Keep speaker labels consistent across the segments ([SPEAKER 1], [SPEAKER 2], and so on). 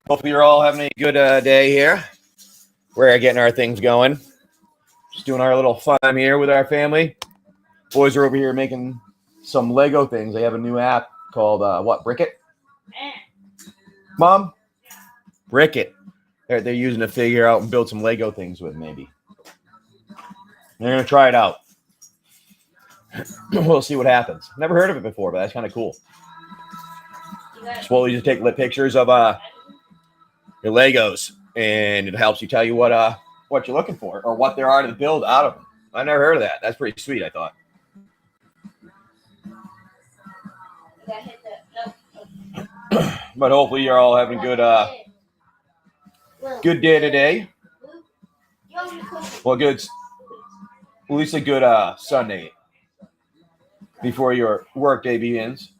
[SPEAKER 1] Hopefully you're all having a good day here. We're getting our things going. Just doing our little fun here with our family. Boys are over here making some Lego things. They have a new app called, Brickit? Mom? Brickit. They're using to figure out and build some Lego things with, maybe. They're going to try it out. We'll see what happens. Never heard of it before, but that's kind of cool. Slowly just take pictures of your Legos, and it helps you tell you what you're looking for or what there are to build out of them. I never heard of that. That's pretty sweet, I thought. But hopefully you're all having a good day today. Well, good. At least a good Sunday before your work day begins.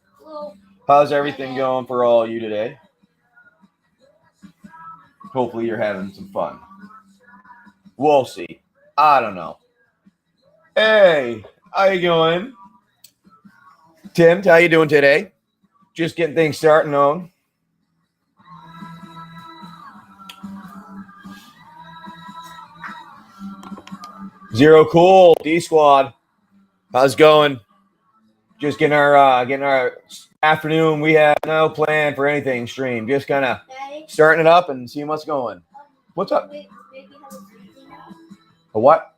[SPEAKER 1] How's everything going for all you today? Hopefully you're having some fun. We'll see. I don't know. Hey, how you going? Tim, how you doing today? Just getting things starting on. Zero Cool, D Squad. How's it going? Just getting our afternoon. We have no plan for anything stream. Just kind of starting it up and seeing what's going. What's up? A what?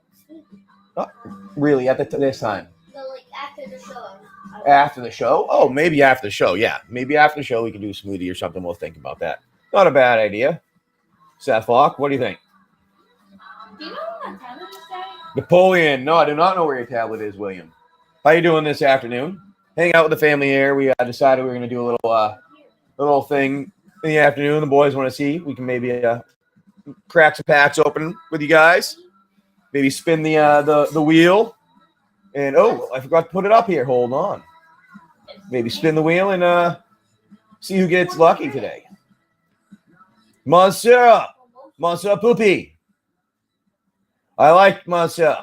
[SPEAKER 1] Not really at this time.
[SPEAKER 2] No, like after the show.
[SPEAKER 1] After the show? Oh, maybe after the show. Yeah, maybe after the show we can do a smoothie or something. We'll think about that. Not a bad idea. Seth Falk, what do you think?
[SPEAKER 2] Do you know where my tablet is, Daddy?
[SPEAKER 1] Napoleon. No, I do not know where your tablet is, William. How you doing this afternoon? Hang out with the family here. We decided we were going to do a little thing in the afternoon. The boys want to see. We can maybe crack some packs open with you guys. Maybe spin the wheel. And, I forgot to put it up here. Hold on. Maybe spin the wheel and see who gets lucky today. Monsieur Poopy. I like Monsieur.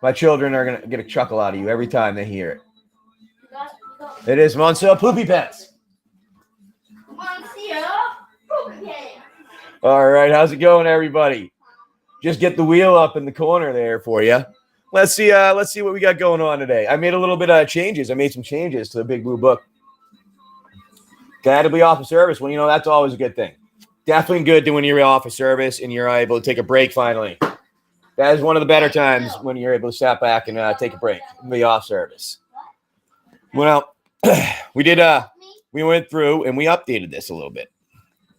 [SPEAKER 1] My children are going to get a chuckle out of you every time they hear it. It is Monsieur Poopy Pants.
[SPEAKER 2] Monsieur Poopy Pants.
[SPEAKER 1] All right, how's it going, everybody? Just get the wheel up in the corner there for you. Let's see what we got going on today. I made a little bit of changes. I made some changes to the Big Blue Book. Glad to be off of service. Well, that's always a good thing. Definitely good when you're off of service and you're able to take a break finally. That is one of the better times when you're able to step back and take a break and be off service. Well, we went through and we updated this a little bit.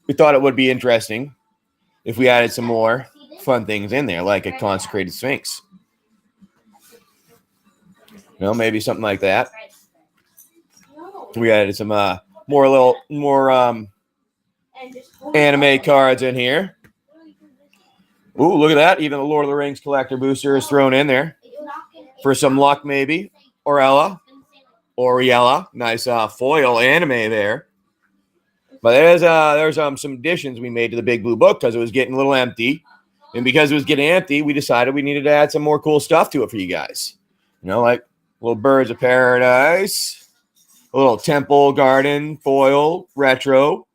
[SPEAKER 1] We thought it would be interesting if we added some more fun things in there, like a consecrated sphinx. Maybe something like that. We added some more anime cards in here. Ooh, look at that. Even the Lord of the Rings collector booster is thrown in there for some luck, maybe. Oriella. Nice foil anime there. But there's some additions we made to the Big Blue Book because it was getting a little empty. And because it was getting empty, we decided we needed to add some more cool stuff to it for you guys. Like little Birds of Paradise, a little Temple Garden foil retro.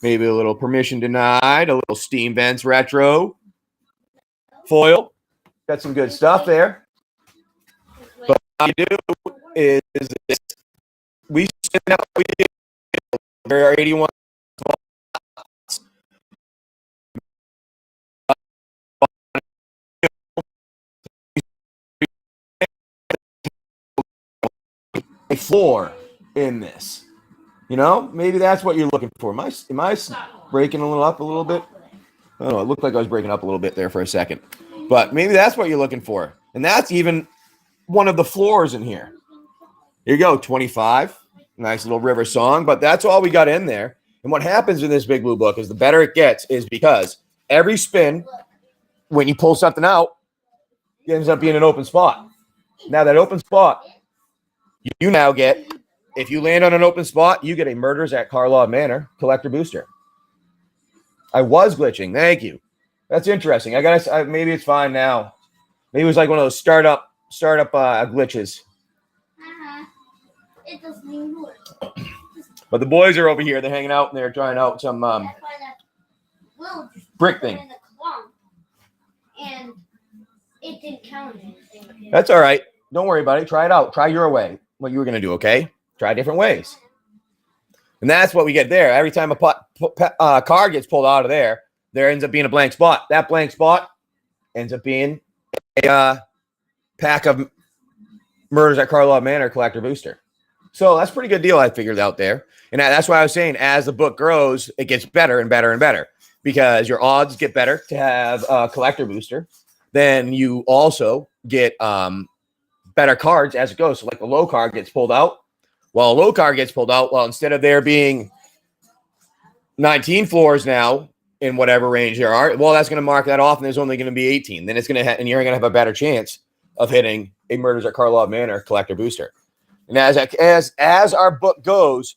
[SPEAKER 1] Maybe a little Permission Denied, a little Steam Vents retro foil. Got some good stuff there. But what you do is this. We send out there are 81 floor in this. Maybe that's what you're looking for. Am I breaking up a little bit? I don't know. It looked like I was breaking up a little bit there for a second. But maybe that's what you're looking for. And that's even one of the floors in here. Here you go, 25. Nice little river song. But that's all we got in there. And what happens in this Big Blue Book is the better it gets is because every spin, when you pull something out, it ends up being an open spot. Now that open spot, you now get... If you land on an open spot, you get a Murders at Karpov Manor collector booster. I was glitching. Thank you. That's interesting. Maybe it's fine now. Maybe it was like one of those startup glitches.
[SPEAKER 2] It doesn't even work.
[SPEAKER 1] But the boys are over here. They're hanging out and they're trying out some
[SPEAKER 2] That's why that Will just
[SPEAKER 1] brick
[SPEAKER 2] put it
[SPEAKER 1] thing.
[SPEAKER 2] in the clump, and it didn't count anything.
[SPEAKER 1] That's all right. Don't worry about it. Try it out. Try your way. What you were going to do, okay? Try different ways. And that's what we get there. Every time a card gets pulled out of there, there ends up being a blank spot. That blank spot ends up being a pack of Murders at Karpov Manor collector booster. So that's a pretty good deal I figured out there. And that's why I was saying as the book grows, it gets better and better and better because your odds get better to have a collector booster. Then you also get better cards as it goes. So like the low card gets pulled out. Well, a low card gets pulled out. Well, instead of there being 19 floors now in whatever range there are, well, that's going to mark that off, and there's only going to be 18. Then it's going to and you're going to have a better chance of hitting a Murders at Karpov Manor collector booster. And as our book goes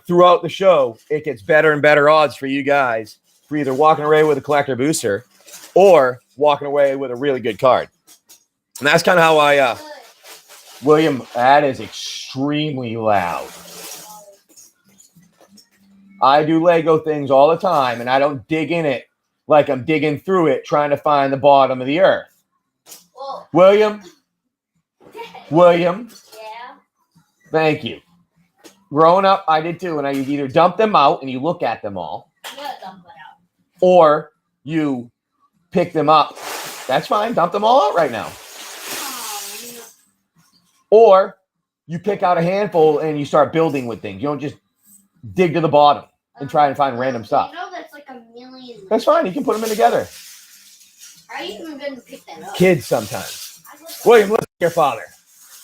[SPEAKER 1] throughout the show, it gets better and better odds for you guys for either walking away with a collector booster or walking away with a really good card. And that's kind of how I William, that is extremely loud. I do Lego things all the time, and I don't dig in it like I'm digging through it trying to find the bottom of the earth.
[SPEAKER 2] Whoa.
[SPEAKER 1] William,
[SPEAKER 2] Yeah.
[SPEAKER 1] thank you. Growing up, I did too, and I either dump them out and you look at them all,
[SPEAKER 2] You gotta dump it out.
[SPEAKER 1] or you pick them up. That's fine. Dump them all out right now.
[SPEAKER 2] Oh, no.
[SPEAKER 1] Or you pick out a handful and you start building with things. You don't just dig to the bottom and try and find random stuff.
[SPEAKER 2] You know that's like a million.
[SPEAKER 1] That's fine. You can put them in together.
[SPEAKER 2] Are you even going to pick that up?
[SPEAKER 1] Kids sometimes. William, listen to your father.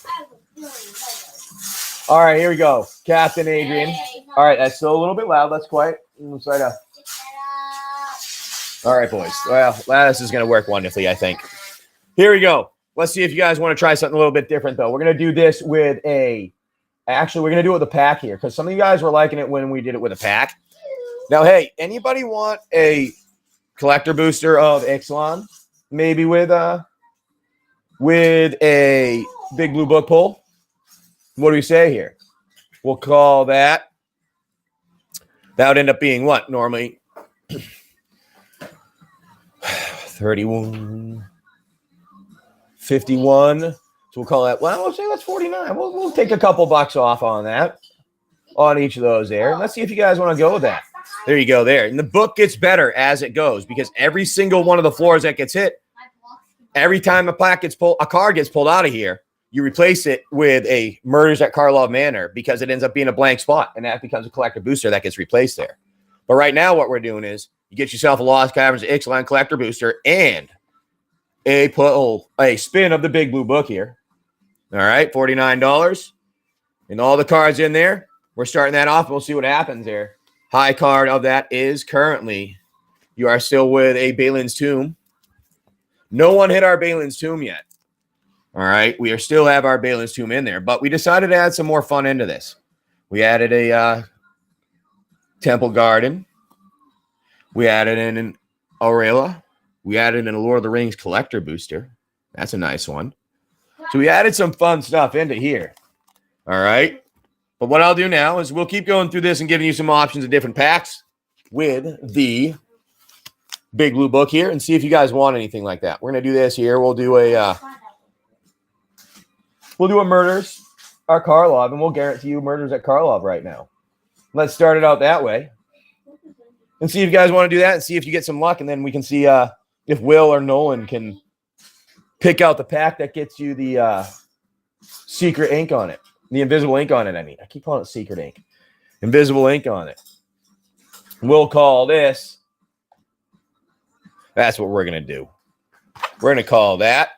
[SPEAKER 2] I have a million Legos.
[SPEAKER 1] All right, here we go. Captain Adrian.
[SPEAKER 2] Hey, no.
[SPEAKER 1] All right, that's still a little bit loud. Let's quiet. Let's try to.
[SPEAKER 2] Pick that
[SPEAKER 1] All right, boys. Well, this is going to work wonderfully, I think. Here we go. Let's see if you guys want to try something a little bit different, though. We're going to do this with a... Actually, we're going to do it with a pack here because some of you guys were liking it when we did it with a pack. Now, hey, anybody want a collector booster of Ixalan? Maybe with a big blue book pull? What do we say here? We'll call that. That would end up being what? Normally 31, 51. So we'll call that, well, we'll say that's 49. We'll take a couple bucks off on that, on each of those there. And let's see if you guys want to go with that. There you go there. And the book gets better as it goes because every single one of the floors that gets hit, every time a card gets pulled out of here, you replace it with a Murders at Karpov Manor because it ends up being a blank spot, and that becomes a collector booster that gets replaced there. But right now, what we're doing is you get yourself a Lost Caverns Ixalan collector booster and a spin of the big blue book here. All right, $49. And all the cards in there. We're starting that off. We'll see what happens there. High card of that is currently, you are still with a Balin's Tomb. No one hit our Balin's Tomb yet. All right, we still have our Balin's Tomb in there, but we decided to add some more fun into this. We added a Temple Garden. We added in an Aurelia. We added in a Lord of the Rings collector booster. That's a nice one. So we added some fun stuff into here. All right. But what I'll do now is we'll keep going through this and giving you some options of different packs with the big blue book here and see if you guys want anything like that. We're going to do this here. We'll do a Murders at Karpov, and we'll guarantee you Murders at Karpov right now. Let's start it out that way and see if you guys want to do that and see if you get some luck, and then we can see if Will or Nolan can pick out the pack that gets you the secret ink on it, the invisible ink on it. I mean, I keep calling it secret ink. Invisible ink on it. We'll call this. That's what we're going to do. We're going to call that.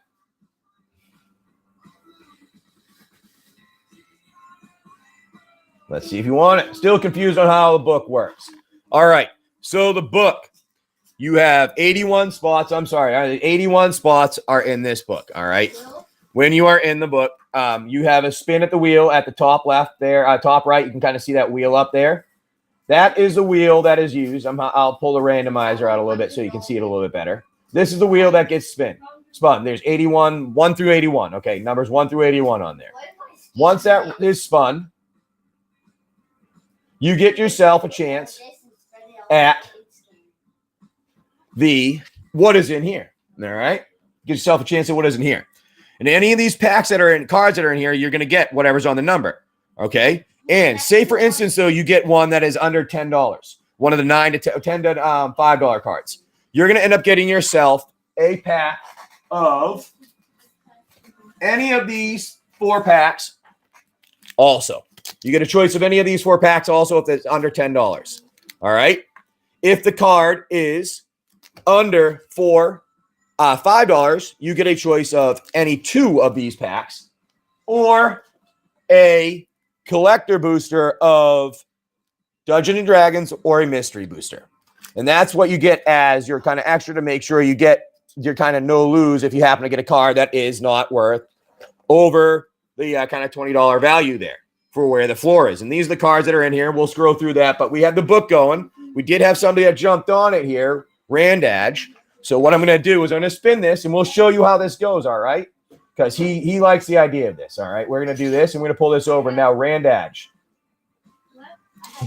[SPEAKER 1] Let's see if you want it. Still confused on how the book works. All right. So the book, you have 81 spots. I'm sorry. 81 spots are in this book. All right. When you are in the book, you have a spin at the wheel at the top left there, top right. You can kind of see that wheel up there. That is the wheel that is used. I'll pull the randomizer out a little bit so you can see it a little bit better. This is the wheel that gets spun. There's 81, 1 through 81. Okay. Numbers 1 through 81 on there. Once that is spun, you get yourself a chance at the what is in here. All right? Get yourself a chance at what is in here. And any of these packs that are in cards that are in here, you're going to get whatever's on the number. Okay? And say, for instance, though, you get one that is under $10, one of the 9 to 10 to $5 cards. You're going to end up getting yourself a pack of any of these 4 packs also. You get a choice of any of these 4 packs also if it's under $10. All right? If the card is under $5, you get a choice of any 2 of these packs or a collector booster of Dungeons and Dragons or a mystery booster. And that's what you get as your kind of extra to make sure you get your kind of no lose if you happen to get a card that is not worth over the kind of $20 value there for where the floor is. And these are the cards that are in here. We'll scroll through that, but we have the book going. We did have somebody that jumped on it here, Randadge. So what I'm going to do is I'm going to spin this and we'll show you how this goes, all right? Because he likes the idea of this, all right? We're going to do this and we're going to pull this over. Now, Randadge,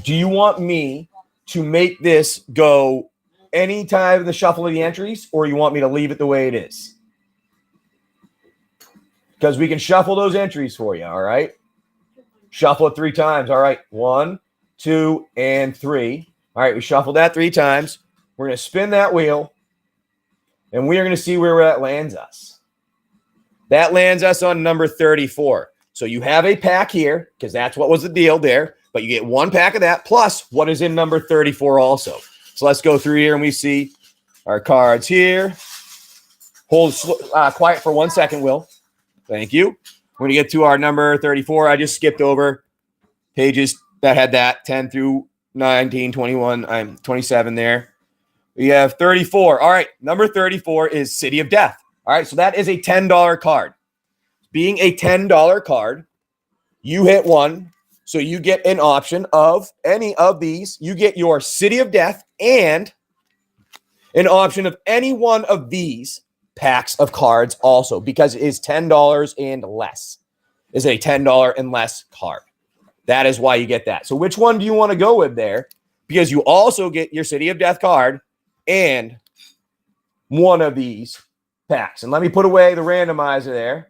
[SPEAKER 1] do you want me to make this go any time of the shuffle of the entries, or you want me to leave it the way it is? Because we can shuffle those entries for you, all right? Shuffle it 3 times, all right? 1, 2, and 3. All right, we shuffled that 3 times. We're going to spin that wheel, and we are going to see where that lands us. That lands us on number 34. So you have a pack here, because that's what was the deal there, but you get 1 pack of that, plus what is in number 34 also. So let's go through here, and we see our cards here. Hold quiet for 1 second, Will. Thank you. We're going to get to our number 34. I just skipped over pages that had that, 10 through 19, 21, 27 there. We have 34. All right, number 34 is City of Death. All right, so that is a $10 card. Being a $10 card, you hit 1, so you get an option of any of these. You get your City of Death and an option of any one of these packs of cards also, because it is $10 and less. Is a $10 and less card. That is why you get that. So which one do you want to go with there? Because you also get your City of Death card and one of these packs. And let me put away the randomizer there.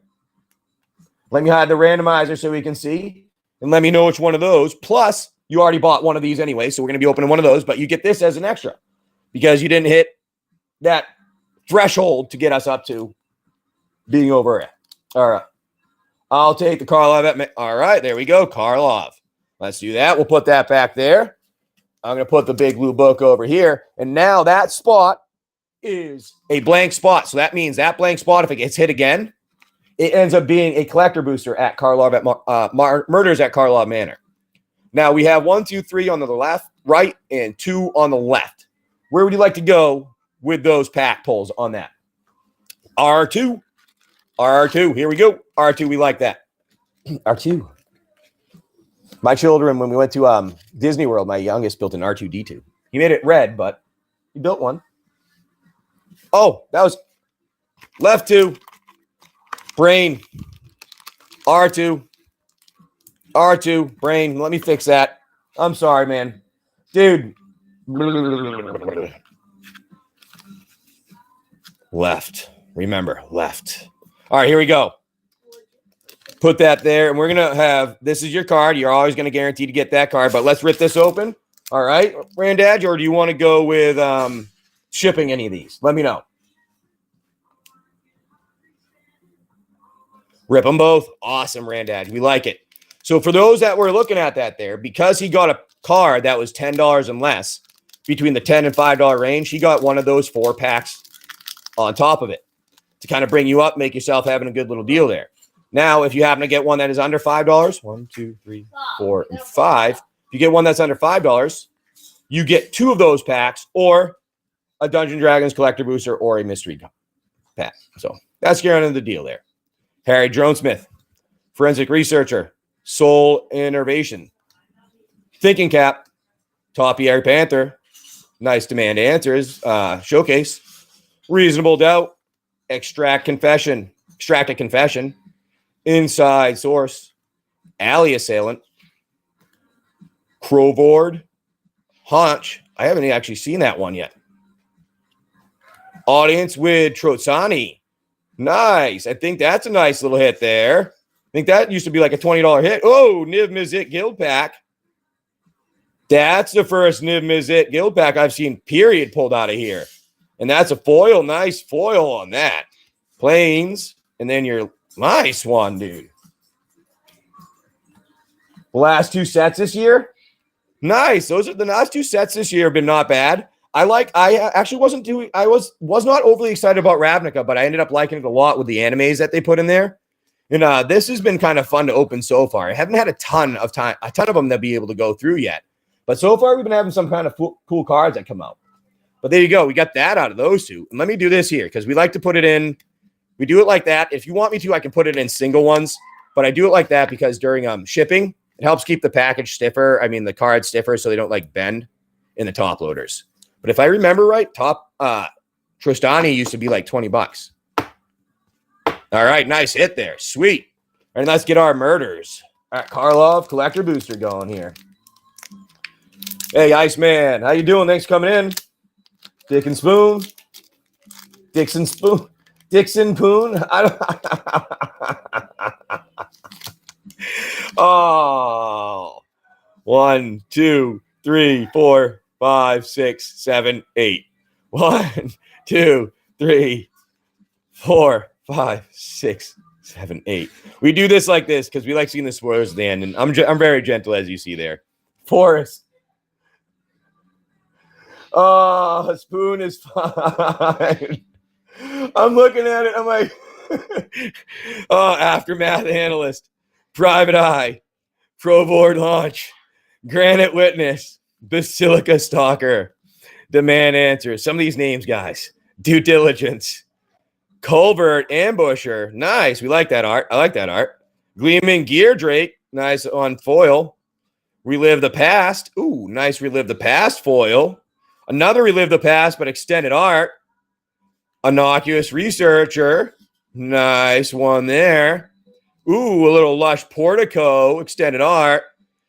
[SPEAKER 1] Let me hide the randomizer so we can see. And let me know which one of those. Plus, you already bought one of these anyway, so we're going to be opening one of those. But you get this as an extra because you didn't hit that threshold to get us up to being over it. All right. I'll take the Karlov. All right, there we go, Karlov. Let's do that. We'll put that back there. I'm going to put the big blue book over here. And now that spot is a blank spot. So that means that blank spot, if it gets hit again, it ends up being a collector booster at Karlov at Murders at Karlov Manor. Now we have 1, 2, 3 on the left, right, and 2 on the left. Where would you like to go with those pack pulls on that? R2. R2. Here we go. R2. We like that. R2. My children, when we went to Disney World, my youngest built an R2-D2. He made it red, but he built one. Oh, that was left 2. Brain. R2. R2. Brain. Let me fix that. I'm sorry, man. Dude. Left. Remember, left. All right, here we go. Put that there, and we're going to have, this is your card. You're always going to guarantee to get that card, but let's rip this open. All right, Randadge, or do you want to go with shipping any of these? Let me know. Rip them both. Awesome, Randadge. We like it. So for those that were looking at that there, because he got a card that was $10 and less, between the $10 and $5 range, he got one of those 4 packs on top of it to kind of bring you up, make yourself having a good little deal there. Now, if you happen to get one that is under $5, 1, 2, 3, 4, and 5, if you get one that's under $5, you get 2 of those packs or a Dungeons & Dragons collector booster or a mystery pack. So that's getting into the deal there. Harry Dronesmith, forensic researcher, Soul Innovation, Thinking Cap, Topiary Panther, Nice Demand Answers, Showcase, Reasonable Doubt, Extracted Confession, Inside Source, Alley Assailant, Crovord. Hunch. I haven't actually seen that one yet. Audience with Trotsani. Nice. I think that's a nice little hit there. I think that used to be like a $20 hit. Oh, Niv Mizzet Guild Pack. That's the first Niv Mizzet Guild Pack I've seen, period, pulled out of here. And that's a foil. Nice foil on that. Planes. And then your nice one, dude. The last two sets this year. Nice. Those are the last two sets this year have been not bad. I actually was not overly excited about Ravnica, but I ended up liking it a lot with the animes that they put in there. And this has been kind of fun to open so far. I haven't had a ton of them to be able to go through yet. But so far, we've been having some kind of cool cards that come out. But there you go. We got that out of those two. And let me do this here because we like to put it in. We do it like that. If you want me to, I can put it in single ones. But I do it like that because during shipping, it helps keep the package stiffer. I mean, the cards stiffer so they don't like bend in the top loaders. But if I remember right, top Trostani used to be like $20. All right, nice hit there. Sweet. All right, let's get our murders. All right, Karpov collector booster going here. Hey, Iceman, how you doing? Thanks for coming in. Dixon Poon. Oh, 1, 2, 3, 4, 5, 6, 7, 8. 1, 2, 3, 4, 5, 6, 7, 8. We do this like this because we like seeing the spoilers at the end, and I'm very gentle as you see there. Forest. Oh, Spoon is fine. I'm looking at it. I'm like, oh, Aftermath Analyst, Private Eye, Pro Board Launch, Granite Witness, Basilica Stalker, Demand Answer. Some of these names, guys. Due Diligence, Culvert Ambusher. Nice. We like that art. I like that art. Gleaming Gear Drake. Nice on foil. Relive the Past. Ooh, nice Relive the Past foil. Another Relive the Past, but extended art. Innocuous Researcher. Nice one there. Ooh, a little Lush Portico extended art.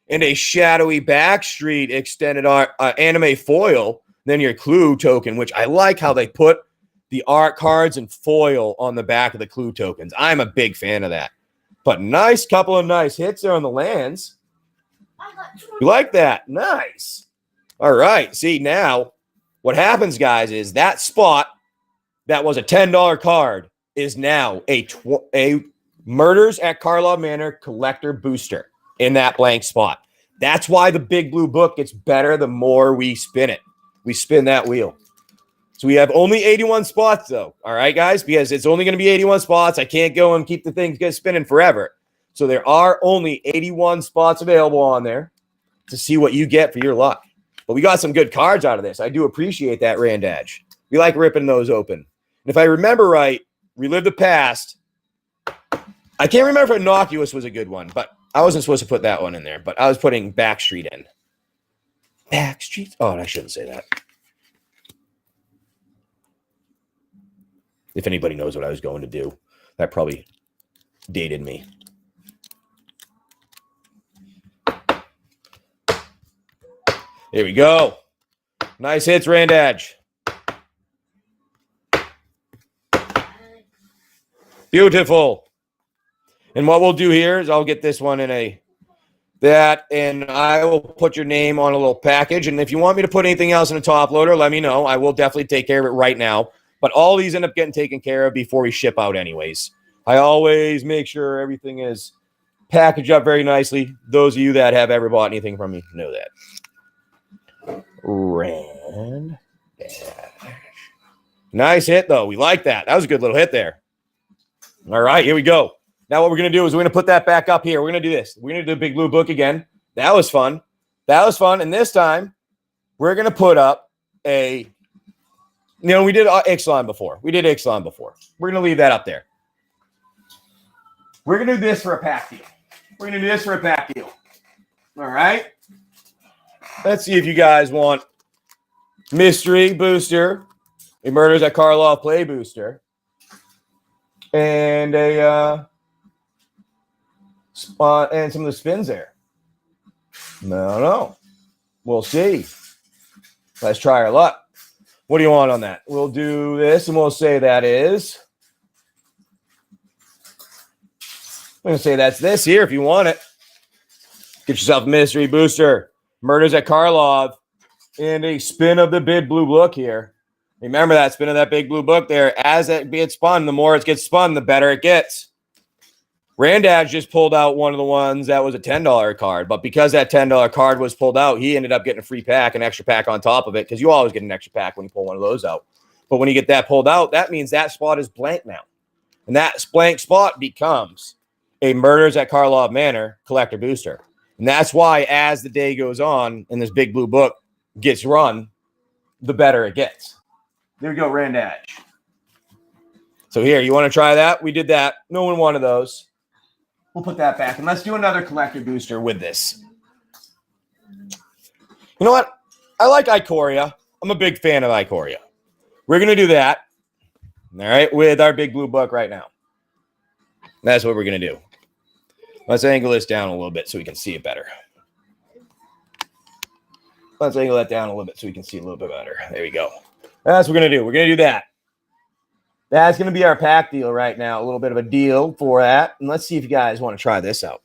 [SPEAKER 1] And a Shadowy Backstreet extended art anime foil. Then your Clue token, which I like how they put the art cards and foil on the back of the Clue tokens. I'm a big fan of that. But nice couple of nice hits there on the lands. You like that? Nice. All right. See, now what happens, guys, is that spot that was a $10 card is now a Murders at Karpov Manor collector booster in that blank spot. That's why the big blue book gets better the more we spin it. We spin that wheel. So we have only 81 spots, though. All right, guys, because it's only going to be 81 spots. I can't go and keep the thing spinning forever. So there are only 81 spots available on there to see what you get for your luck. But we got some good cards out of this. I do appreciate that, Randage. We like ripping those open. And if I remember right, Relive the Past. I can't remember if Innocuous was a good one, but I wasn't supposed to put that one in there. But I was putting Backstreet in. Backstreet? Oh, I shouldn't say that. If anybody knows what I was going to do, that probably dated me. Here we go. Nice hits, Randage. Beautiful. And what we'll do here is I'll get this one in that, and I will put your name on a little package. And if you want me to put anything else in a top loader, let me know. I will definitely take care of it right now. But all these end up getting taken care of before we ship out anyways. I always make sure everything is packaged up very nicely. Those of you that have ever bought anything from me know that. Rand. Nice hit, though. We like that. That was a good little hit there. All right, here we go. Now what we're going to do is we're going to put that back up here. We're going to do this. We're going to do the big blue book again. That was fun. And this time, we're going to put up we did Ixalan before. We're going to leave that up there. We're going to do this for a pack deal. All right. Let's see if you guys want Mystery Booster, a Murders at Karpov Play Booster, and a spot and some of the spins there. No. We'll see. Let's try our luck. What do you want on that? We'll do this, and we'll say that is. I'm going to say that's this here if you want it. Get yourself a mystery booster. Murders at Karpov. And a spin of the big blue book here. Remember that spin of that big blue book there. As it gets spun, the more it gets spun, the better it gets. Randad just pulled out one of the ones that was a $10 card. But because that $10 card was pulled out, he ended up getting a free pack, an extra pack on top of it, because you always get an extra pack when you pull one of those out. But when you get that pulled out, that means that spot is blank now. And that blank spot becomes a Murders at Karpov Manor collector booster. And that's why as the day goes on and this big blue book gets run, the better it gets. There we go, Randad. So here, you want to try that? We did that. No one wanted those. We'll put that back. And let's do another collector booster with this. You know what? I like Ikoria. I'm a big fan of Ikoria. We're going to do that, all right, with our big blue book right now. That's what we're going to do. Let's angle this down a little bit so we can see it better. Let's angle that down a little bit so we can see a little bit better. There we go. That's what we're going to do. We're going to do that. That's going to be our pack deal right now. A little bit of a deal for that. And let's see if you guys want to try this out.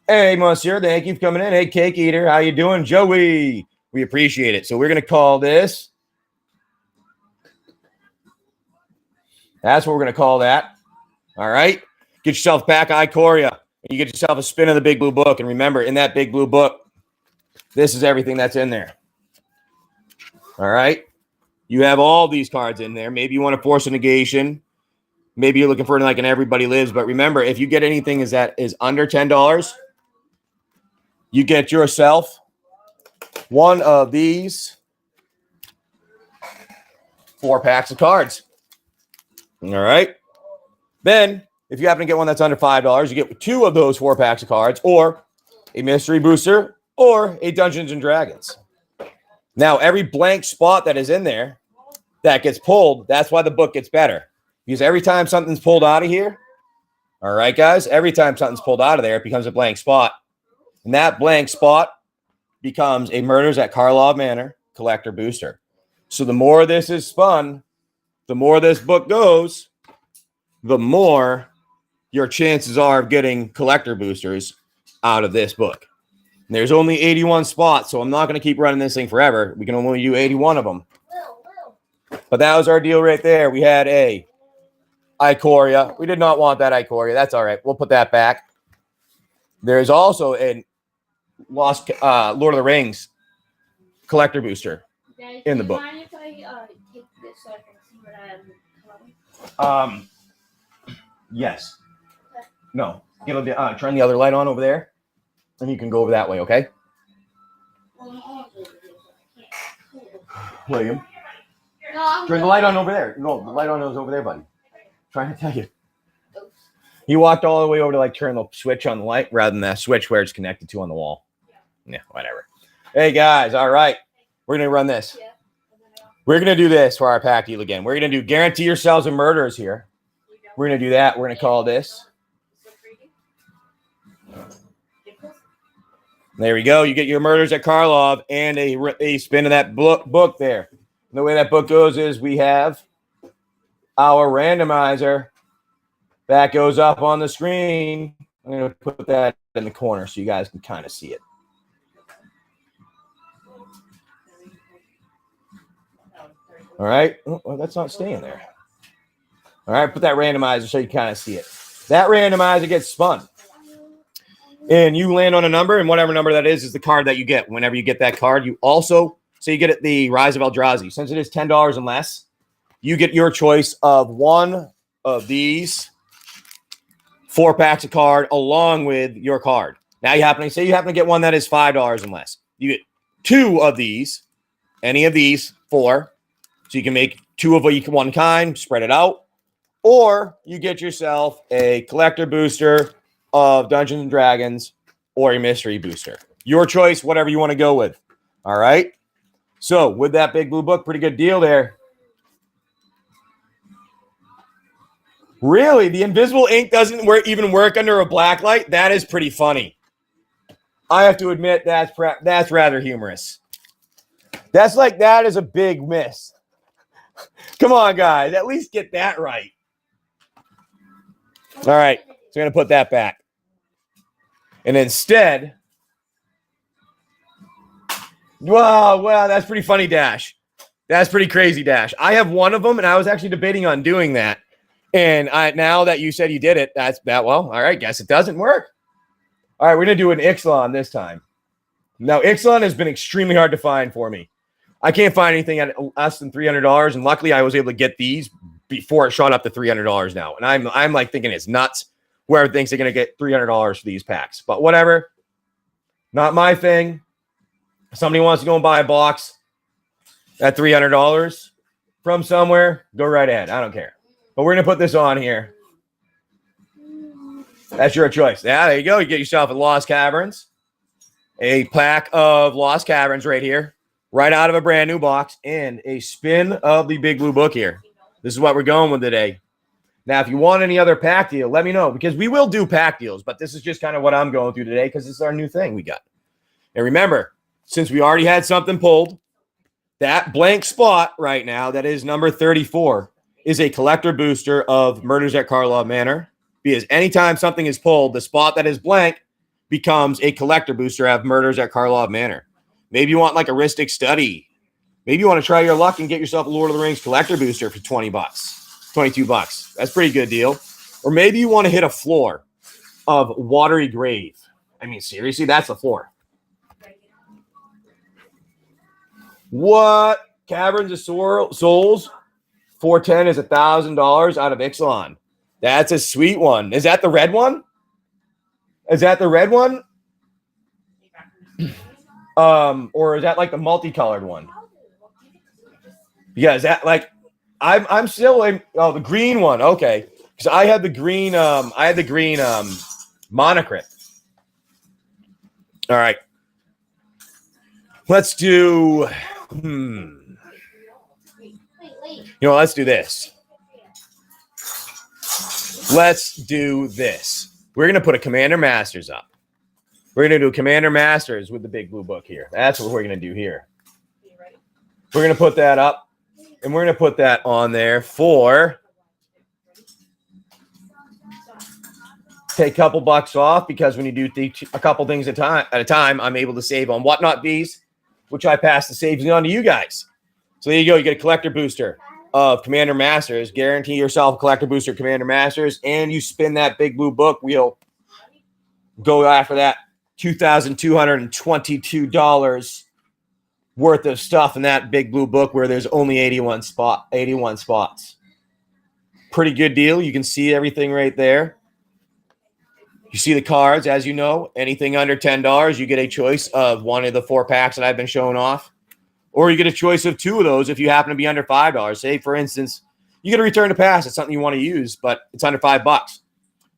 [SPEAKER 1] Hey, Monsieur. Thank you for coming in. Hey, Cake Eater. How you doing? Joey. We appreciate it. So we're going to call this. That's what we're going to call that. All right. Get yourself a pack of Ikoria. And you get yourself a spin of the big blue book. And remember, in that big blue book, this is everything that's in there. All right. You have all these cards in there. Maybe you want to force a negation. Maybe you're looking for like an Everybody Lives. But remember, if you get anything that is under $10, you get yourself one of these 4 packs of cards. All right. Then, if you happen to get one that's under $5, you get 2 of those 4 packs of cards, or a mystery booster, or a Dungeons and Dragons. Now, every blank spot that is in there that gets pulled, that's why the book gets better. Because every time something's pulled out of here, all right, guys, every time something's pulled out of there, it becomes a blank spot. And that blank spot becomes a Murders at Karpov Manor collector booster. So the more this is spun, the more this book goes, the more your chances are of getting collector boosters out of this book. And there's only 81 spots, so I'm not going to keep running this thing forever. We can only do 81 of them. But that was our deal right there. We had a Ikoria. We did not want that Ikoria. That's all right. We'll put that back. There's also a Lost Lord of the Rings collector booster in the book.
[SPEAKER 2] Mind if I take this so I can see what I'm
[SPEAKER 1] Yes. No. Turn the other light on over there, and you can go over that way, okay? William. Turn the light on over there. No, the light on is over there, buddy. Trying to tell you. You walked all the way over to like turn the switch on the light rather than that switch where it's connected to on the wall. Yeah, whatever. Hey, guys. All right. We're going to run this. We're going to do this for our pack deal again. We're going to do guarantee yourselves a murders here. We're going to do that. We're going to call this. There we go. You get your Murders at Karpov and a spin of that book there. And the way that book goes is we have our randomizer that goes up on the screen. I'm going to put that in the corner so you guys can kind of see it. All right. Oh, well, that's not staying there. All right. Put that randomizer so you kind of see it. That randomizer gets spun. And you land on a number, and whatever number that is the card that you get. Whenever you get that card, you also, so you get it the Rise of Eldrazi. Since it is $10 and less, you get your choice of one of these 4 packs of card along with your card. Now you happen to get one that is $5 and less. You get 2 of these, any of these 4. So you can make 2 of each one kind, spread it out. Or you get yourself a collector booster of Dungeons and Dragons or a mystery booster. Your choice, whatever you want to go with. All right. So with that big blue book, pretty good deal there. Really? The invisible ink doesn't even work under a black light? That is pretty funny. I have to admit that's rather humorous. That is a big miss. Come on, guys. At least get that right. All right. So I'm going to put that back. And instead, wow, that's pretty funny, Dash. That's pretty crazy, Dash. I have one of them, and I was actually debating on doing that. And now that you said you did it, all right, guess it doesn't work. All right, we're going to do an Ixalan this time. Now, Ixalan has been extremely hard to find for me. I can't find anything at less than $300, and luckily I was able to get these before it shot up to $300 now. And I'm like thinking it's nuts. Whoever thinks they're going to get $300 for these packs. But whatever. Not my thing. If somebody wants to go and buy a box at $300 from somewhere, go right ahead. I don't care. But we're going to put this on here. That's your choice. Yeah, there you go. You get yourself a Lost Caverns. A pack of Lost Caverns right here. Right out of a brand new box. And a spin of the Big Blue Book here. This is what we're going with today. Now, if you want any other pack deal, let me know. Because we will do pack deals. But this is just kind of what I'm going through today. Because this is our new thing we got. And remember, since we already had something pulled, that blank spot right now, that is number 34, is a collector booster of Murders at Karpov Manor. Because anytime something is pulled, the spot that is blank becomes a collector booster of Murders at Karpov Manor. Maybe you want like a Ristic Study. Maybe you want to try your luck and get yourself a Lord of the Rings collector booster for $20, $22. That's a pretty good deal. Or maybe you want to hit a floor of Watery Grave. I mean, seriously, that's the floor. What? Caverns of Souls? 410 is $1,000 out of Ixalan. That's a sweet one. Is that the red one? Is that the red one? Or is that like the multicolored one? Yeah, is that like I'm still in the green one. Okay. Because I had the green monochrome. All right. Let's do let's do this. Let's do this. We're going to put a Commander Masters up. We're going to do Commander Masters with the Big Blue Book here. That's what we're going to do here. We're going to put that up, and we're going to put that on there for take a couple bucks off, because when you do a couple things at a time, I'm able to save on Whatnot Bees, which I pass the saves on to you guys. So there you go. You get a collector booster of Commander Masters. Guarantee yourself a collector booster of Commander Masters, and you spin that Big Blue Book wheel. Go after that $2,222 worth of stuff in that Big Blue Book where there's only 81 spots. Pretty good deal. You can see everything right there. You see the cards, as you know. Anything under $10, you get a choice of one of the 4 packs that I've been showing off. Or you get a choice of 2 of those if you happen to be under $5. Say, for instance, you get a return to pass. It's something you want to use, but it's under $5.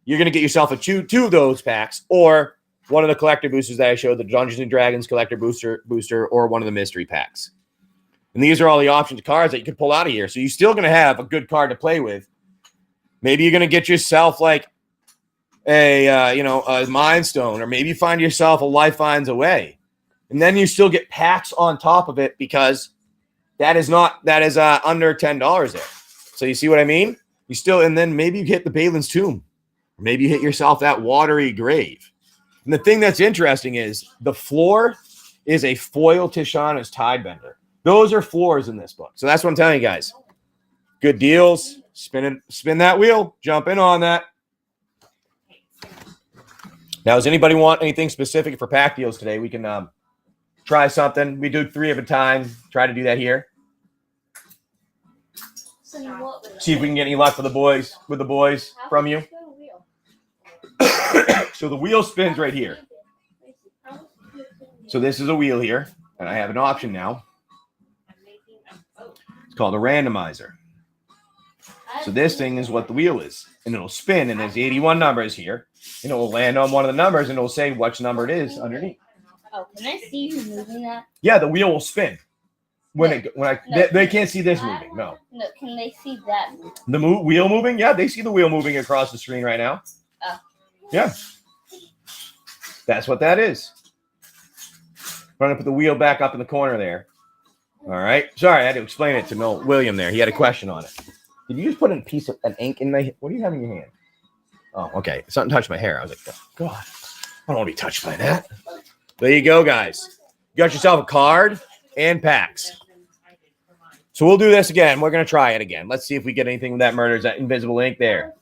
[SPEAKER 1] You're going to get yourself two of those packs, or one of the collector boosters that I showed, the Dungeons & Dragons collector booster, or one of the mystery packs. And these are all the options of cards that you can pull out of here. So you're still going to have a good card to play with. Maybe you're going to get yourself like a Mind Stone, or maybe you find yourself a Life Finds a Way. And then you still get packs on top of it, because that is under $10 there. So you see what I mean? And then maybe you hit the Balin's Tomb. Or maybe you hit yourself that Watery Grave. And the thing that's interesting is the floor is a foil Tishana's Tidebender. Those are floors in this book. So that's what I'm telling you guys. Good deals. Spin that wheel. Jump in on that. Now, does anybody want anything specific for pack deals today? We can try something. We do 3 at a time. Try to do that here. See if we can get any luck with the boys from you. So the wheel spins right here. So this is a wheel here, and I have an option now. It's called a randomizer. So this thing is what the wheel is, and it'll spin, and there's 81 numbers here, and it will land on one of the numbers, and it'll say which number it is underneath.
[SPEAKER 2] Oh, can I see you moving that?
[SPEAKER 1] Yeah, the wheel will spin. They can't see this moving. No.
[SPEAKER 2] No, can they see that moving?
[SPEAKER 1] The wheel moving? Yeah, they see the wheel moving across the screen right now.
[SPEAKER 2] Oh.
[SPEAKER 1] Yeah. That's what that is. I'm going to put the wheel back up in the corner there. All right. Sorry, I had to explain it to William there. He had a question on it. Did you just put a piece of an ink in my... What do you have in your hand? Oh, okay. Something touched my hair. I was like, oh, God, I don't want to be touched by that. There you go, guys. You got yourself a card and packs. So we'll do this again. We're going to try it again. Let's see if we get anything with that murders, that invisible ink there.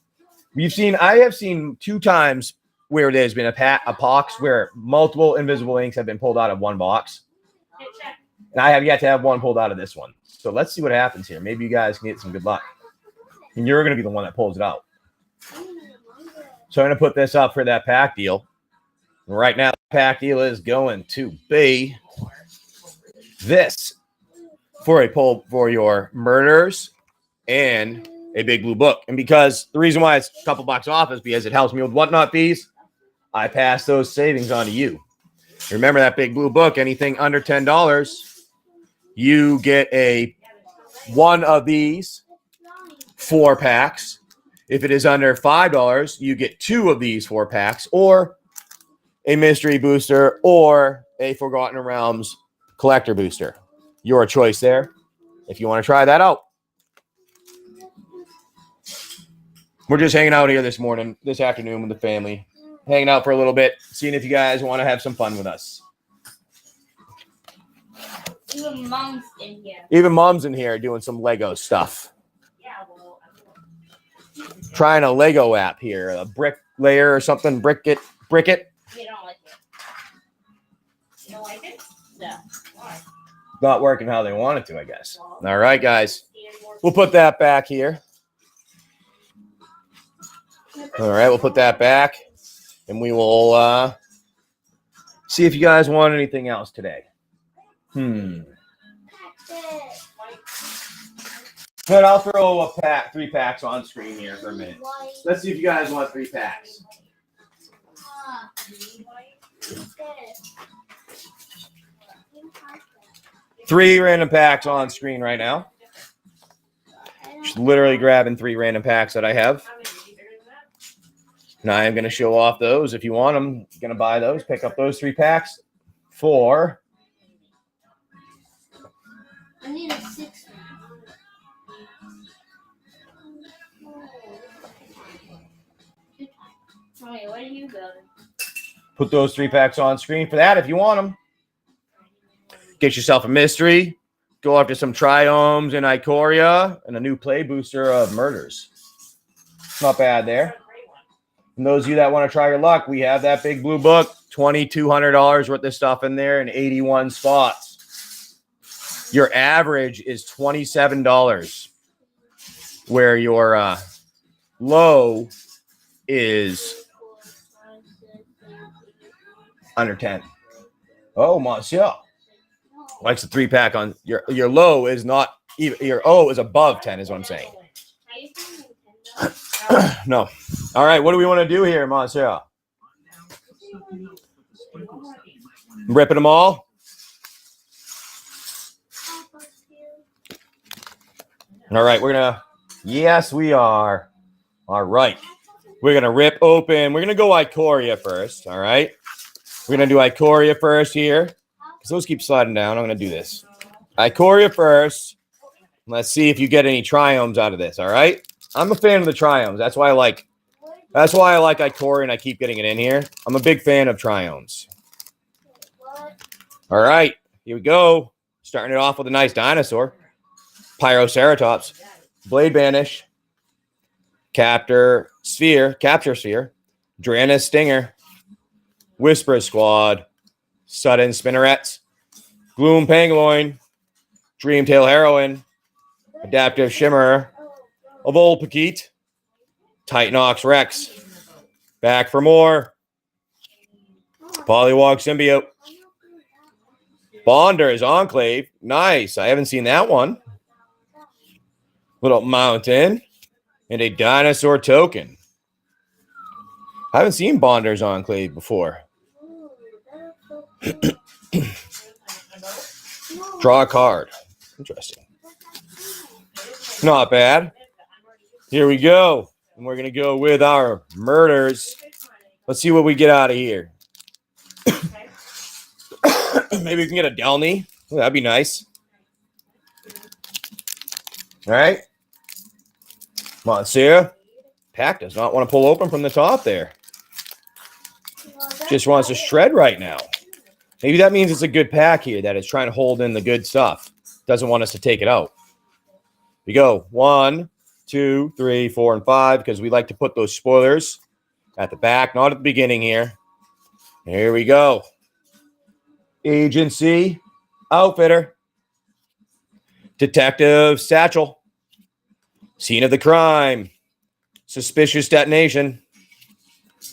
[SPEAKER 1] I have seen 2 times where there's been a box where multiple invisible inks have been pulled out of one box. And I have yet to have one pulled out of this one. So let's see what happens here. Maybe you guys can get some good luck. And you're going to be the one that pulls it out. So I'm going to put this up for that pack deal. And right now, the pack deal is going to be this for a pull for your murders and a big blue book. And because the reason why it's a couple bucks off is because it helps me with whatnot fees, I pass those savings on to you. Remember that big blue book, anything under $10, you get one of these 4 packs. If it is under $5, you get 2 of these 4 packs, or a mystery booster, or a Forgotten Realms collector booster. Your choice there if you want to try that out. We're just hanging out here this afternoon with the family. Hanging out for a little bit, seeing if you guys want to have some fun with us.
[SPEAKER 2] Even Mom's in here.
[SPEAKER 1] Even Mom's in here doing some Lego stuff.
[SPEAKER 2] Yeah, well,
[SPEAKER 1] trying a Lego app here, a brick layer or something. Brick it.
[SPEAKER 2] you don't like it. You don't like it? No. Why?
[SPEAKER 1] Not working how they want it to, I guess. All right, guys. We'll put that back here. All right, we'll put that back. And we will see if you guys want anything else today. But I'll throw 3 packs on screen here for a minute. Let's see if you guys want 3 packs. 3 random packs on screen right now. Just literally grabbing 3 random packs that I have. And I am going to show off those. If you want them, you're going to buy those. Pick up those 3 packs for...
[SPEAKER 2] I need a 6. Wait, where do you go?
[SPEAKER 1] Put those 3 packs on screen for that if you want them. Get yourself a mystery. Go after some Triomes and Ikoria and a new play booster of Murders. Not bad there. And those of you that want to try your luck, we have that big blue book, $2,200 worth of stuff in there in 81 spots. Your average is $27, where your low is under 10. Oh, monsieur. Likes the 3-pack on your low is not even, your O is above 10 is what I'm saying. No. All right, what do we want to do here, monsieur? Ripping them all? All right, yes, we are. All right. We're going to rip open. We're going to go Ikoria first, all right? We're going to do Ikoria first here, because those keep sliding down. I'm going to do this. Ikoria first. Let's see if you get any Triomes out of this, all right? I'm a fan of the Triomes. That's why I like Ikoria, and I keep getting it in here. I'm a big fan of Triomes. All right, here we go. Starting it off with a nice dinosaur. Pyroceratops. Blade Banish. Capture Sphere. Drannus Stinger. Whisper Squad. Sudden Spinnerets. Gloom Pangolin. Dreamtail Heroine. Adaptive Shimmer. Evol Paquette. Titanox Rex. Back for more. Polywog Symbiote. Bonder's Enclave. Nice. I haven't seen that one. Little Mountain. And a Dinosaur Token. I haven't seen Bonder's Enclave before. Draw a card. Interesting. Not bad. Here we go. And we're going to go with our Murders. Let's see what we get out of here. Maybe we can get a Delny. Ooh, that'd be nice. All right. Monsieur. Pack does not want to pull open from the top there. Just wants to shred right now. Maybe that means it's a good pack here that is trying to hold in the good stuff. Doesn't want us to take it out. We go 1, 2, 3, 4, and 5 because we like to put those spoilers at the back, not at the beginning here. Here we go. Agency, outfitter, detective, satchel, scene of the crime, suspicious detonation,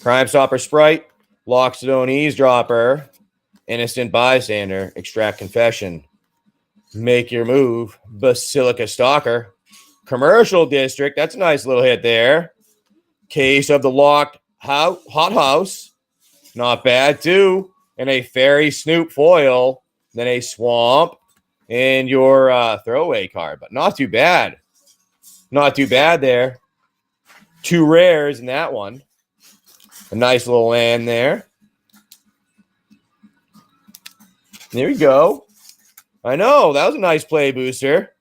[SPEAKER 1] Crime Stopper Sprite, Lockstone eavesdropper, innocent bystander, extract confession, make your move, Basilica Stalker, commercial district. That's a nice little hit there. Case of the locked hot house. Not bad, too. And a fairy snoop foil. Then a swamp. And your throwaway card. But not too bad. Not too bad there. 2 rares in that one. A nice little land there. There we go. I know. That was a nice play, Booster.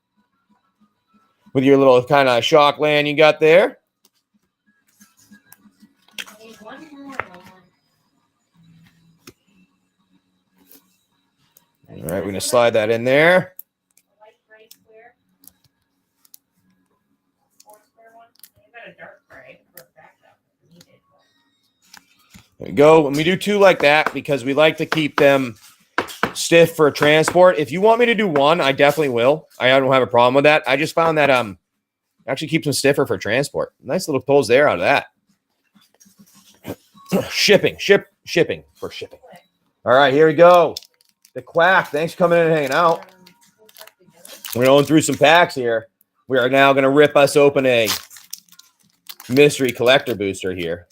[SPEAKER 1] With your little kind of shock land you got there. All right, we're going to slide that in there. There we go. When we do 2 like that, because we like to keep them stiff for transport. If you want me to do 1, I definitely will. I don't have a problem with that. I just found that actually keeps them stiffer for transport. Nice little pulls there out of that. Shipping. All right, here we go. The Quack. Thanks for coming in and hanging out. We're going through some packs here. We are now going to rip us open a mystery collector booster here.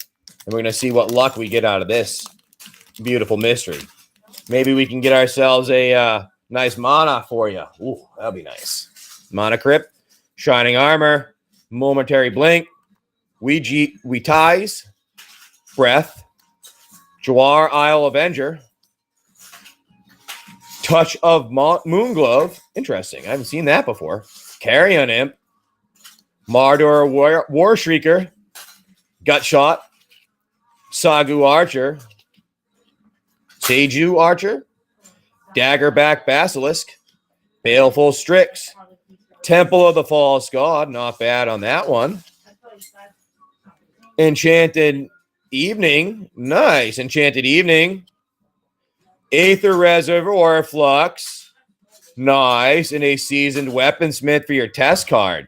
[SPEAKER 1] And we're going to see what luck we get out of this beautiful mystery. Maybe we can get ourselves a nice mana for you. Ooh, that'll be nice. Mana Crypt, Shining Armor, Momentary Blink, We Ties, Breath, Jawar Isle Avenger, Touch of Moonglove. Interesting. I haven't seen that before. Carrion Imp, Mardor War Shrieker, Gutshot, Sagu Archer, Seiju Archer, Daggerback Basilisk, Baleful Strix, Temple of the False God. Not bad on that one. Enchanted Evening. Nice. Enchanted Evening. Aether Reservoir Flux. Nice. And a Seasoned Weaponsmith for your test card.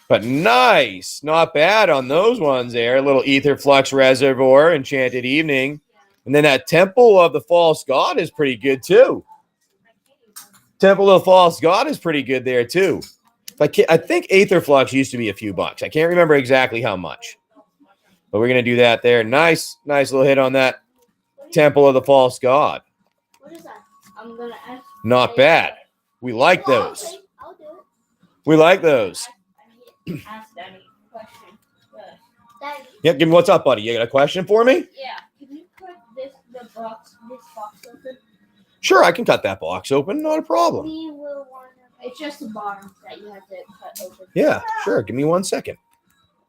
[SPEAKER 1] But nice. Not bad on those ones there. A little Aether Flux Reservoir, Enchanted Evening. And then that Temple of the False God is pretty good, too. Temple of the False God is pretty good there, too. I think Aether Flux used to be a few bucks. I can't remember exactly how much. But we're going to do that there. Nice little hit on that Temple of the False God.
[SPEAKER 2] What is that? I'm going to ask.
[SPEAKER 1] Not bad. We like those.
[SPEAKER 2] Okay. I'll do it.
[SPEAKER 1] We like those.
[SPEAKER 2] Ask Daddy a question. Daddy.
[SPEAKER 1] Yeah, give me what's up, buddy. You got a question for me?
[SPEAKER 2] Yeah. Can you cut this box open?
[SPEAKER 1] Sure, I can cut that box open. Not a problem.
[SPEAKER 2] We will want to. It's just the bottom that you have to cut open.
[SPEAKER 1] Yeah, sure. Give me 1 second.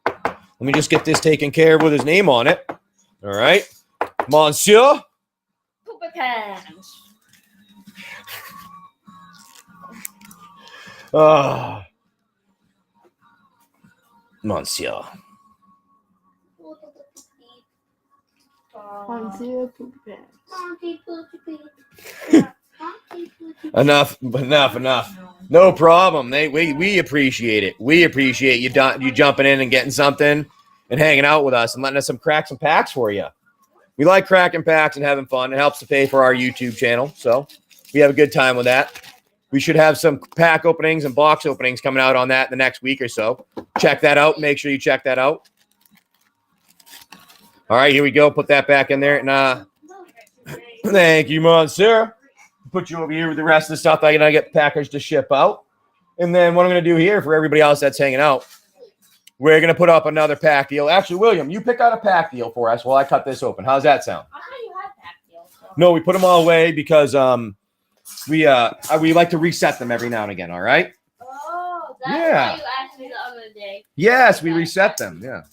[SPEAKER 1] Let me just get this taken care of with his name on it. All right. Monsieur.
[SPEAKER 2] Poopicans.
[SPEAKER 1] Monsieur. Enough. No problem. We appreciate it. We appreciate you jumping in and getting something and hanging out with us and letting us crack some packs for you. We like cracking packs and having fun. It helps to pay for our YouTube channel, so we have a good time with that. We should have some pack openings and box openings coming out on that in the next week or so. Check that out. Make sure you check that out. All right, here we go. Put that back in there. And thank you, Monsieur. Put you over here with the rest of the stuff that I get packaged to ship out. And then what I'm going to do here for everybody else that's hanging out, we're going to put up another pack deal. Actually, William, you pick out a pack deal for us while I cut this open. How's that sound?
[SPEAKER 2] I thought you had pack deals. So.
[SPEAKER 1] No, we put them all away because we like to reset them every now and again. All right.
[SPEAKER 2] Oh, that's
[SPEAKER 1] Yeah.
[SPEAKER 2] why you asked me the other day.
[SPEAKER 1] Yes, we reset them. Yeah.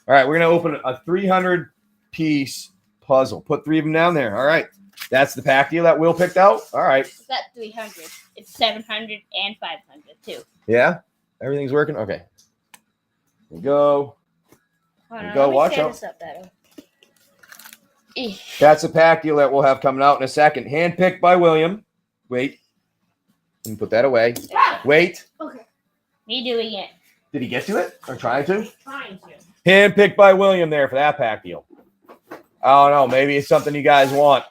[SPEAKER 1] All right, we're gonna open a 300-piece puzzle. Put 3 of them down there. All right. That's the pack deal that Will picked out. All right.
[SPEAKER 2] It's not 300. It's 700 and 500 too.
[SPEAKER 1] Yeah. Everything's working. Okay. Here we go.
[SPEAKER 2] Hold
[SPEAKER 1] There you
[SPEAKER 2] on,
[SPEAKER 1] go,
[SPEAKER 2] let me
[SPEAKER 1] watch
[SPEAKER 2] set
[SPEAKER 1] out.
[SPEAKER 2] this up better.
[SPEAKER 1] That's a pack deal that we'll have coming out in a second. Handpicked by William. Wait. Let me put that away. Wait.
[SPEAKER 2] Okay. Me doing it.
[SPEAKER 1] Did he get to it or try to?
[SPEAKER 2] Trying to.
[SPEAKER 1] Handpicked by William there for that pack deal. I don't know. Maybe it's something you guys want.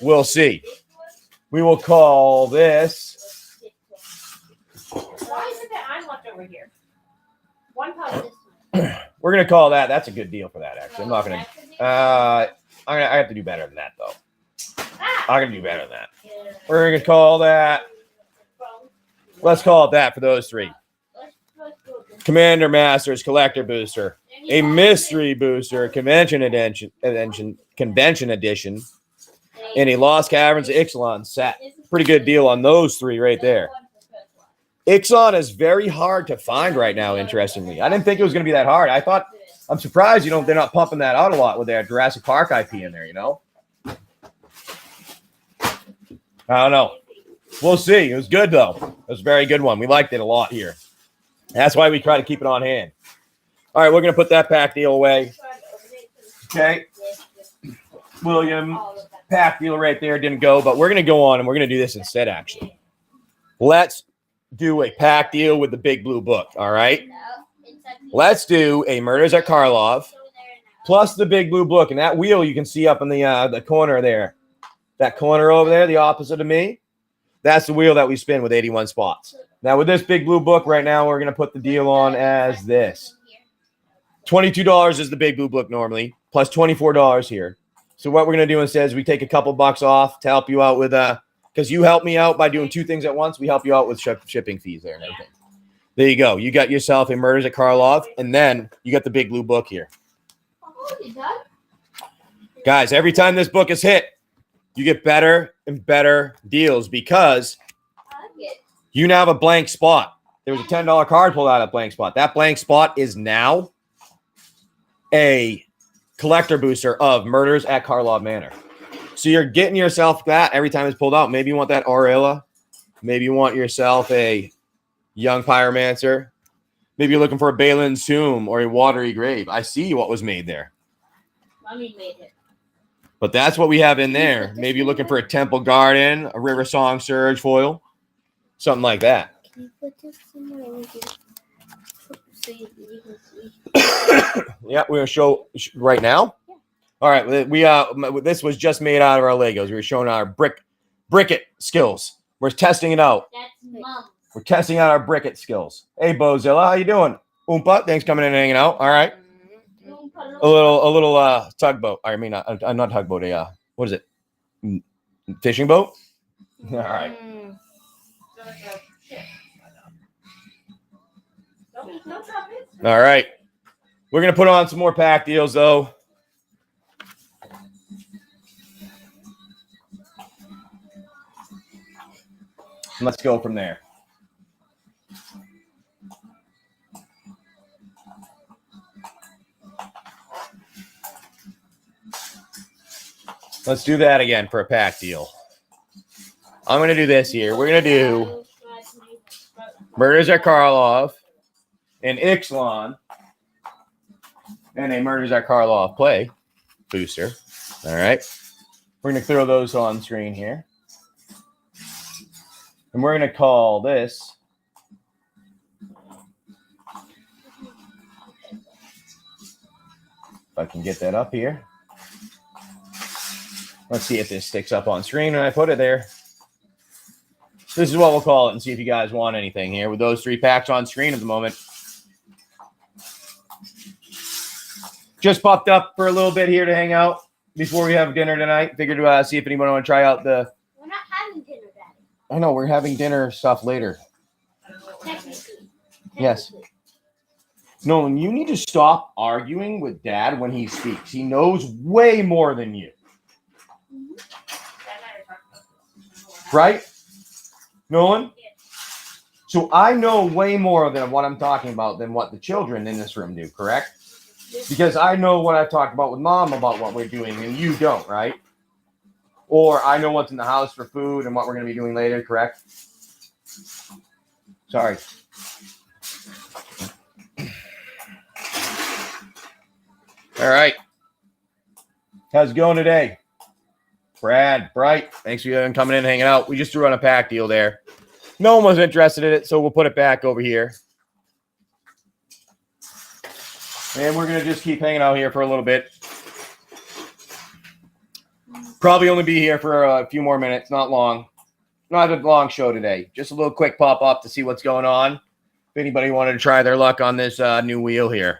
[SPEAKER 1] We'll see. We will call this.
[SPEAKER 2] Why is it that I'm left over here? One puzzle.
[SPEAKER 1] We're gonna call that. That's a good deal for that. Actually, I'm not gonna. I have to do better than that though. I'm gonna do better than that. We're gonna call that. Let's call it that for those 3. Commander Masters Collector Booster, a Mystery Booster, Convention Edition, and a Lost Caverns Ixalan set. Pretty good deal on those 3 right there. Ixalan is very hard to find right now, interestingly. I didn't think it was going to be that hard. I'm surprised, they're not pumping that out a lot with their Jurassic Park IP in there, I don't know. We'll see. It was good, though. It was a very good one. We liked it a lot here. That's why we try to keep it on hand. All right, we're going to put that pack deal away. Okay. William, pack deal right there didn't go, but we're going to go on and we're going to do this instead, actually. Let's do a pack deal with the Big Blue Book, all right? Let's do a Murders at Karlov plus the Big Blue Book. And that wheel you can see up in the corner there. That corner over there, the opposite of me, that's the wheel that we spin with 81 spots. Now, with this Big Blue Book right now, we're going to put the deal on as this. $22 is the Big Blue Book normally, plus $24 here. So what we're going to do instead is we take a couple bucks off to help you out with because you help me out by doing 2 things at once. We help you out with shipping fees there and everything. There you go. You got yourself a Murders at Karlov, and then you got the Big Blue Book here. Guys, every time this book is hit, you get better and better deals because you now have a blank spot. There was a $10 card pulled out of blank spot. That blank spot is now a collector booster of Murders at Karlov Manor. So you're getting yourself that every time it's pulled out. Maybe you want that Aurela. Maybe you want yourself a Young Pyromancer. Maybe you're looking for a Balin's Tomb or a Watery Grave. I see what was made there.
[SPEAKER 2] Mommy made it.
[SPEAKER 1] But that's what we have in there. Maybe you're looking for a Temple Garden, a River Song Surge foil, something like that.
[SPEAKER 2] Can you put this somewhere over here? So you can see.
[SPEAKER 1] Yeah, we're gonna show right now.
[SPEAKER 2] Yeah.
[SPEAKER 1] All right, this was just made out of our Legos. We were showing our bricket skills. We're testing it out.
[SPEAKER 2] That's Mom.
[SPEAKER 1] We're testing out our bricket skills. Hey, Bozilla, how you doing? Oompa, thanks for coming in and hanging out. All right, a little tugboat. I mean, not tugboat. What is it? Fishing boat. All right. All right. We're going to put on some more pack deals, though. Let's go from there. Let's do that again for a pack deal. I'm going to do this here. We're going to do Murders at Karlov, an Ixalan, and a Murders at Karlov play booster. All right. We're going to throw those on screen here. And we're going to call this if I can get that up here. Let's see if this sticks up on screen when I put it there. This is what we'll call it and see if you guys want anything here with those 3 packs on screen at the moment. Just popped up for a little bit here to hang out before we have dinner tonight. Figured to see if anyone want to try out the...
[SPEAKER 2] We're not having dinner, Daddy.
[SPEAKER 1] I know, we're having dinner stuff later.
[SPEAKER 2] Technically.
[SPEAKER 1] Yes. Nolan, you need to stop arguing with Dad when he speaks. He knows way more than you. Right? Nolan?
[SPEAKER 2] Yeah.
[SPEAKER 1] So I know way more than what I'm talking about than what the children in this room do, correct? Because I know what I talked about with mom about what we're doing, and you don't, right? Or I know what's in the house for food and what we're going to be doing later, correct? Sorry. All right. How's it going today? Brad, Bright, thanks for coming in and hanging out. We just threw on a pack deal there. No one was interested in it, so we'll put it back over here. And we're going to just keep hanging out here for a little bit. Probably only be here for a few more minutes, not long. Not a long show today. Just a little quick pop-up to see what's going on. If anybody wanted to try their luck on this new wheel here.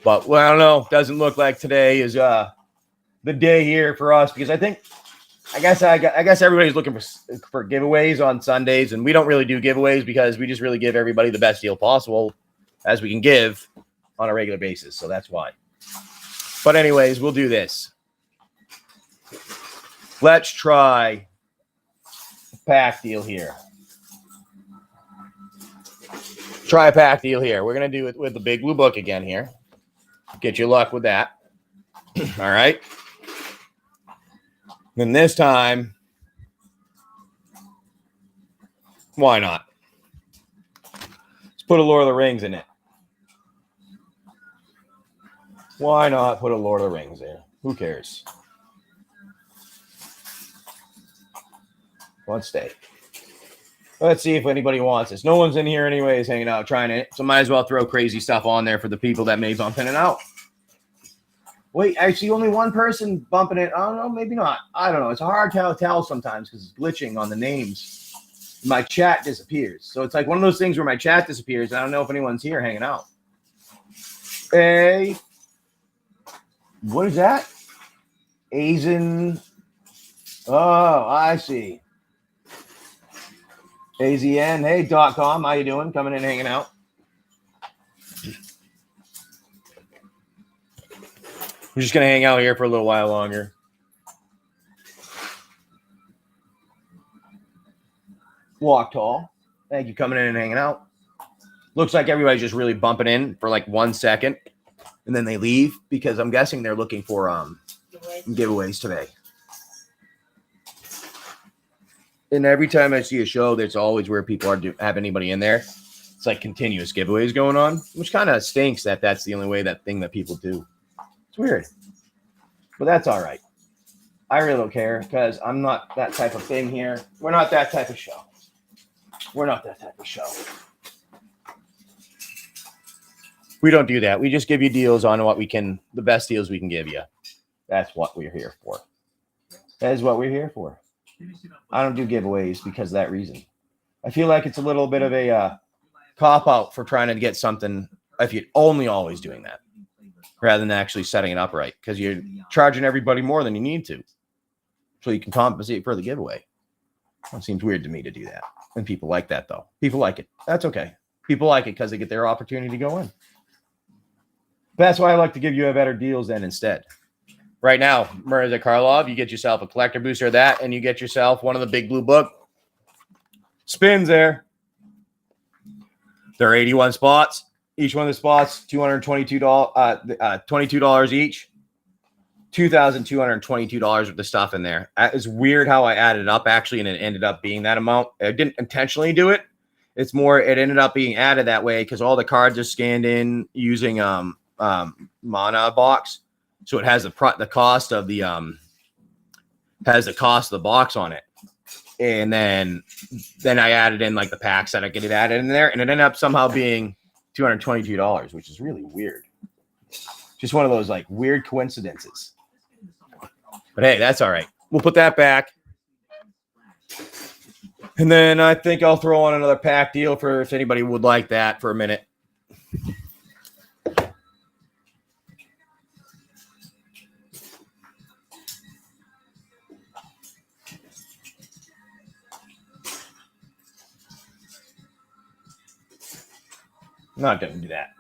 [SPEAKER 1] But, well, I don't know. Doesn't look like today is the day here for us because I guess everybody's looking for giveaways on Sundays, and we don't really do giveaways because we just really give everybody the best deal possible as we can give on a regular basis. So that's why. But anyways, we'll do this. Let's try a pack deal here. Try a pack deal here. We're going to do it with the big blue book again here. Get your luck with that. All right. Then this time, why not? Let's put a Lord of the Rings in it. Why not put a Lord of the Rings there? Who cares? Let's stay. Let's see if anybody wants this. No one's in here anyways hanging out trying it. So might as well throw crazy stuff on there for the people that may bump in and out. Wait, I see only one person bumping it. I don't know, maybe not. I don't know. It's hard to tell sometimes because it's glitching on the names. My chat disappears. So it's like one of those things where my chat disappears. I don't know if anyone's here hanging out. Hey, what is that? Asian. Oh, I see. AZN. Hey, .com. How you doing? Coming in, hanging out. We're just going to hang out here for a little while longer. Walk tall. Thank you coming in and hanging out. Looks like everybody's just really bumping in for like 1 second. And then they leave because I'm guessing they're looking for giveaways today. And every time I see a show, there's always where people have anybody in there. It's like continuous giveaways going on, which kind of stinks that that's the only way that people do. It's weird. But that's all right. I really don't care because I'm not that type of thing here. We're not that type of show. We're not that type of show. We don't do that. We just give you deals on the best deals we can give you. That's what we're here for. That is what we're here for. I don't do giveaways because of that reason. I feel like it's a little bit of a cop-out for trying to get something if you're only always doing that rather than actually setting it up right because you're charging everybody more than you need to so you can compensate for the giveaway. It seems weird to me to do that. And people like that, though. People like it. That's okay. People like it because they get their opportunity to go in. That's why I like to give you better deals then instead. Right now, Mirza Karlov, you get yourself a collector booster of that, and you get yourself one of the big blue book spins there. There are 81 spots. Each one of the spots, $22 each. $2,222 worth of stuff in there. It's weird how I added it up, actually, and it ended up being that amount. I didn't intentionally do it. It's more, it ended up being added that way because all the cards are scanned in using Mana box. So it has the cost of the box on it. And then I added in like the packs that I get it added in there, and it ended up somehow being $222, which is really weird. Just one of those like weird coincidences. But hey, that's all right. We'll put that back. And then I think I'll throw on another pack deal for if anybody would like that for a minute. I'm not going to do that.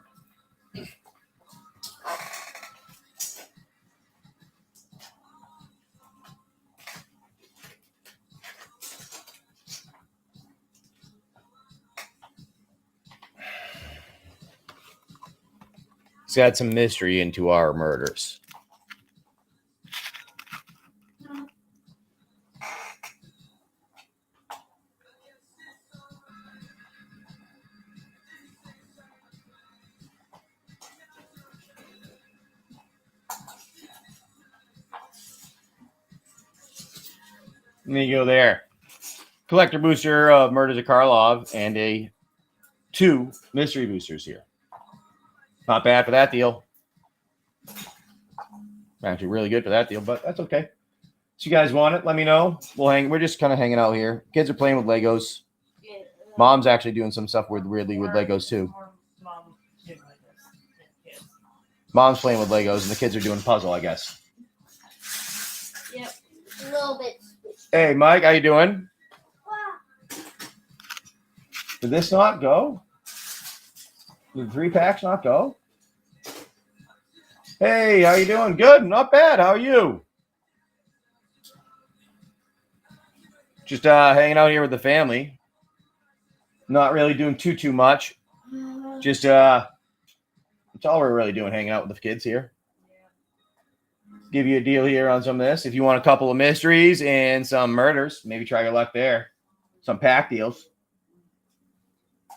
[SPEAKER 1] Let's add some mystery into our murders. There you go there. Collector booster of Murders of Karlov and 2 mystery boosters here. Not bad for that deal. Actually, really good for that deal, but that's okay. So you guys want it? Let me know. We're just kind of hanging out here. Kids are playing with Legos. Mom's actually doing some stuff weirdly with Legos too. Mom's playing with Legos, and the kids are doing a puzzle, I guess.
[SPEAKER 2] Yep, a little bit.
[SPEAKER 1] Hey, Mike, how you doing? Did this not go? Did the 3 packs not go? Hey, how you doing? Good, not bad. How are you? Just hanging out here with the family. Not really doing too much. Just that's all we're really doing, hanging out with the kids here. Give you a deal here on some of this. If you want a couple of mysteries and some murders, maybe try your luck there. Some pack deals.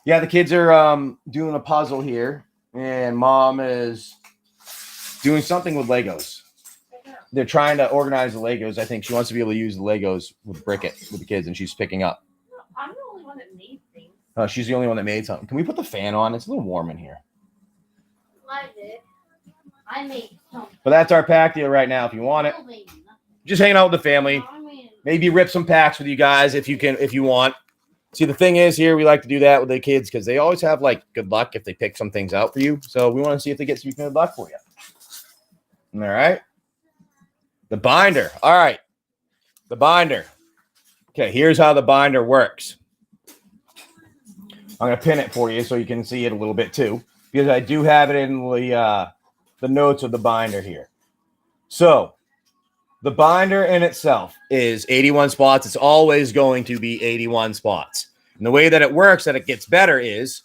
[SPEAKER 1] Yeah, the kids are doing a puzzle here, and Mom is doing something with Legos. They're trying to organize the Legos. I think she wants to be able to use the Legos with the kids, and she's picking up.
[SPEAKER 2] I'm the only one that made things.
[SPEAKER 1] Oh, she's the only one that made something. Can we put the fan on? It's a little warm in here.
[SPEAKER 2] I did. I made something.
[SPEAKER 1] But that's our pack deal right now. If you want it, just hanging out with the family. Maybe rip some packs with you guys if you want. See, the thing is here, we like to do that with the kids because they always have like good luck if they pick some things out for you. So we want to see if they get some good luck for you. All right. The binder. All right. The binder. Okay, here's how the binder works. I'm going to pin it for you so you can see it a little bit too, because I do have it in the notes of the binder here. So the binder in itself is 81 spots. It's always going to be 81 spots. And the way that it works, that it gets better, is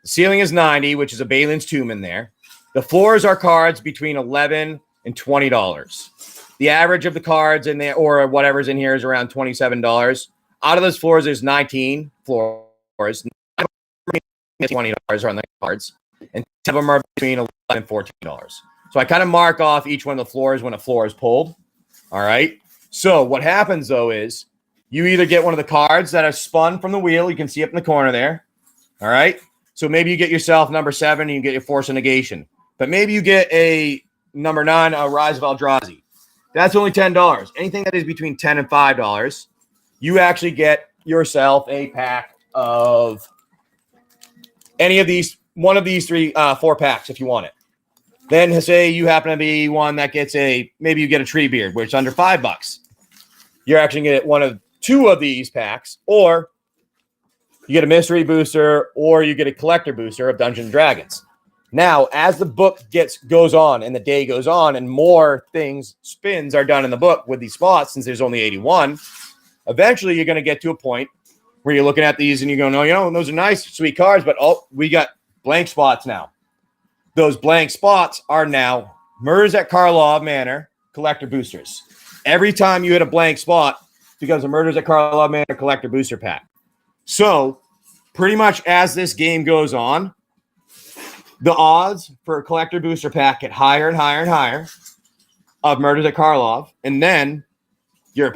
[SPEAKER 1] the ceiling is 90, which is a Balin's tomb in there. The floors are cards between $11 and $20. The average of the cards in there, or whatever's in here, is around $27. Out of those floors, there's 19 floors. $20 on the cards, and 10 of them are between $11 and $14. So I kind of mark off each one of the floors when a floor is pulled. All right. So what happens though is you either get one of the cards that are spun from the wheel. You can see up in the corner there. All right. So maybe you get yourself number 7 and you get your Force of Negation. But maybe you get a number 9, a Rise of Eldrazi. That's only $10. Anything that is between $10 and $5, you actually get yourself a pack of any of these, one of these 4 packs if you want it. Then say you happen to be one that gets maybe you get a Tree Beard, which is under $5. You're actually going to get 2 of these packs, or you get a mystery booster, or you get a collector booster of Dungeons and Dragons. Now, as the book goes on and the day goes on and more spins are done in the book with these spots, since there's only 81, eventually you're going to get to a point where you're looking at these and you go, no, those are nice, sweet cards, but we got blank spots now. Those blank spots are now Murders at Karlov Manor collector boosters. Every time you hit a blank spot, it becomes a Murders at Karlov Manor collector booster pack. So pretty much as this game goes on, the odds for a collector booster pack get higher and higher and higher of Murders at Karlov. And then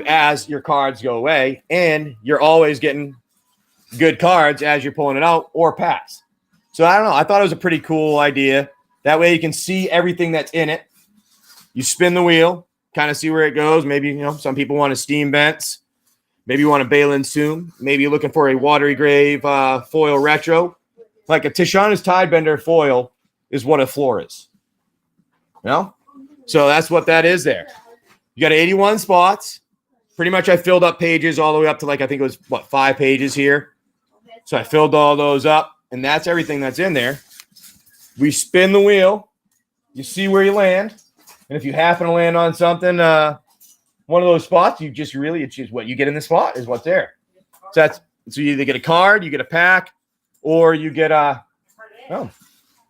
[SPEAKER 1] as your cards go away, and you're always getting good cards as you're pulling it out or packs. So I don't know. I thought it was a pretty cool idea. That way you can see everything that's in it. You spin the wheel, kind of see where it goes. Maybe, some people want a Steam Vents. Maybe you want a Balin's Tomb. Maybe you're looking for a Watery Grave foil retro. Like a Tishana's Tidebender foil is what a floor is. So that's what that is there. You got 81 spots. Pretty much I filled up pages all the way up to I think it was, 5 pages here. So I filled all those up. And that's everything that's in there. We spin the wheel. You see where you land. And if you happen to land on something, one of those spots, it's just what you get in the spot is what's there. So you either get a card, you get a pack, or you get a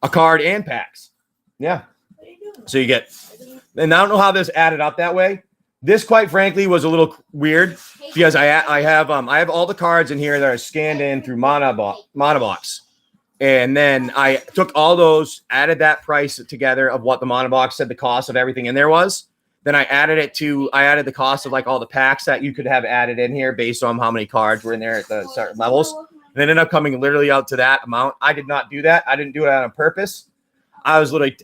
[SPEAKER 1] card and packs. Yeah. So you get, and I don't know how this added up that way. This, quite frankly, was a little weird because I have all the cards in here that are scanned in through Monobox. And then I took all those, added that price together of what the Monobox said the cost of everything in there was. Then I added the cost of like all the packs that you could have added in here based on how many cards were in there at the certain levels. And it ended up coming literally out to that amount. I did not do that. I didn't do it on purpose. I was literally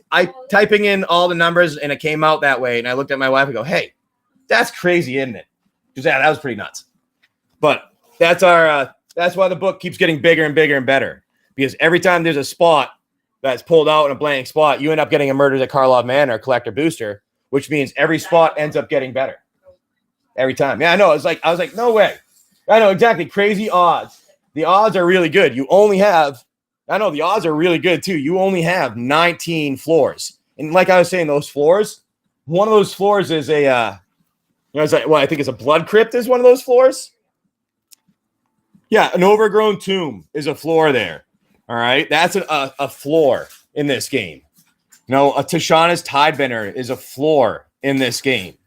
[SPEAKER 1] typing in all the numbers and it came out that way. And I looked at my wife and go, hey, that's crazy, isn't it? Because that was pretty nuts. But that's why the book keeps getting bigger and bigger and better. Because every time there's a spot that's pulled out in a blank spot, you end up getting a Murders at Karpov Manor collector booster, which means every spot ends up getting better. Every time. Yeah, I know. I was like, no way. I know, exactly. Crazy odds. The odds are really good. The odds are really good too. You only have 19 floors. And like I was saying, those floors, one of those floors is I think it's a blood crypt is one of those floors. Yeah, an overgrown tomb is a floor there. All right, that's a floor in this game. No, a Tashana's Tidebender is a floor in this game.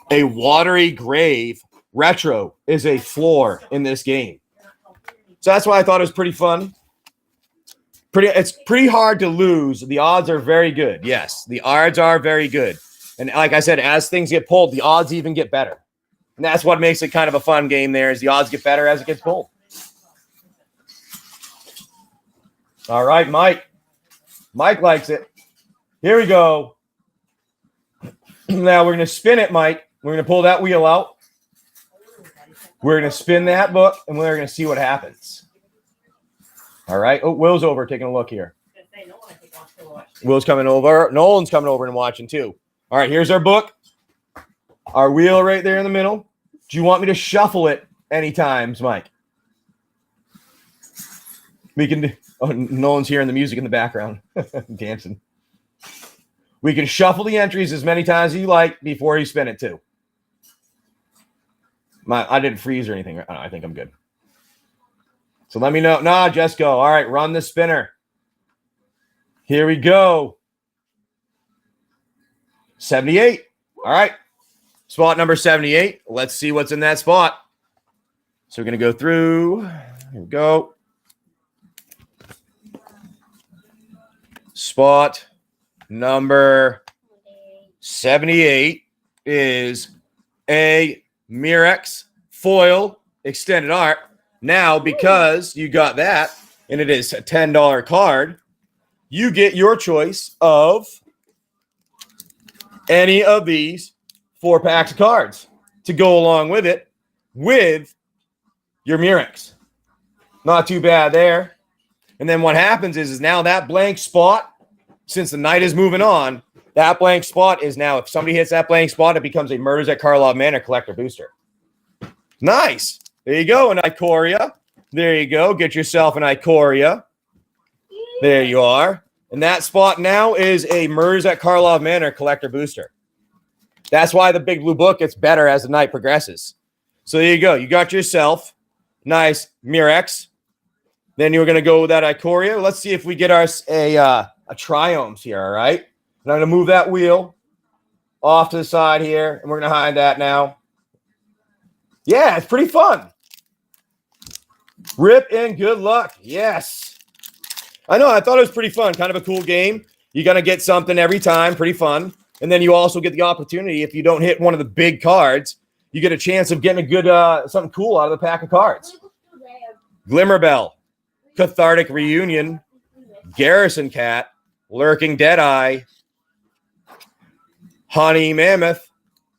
[SPEAKER 1] A Watery Grave retro is a floor in this game. So that's why I thought it was pretty fun. It's pretty hard to lose. The odds are very good. Yes, the odds are very good. And like I said, as things get pulled, the odds even get better. And that's what makes it kind of a fun game there is the odds get better as it gets pulled. All right, Mike. Mike likes it. Here we go. Now we're going to spin it, Mike. We're going to pull that wheel out. We're going to spin that book, and we're going to see what happens. All right. Oh, Will's over taking a look here. Will's coming over. Nolan's coming over and watching too. All right, here's our book. Our wheel right there in the middle. Do you want me to shuffle it any times, Mike? We can do. Oh, Nolan's hearing the music in the background. Dancing. We can shuffle the entries as many times as you like before you spin it too. I didn't freeze or anything. I think I'm good. So let me know. Nah, just go. All right, run the spinner. Here we go. 78. All right. Spot number 78. Let's see what's in that spot. So we're going to go through. Here we go. Spot number 78 is a Mirex foil extended art. Now, because you got that, and it is a $10 card, you get your choice of any of these 4 packs of cards to go along with it with your Mirex. Not too bad there. And then what happens is now that blank spot, since the night is moving on, that blank spot is now, if somebody hits that blank spot, it becomes a Murders at Karpov Manor collector booster. Nice. There you go, an Ikoria. There you go. Get yourself an Ikoria. There you are. And that spot now is a Murders at Karpov Manor collector booster. That's why the big blue book gets better as the night progresses. So there you go. You got yourself nice Mirex. Then you're going to go with that Ikoria. Let's see if we get our a Triomes here, all right? And I'm going to move that wheel off to the side here, and we're going to hide that now. Yeah, it's pretty fun. Rip and good luck. Yes. I know. I thought it was pretty fun. Kind of a cool game. You're going to get something every time. Pretty fun. And then you also get the opportunity, if you don't hit one of the big cards, you get a chance of getting a good something cool out of the pack of cards. Glimmerbell. Cathartic Reunion, Garrison Cat, Lurking Deadeye, Honey Mammoth,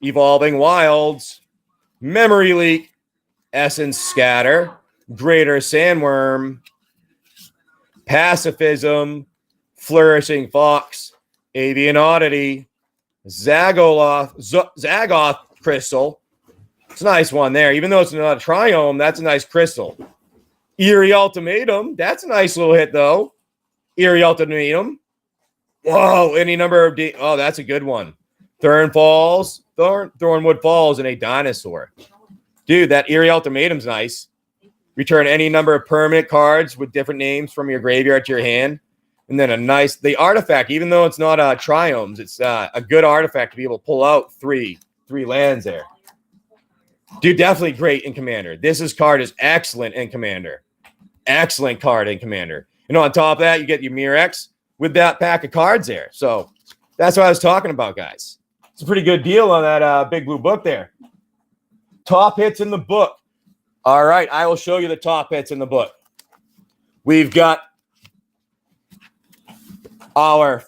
[SPEAKER 1] Evolving Wilds, Memory Leak, Essence Scatter, Greater Sandworm, Pacifism, Flourishing Fox, Avian Oddity, Zagoth Crystal. It's a nice one there. Even though it's not a Triome, that's a nice crystal. Eerie Ultimatum. That's a nice little hit, though. Eerie Ultimatum. Whoa, any number of... Oh, that's a good one. Thornwood Falls, and a dinosaur. Dude, that Eerie Ultimatum's nice. Return any number of permanent cards with different names from your graveyard to your hand. And then the artifact, even though it's not triomes, it's a good artifact to be able to pull out three lands there. Dude, definitely great in Commander. This card is excellent in Commander. Excellent card in Commander. And on top of that, you get your Mirex with that pack of cards there. So that's what I was talking about, guys. It's a pretty good deal on that big blue book there. Top hits in the book. All right, I will show you the top hits in the book. We've got our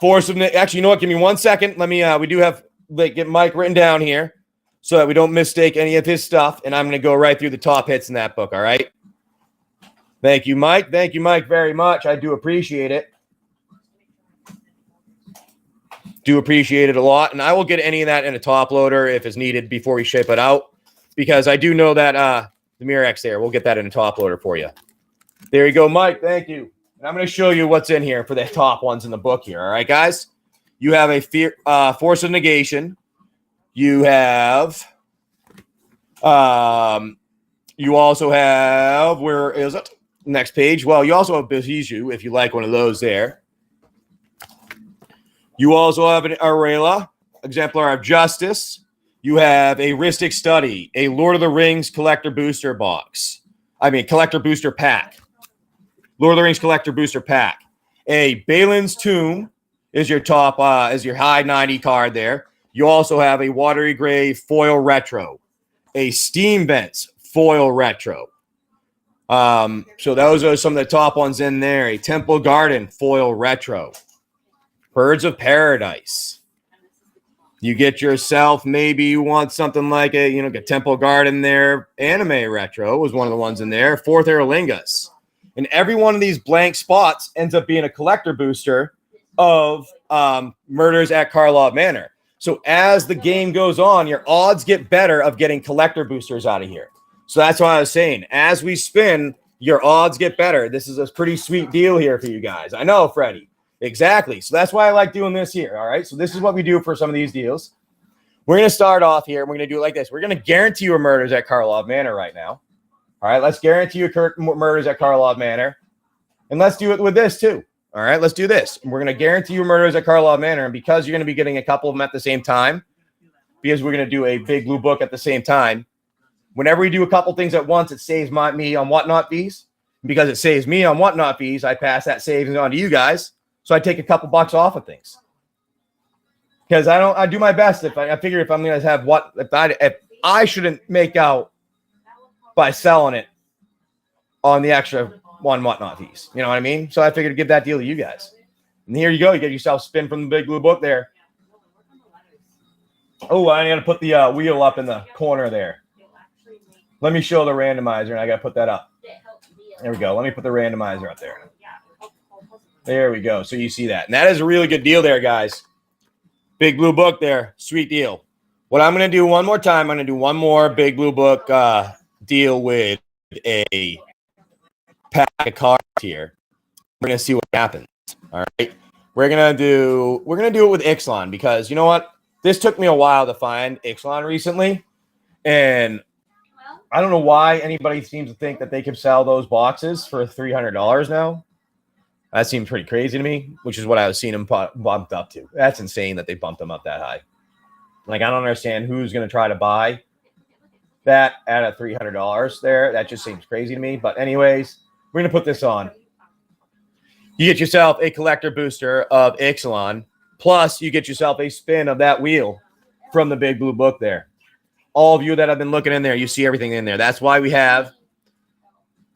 [SPEAKER 1] Force of... Actually, you know what? Give me 1 second. Let me... we do have... get Mike written down here so that we don't mistake any of his stuff. And I'm going to go right through the top hits in that book, all right? Thank you, Mike. Thank you, Mike, very much. I do appreciate it. Do appreciate it a lot. And I will get any of that in a top loader if it's needed before we ship it out, because I do know that the Mirex there, we'll get that in a top loader for you. There you go, Mike. Thank you. And I'm going to show you what's in here for the top ones in the book here. All right, guys? You have a Force of Negation. You have... you also have... Where is it? Next page. Well, you also have Bijou, if you like one of those there. You also have an Aurelia, Exemplar of Justice. You have a Rhystic Study, a Lord of the Rings Collector Booster box. Collector Booster Pack. Lord of the Rings Collector Booster Pack. A Balin's Tomb is your top, is your high 90 card there. You also have a Watery Grave Foil Retro. A Steam Vents Foil Retro. So those are some of the top ones in there. A Temple Garden Foil Retro. Birds of Paradise. You get yourself, maybe you want something like a Temple Garden there. Anime Retro was one of the ones in there. Fourth Aerlingus. And every one of these blank spots ends up being a collector booster of Murders at Karlov Manor. So as the game goes on, your odds get better of getting collector boosters out of here. So that's what I was saying. As we spin, your odds get better. This is a pretty sweet deal here for you guys. I know, Freddie. Exactly. So that's why I like doing this here. All right. So this is what we do for some of these deals. We're going to start off here. We're going to do it like this. We're going to guarantee you Murders at Karlov Manor right now. All right. Let's guarantee you Murders at Karlov Manor. And let's do it with this too. All right. Let's do this. We're going to guarantee you Murders at Karlov Manor. And because you're going to be getting a couple of them at the same time, because we're going to do a big blue book at the same time, whenever we do a couple things at once, it saves me on whatnot fees. Because it saves me on whatnot fees, I pass that savings on to you guys. So I take a couple bucks off of things. Because I do my best. I figure if I'm going to have if I shouldn't make out by selling it on the extra one whatnot fees. You know what I mean? So I figured to give that deal to you guys. And here you go. You get yourself spin from the big blue book there. Oh, I got to put the wheel up in the corner there. Let me show the randomizer, and I got to put that up. There we go. Let me put the randomizer up there. There we go. So you see that. And that is a really good deal there, guys. Big blue book there. Sweet deal. What I'm going to do one more time, I'm going to do one more big blue book deal with a pack of cards here. We're going to see what happens. All right. We're going to do it with Ixalan because you know what? This took me a while to find Ixalan recently. And I don't know why anybody seems to think that they can sell those boxes for $300 now. That seems pretty crazy to me, which is what I was seeing them bumped up to. That's insane that they bumped them up that high. Like, I don't understand who's going to try to buy that at a $300 there. That just seems crazy to me. But anyways, we're going to put this on. You get yourself a collector booster of Ixalan, plus you get yourself a spin of that wheel from the big blue book there. All of you that have been looking in there, you see everything in there. That's why we have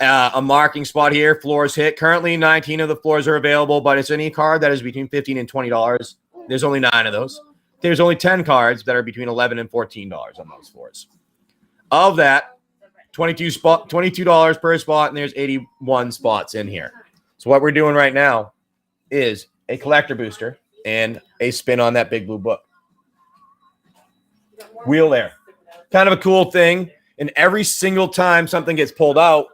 [SPEAKER 1] a marking spot here. Floors hit. Currently, 19 of the floors are available, but it's any card that is between $15 and $20. There's only 9 of those. There's only 10 cards that are between $11 and $14 on those floors. Of that, $22 per spot, and there's 81 spots in here. So what we're doing right now is a collector booster and a spin on that big blue book. Wheel there. Kind of a cool thing. And every single time something gets pulled out,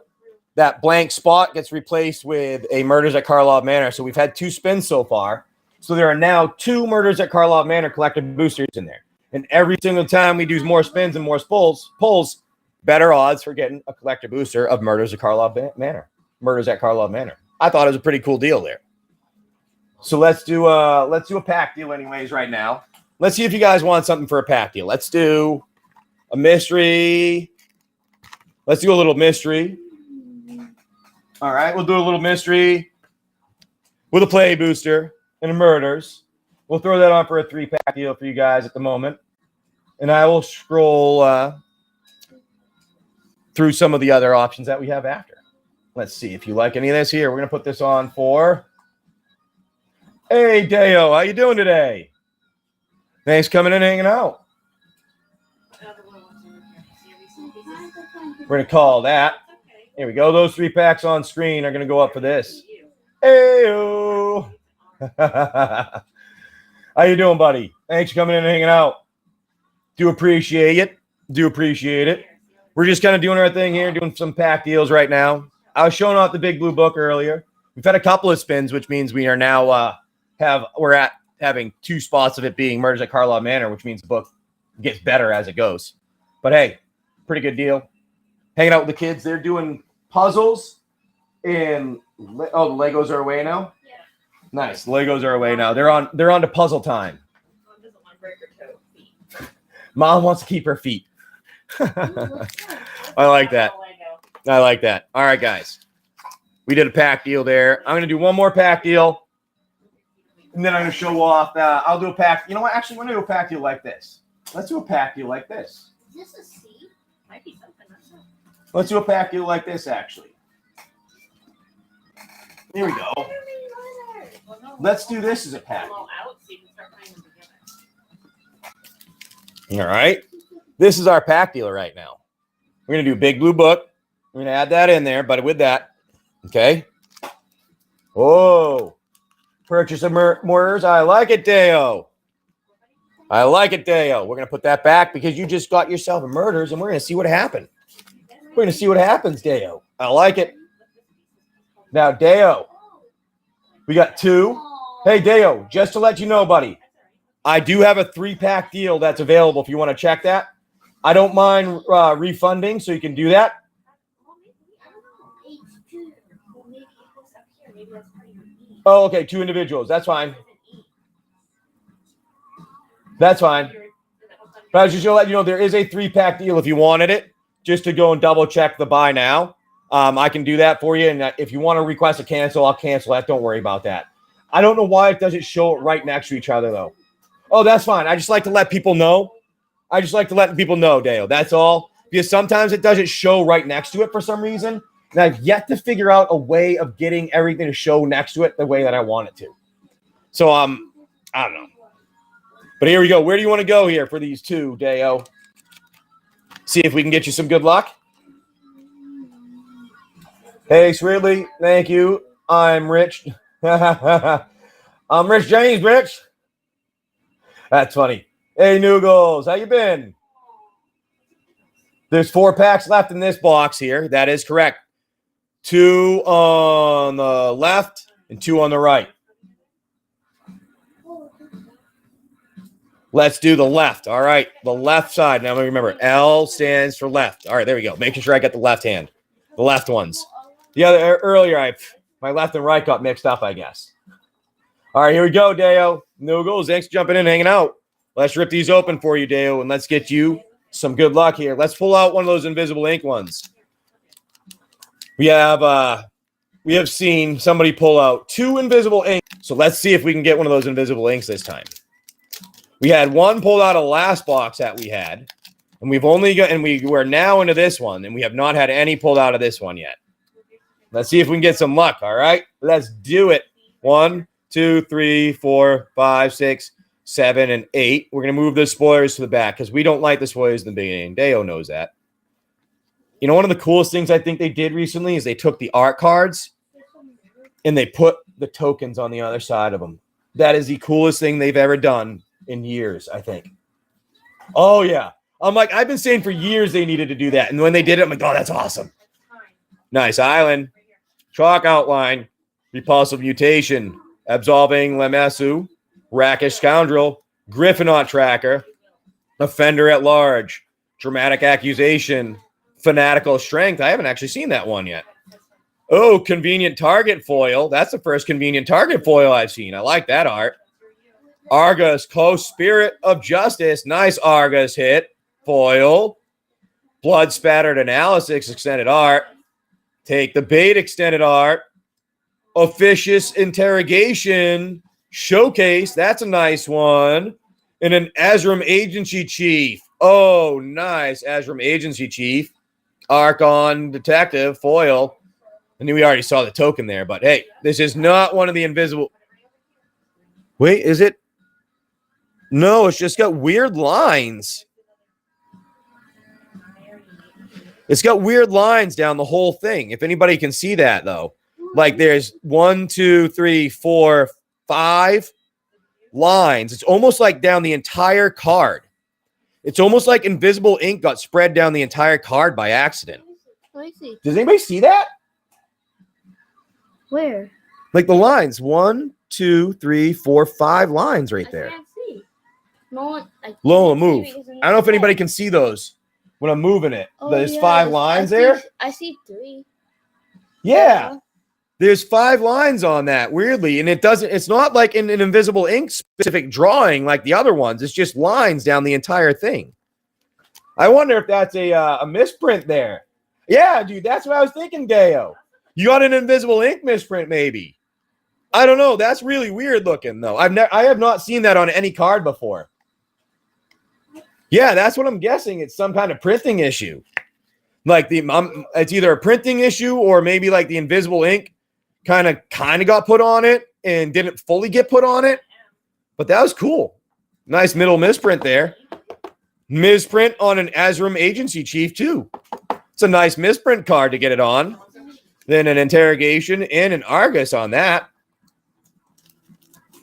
[SPEAKER 1] that blank spot gets replaced with a Murders at Karlov Manor. So we've had 2 spins so far. So there are now 2 Murders at Karlov Manor collected boosters in there. And every single time we do more spins and more pulls, better odds for getting a collector booster of Murders at Karlov Manor. Murders at Karlov Manor. I thought it was a pretty cool deal there. So let's do a pack deal anyways right now. Let's see if you guys want something for a pack deal. Let's do a mystery. Let's do a little mystery. All right, we'll do a little mystery with a play booster and a murders. We'll throw that on for a 3-pack deal for you guys at the moment. And I will scroll through some of the other options that we have after. Let's see if you like any of this here. We're going to put this on for... Hey, Deo, how you doing today? Thanks for coming in and hanging out. We're going to call that. Here we go. Those 3 packs on screen are going to go up for this. Hey-o. How you doing, buddy? Thanks for coming in and hanging out. Do appreciate it. Do appreciate it. We're just kind of doing our thing here, doing some pack deals right now. I was showing off the big blue book earlier. We've had a couple of spins, which means we are now having 2 spots of it being Murders at Karpov Manor, which means the book gets better as it goes. But hey, pretty good deal. Hanging out with the kids, they're doing puzzles, and the Legos are away now. Yeah. Nice, the Legos are away now. They're on to puzzle time. Mom doesn't want to break her feet. Mom wants to keep her feet. I like that. I like that. All right, guys. We did a pack deal there. I'm going to do one more pack deal. And then I'm going to show off. I'll do a pack. You know what? Actually, we're going to do a pack deal like this. Let's do a pack deal like this.
[SPEAKER 2] Is this a C? Might be something.
[SPEAKER 1] Let's do a pack deal like this, actually. Here we go. Let's do this as a pack. All right. This is our pack deal right now. We're going to do big blue book. We're going to add that in there, but with that, okay. Whoa. Purchase of murders. I like it, Deo. I like it, Deo. We're going to put that back because you just got yourself a murders, and we're going to see what happened. We're going to see what happens, Deo. I like it. Now, Deo, we got 2. Hey, Deo, just to let you know, buddy, I do have a 3-pack deal that's available if you want to check that. I don't mind refunding, so you can do that. Oh, okay, 2 individuals. That's fine. That's fine. But I was just going to let you know there is a 3-pack deal if you wanted it. Just to go and double check the buy now. I can do that for you. And if you want to request a cancel, I'll cancel that. Don't worry about that. I don't know why it doesn't show it right next to each other, though. Oh, that's fine. I just like to let people know. I just like to let people know, Dale. That's all. Because sometimes it doesn't show right next to it for some reason. And I've yet to figure out a way of getting everything to show next to it the way that I want it to. So, I don't know. But here we go. Where do you want to go here for these 2, Deo? See if we can get you some good luck. Hey, Sweetly. Thank you. I'm Rich. I'm Rich James, Rich. That's funny. Hey, Noogles. How you been? There's 4 packs left in this box here. That is correct. 2 on the left and 2 on the right. Let's do the left. All right, the left side. Now remember, L stands for left. All right, there we go. Making sure I get the left hand, the left ones. The other earlier, my left and right got mixed up, I guess. All right, here we go, Deo. Noogles, thanks for jumping in and hanging out. Let's rip these open for you, Deo, and let's get you some good luck here. Let's pull out one of those invisible ink ones. We have seen somebody pull out 2 invisible ink. So let's see if we can get one of those invisible inks this time. We had 1 pulled out of the last box that we had, and we're now into this one, and we have not had any pulled out of this one yet. Let's see if we can get some luck. All right, let's do it. 1, 2, 3, 4, 5, 6, 7, and 8. We're gonna move the spoilers to the back because we don't like the spoilers in the beginning. Deo knows that. You know, one of the coolest things I think they did recently is they took the art cards and they put the tokens on the other side of them. That is the coolest thing they've ever done in years, I think. Oh, yeah. I've been saying for years they needed to do that. And when they did it, I'm like, oh, that's awesome. Nice Island. Chalk outline. Repulsive mutation. Absolving Lemesu. Rackish scoundrel. Griffinot tracker. Offender at large. Dramatic accusation. Fanatical strength. I haven't actually seen that one yet. Oh, convenient target foil. That's the first convenient target foil I've seen. I like that art. Argus, Close Spirit of Justice. Nice Argus hit. Foil. Blood Spattered Analysis extended art. Take the Bait extended art. Officious Interrogation Showcase. That's a nice one. And an Azram Agency Chief. Oh, nice. Azram Agency Chief. Archon Detective foil. I knew we already saw the token there, but hey, this is not one of the invisible. Wait, is it? No, it's just got weird lines. It's got weird lines down the whole thing. If anybody can see that, though. Like there's 1, 2, 3, 4, 5 lines. It's almost like down the entire card. It's almost like invisible ink got spread down the entire card by accident.
[SPEAKER 3] Let me see.
[SPEAKER 1] Does anybody see that?
[SPEAKER 3] Where?
[SPEAKER 1] Like the lines. 1, 2, 3, 4, 5 lines right there.
[SPEAKER 3] I can't see. No one.
[SPEAKER 1] Lola, move. I don't know if anybody can see those when I'm moving it. There's 5 lines there.
[SPEAKER 3] I see 3.
[SPEAKER 1] Yeah. There's 5 lines on that, weirdly. And it's not like in an invisible ink specific drawing like the other ones. It's just lines down the entire thing. I wonder if that's a misprint there. Yeah, dude, that's what I was thinking, Gayo. You got an invisible ink misprint, maybe. I don't know. That's really weird looking, though. I have not seen that on any card before. Yeah, that's what I'm guessing. It's some kind of printing issue. Like it's either a printing issue or maybe like the invisible ink kind of got put on it and didn't fully get put on it. But that was cool. Nice middle misprint there. Misprint on an Azram Agency Chief, too. It's a nice misprint card to get it on. Then an Interrogation and an Argus on that.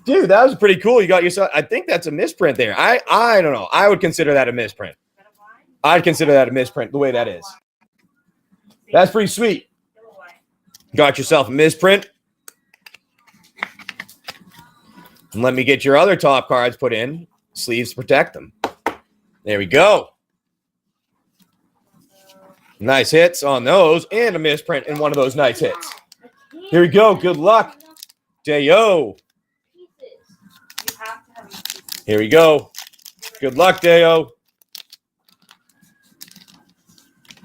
[SPEAKER 1] Dude, that was pretty cool. You got yourself. I think that's a misprint there. I don't know. I would consider that a misprint. I'd consider that a misprint the way that is. That's pretty sweet. Got yourself a misprint. And let me get your other top cards put in. Sleeves protect them. There we go. Nice hits on those and a misprint in one of those nice hits. Here we go. Good luck. Deo. Here we go. Good luck, Deo.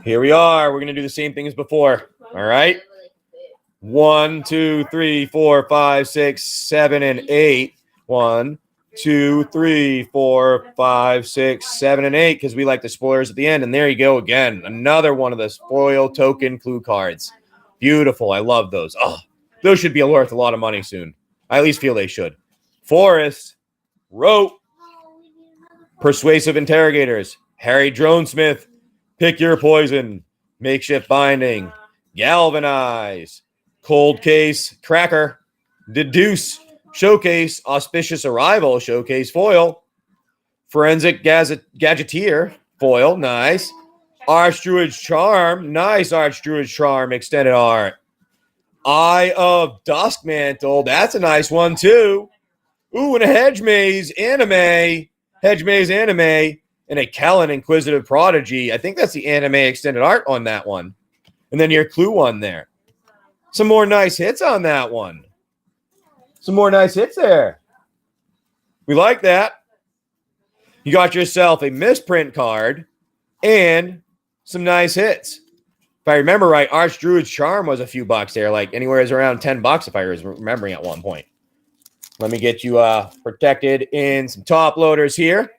[SPEAKER 1] Here we are. We're going to do the same thing as before. All right. 1, 2, 3, 4, 5, 6, 7, and 8. 1, 2, 3, 4, 5, 6, 7, and 8, because we like the spoilers at the end. And there you go again. Another one of the foil token clue cards. Beautiful. I love those. Oh, those should be worth a lot of money soon. I at least feel they should. Forrest. Rope. Persuasive Interrogators. Harry Dronesmith. Pick Your Poison. Makeshift Binding. Galvanize. Cold Case. Cracker. Deduce. Showcase. Auspicious Arrival. Showcase foil. Forensic Gadgeteer. Foil. Nice. Archdruid's Charm. Nice Archdruid's Charm. Extended art. Eye of Duskmantle. That's a nice one, too. Ooh, and a Hedge Maze anime. Hedge Maze anime. And a Kellen Inquisitive Prodigy. I think that's the anime extended art on that one. And then your clue one there. Some more nice hits on that one. Some more nice hits there. We like that. You got yourself a misprint card and some nice hits. If I remember right, Archdruid's Charm was a few bucks there, like anywhere is around $10 if I was remembering at one point. Let me get you protected in some top loaders here.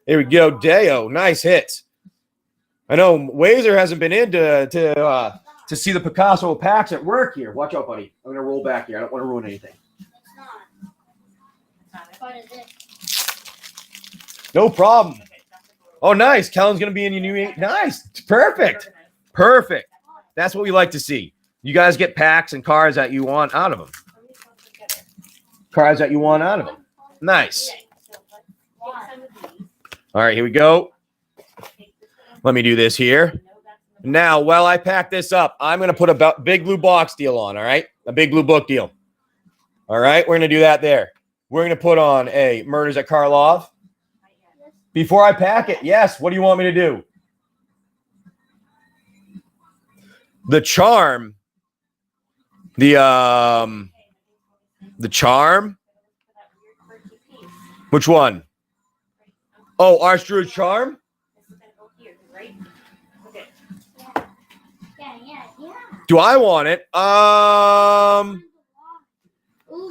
[SPEAKER 1] Here we go, Deo. Nice hits. I know Wazer hasn't been in to see the Picasso packs at work here. Watch out, buddy. I'm going to roll back here. I don't want to ruin anything. No problem. Oh, nice. Kellen's going to be in your new... Nice. Perfect. Perfect. That's what we like to see. You guys get packs and cards that you want out of them. Cards that you want out of them. Nice. All right, here we go. Let me do this here. Now, while I pack this up, I'm going to put a big blue box deal on, all right? A big blue book deal. All right, we're going to do that there. We're going to put on a Murders at Karpov. Before I pack it, yes, what do you want me to do? The charm The charm. Which one? Oh, Archdruid charm. Do I want it?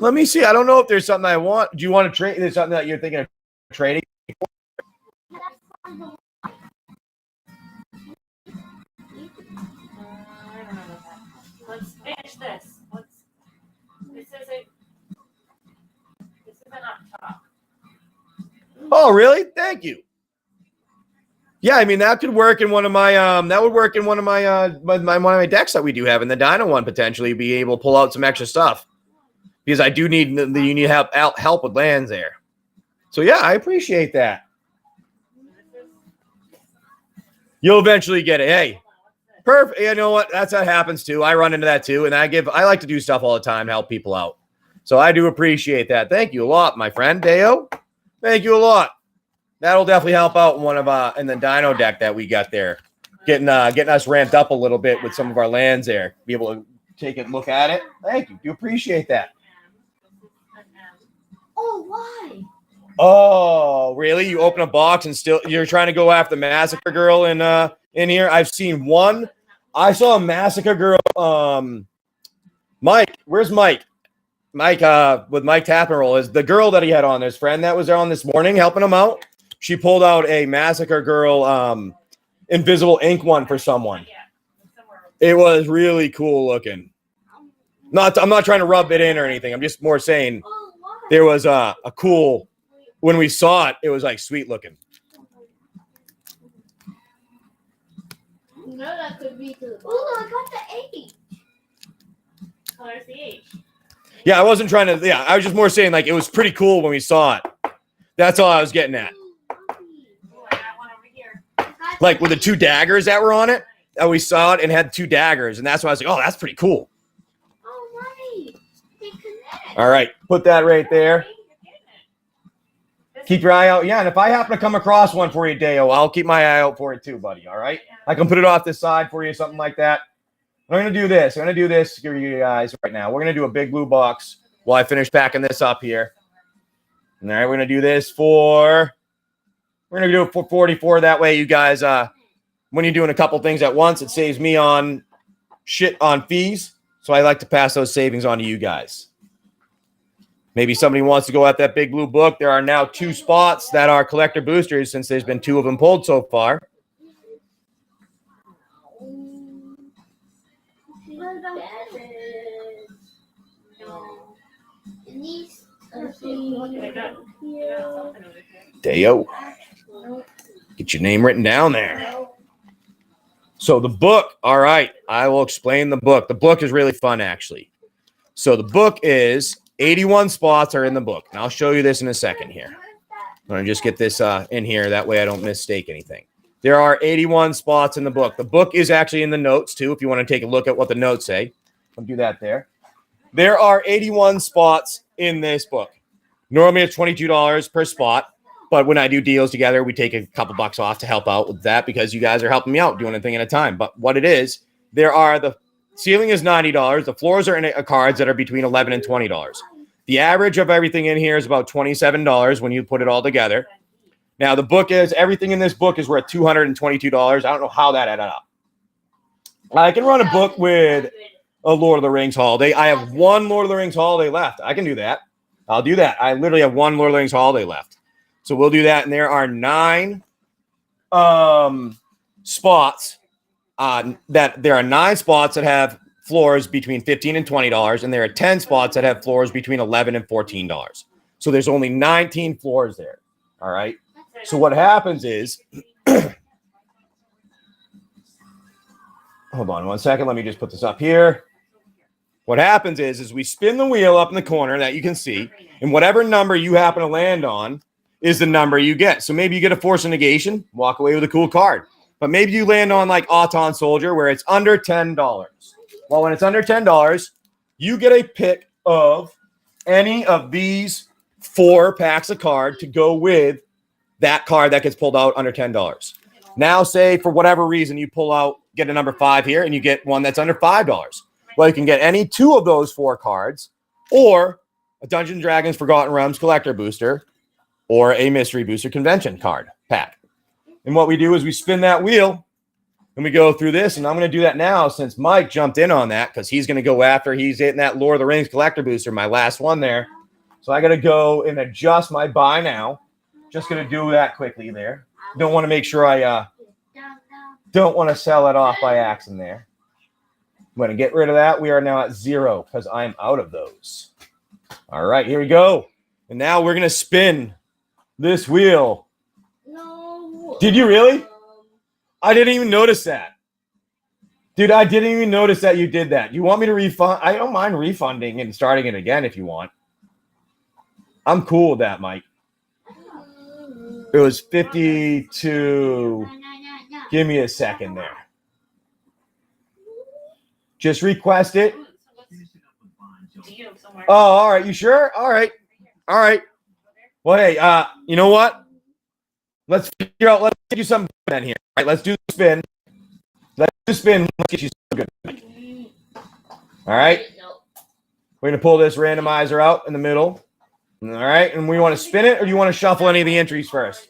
[SPEAKER 1] Let me see. I don't know if there's something I want. Do you want to trade? There's something that you're thinking of trading?
[SPEAKER 2] I don't know about that. Let's finish this. This isn't up top.
[SPEAKER 1] Oh, really? Thank you. Yeah, I mean that could work in one of my that would work in one of my one of my decks that we do have in the Dino one, potentially be able to pull out some extra stuff because I do need help with lands there. So yeah, I appreciate that. You'll eventually get it. Hey, perfect. You know what? That happens too. I run into that too, and I like to do stuff all the time to help people out. So I do appreciate that. Thank you a lot, my friend Deo. Thank you a lot. That'll definitely help out in one of in the Dino deck that we got there, getting us ramped up a little bit with some of our lands there. Be able to take a look at it. Thank you. Do appreciate that.
[SPEAKER 3] Oh, why?
[SPEAKER 1] Oh, really? You open a box and still you're trying to go after Massacre Girl in here? I've seen one. I saw a Massacre Girl. Mike, where's Mike? Mike, with Mike Tappenroll is the girl that he had on, his friend that was there on this morning helping him out. She pulled out a Massacre Girl invisible ink one for someone. It was really cool looking. I'm not trying to rub it in or anything. I'm just more saying there was a cool, when we saw it, it was like sweet looking.
[SPEAKER 3] No, that could be to the bottom. Oh, I got the H.
[SPEAKER 2] Where's the H?
[SPEAKER 1] Yeah, I wasn't trying to. Yeah, I was just more saying like it was pretty cool when we saw it. That's all I was getting at.
[SPEAKER 2] Oh, I got one over here.
[SPEAKER 1] Like with the two daggers that were on it, that we saw it and had two daggers, and that's why I was like, oh, that's pretty cool.
[SPEAKER 3] Oh, right. They connect.
[SPEAKER 1] All right, put that right there. Keep your eye out. Yeah, and if I happen to come across one for you, Deo, I'll keep my eye out for it too, buddy. All right, I can put it off this side for you, something like that. I'm going to do this. I'm going to do this for you guys right now. We're going to do a big blue box while I finish packing this up here. All right, we're going to do this for 44. That way, you guys, when you're doing a couple things at once, it saves me on fees. So I like to pass those savings on to you guys. Maybe somebody wants to go at that big blue book. There are now 2 spots that are collector boosters since there's been 2 of them pulled so far. Deo, get your name written down there. So the book, all right, I will explain the book. The book is really fun, actually. So the book is 81 spots are in the book. And I'll show you this in a second here. I'm going to just get this in here. That way I don't mistake anything. There are 81 spots in the book. The book is actually in the notes, too, if you want to take a look at what the notes say. I'll do that there. There are 81 spots in this book. Normally it's $22 per spot. But when I do deals together, we take a couple bucks off to help out with that because you guys are helping me out doing a thing at a time. But what it is, the ceiling is $90. The floors are in cards that are between $11 and $20. The average of everything in here is about $27 when you put it all together. Now, everything in this book is worth $222. I don't know how that added up. I can run a book with a Lord of the Rings holiday. I have 1 Lord of the Rings holiday left. I can do that. I'll do that. I literally have 1 Lord of the Rings holiday left. So we'll do that. And there are 9 spots there are 9 spots that have floors between $15 and $20. And there are 10 spots that have floors between $11 and $14. So there's only 19 floors there. All right. So what happens is, hold on 1 second. Let me just put this up here. What happens is we spin the wheel up in the corner that you can see, and whatever number you happen to land on is the number you get. So maybe you get a Force of Negation, walk away with a cool card. But maybe you land on like Auton Soldier where it's under $10. Well, when it's under $10, you get a pick of any of these 4 packs of card to go with that card that gets pulled out under $10. Now, say for whatever reason you get a number 5 here and you get one that's under $5. Well, you can get any 2 of those 4 cards, or a Dungeons & Dragons Forgotten Realms collector booster, or a mystery booster convention card pack. And what we do is we spin that wheel and we go through this. And I'm going to do that now since Mike jumped in on that because he's going to go after he's hitting that Lord of the Rings collector booster, my last one there. So I got to go and adjust my buy now. Just going to do that quickly there. Don't want to make sure I don't want to sell it off by accident there. I'm going to get rid of that. We are now at 0 because I'm out of those. All right, here we go. And now we're going to spin this wheel.
[SPEAKER 3] No.
[SPEAKER 1] Did you really? I didn't even notice that. Dude, I didn't even notice that you did that. You want me to refund? I don't mind refunding and starting it again if you want. I'm cool with that, Mike. It was 52. Give me a second there. Just request it. Oh, all right. You sure? All right. All right. Well, hey, you know what? Let's figure out. Let's get you something good in here. All right, let's do the spin. Let's do the spin. Let's get you something good. All right. We're gonna pull this randomizer out in the middle. All right, and we want to spin it, or do you want to shuffle any of the entries first?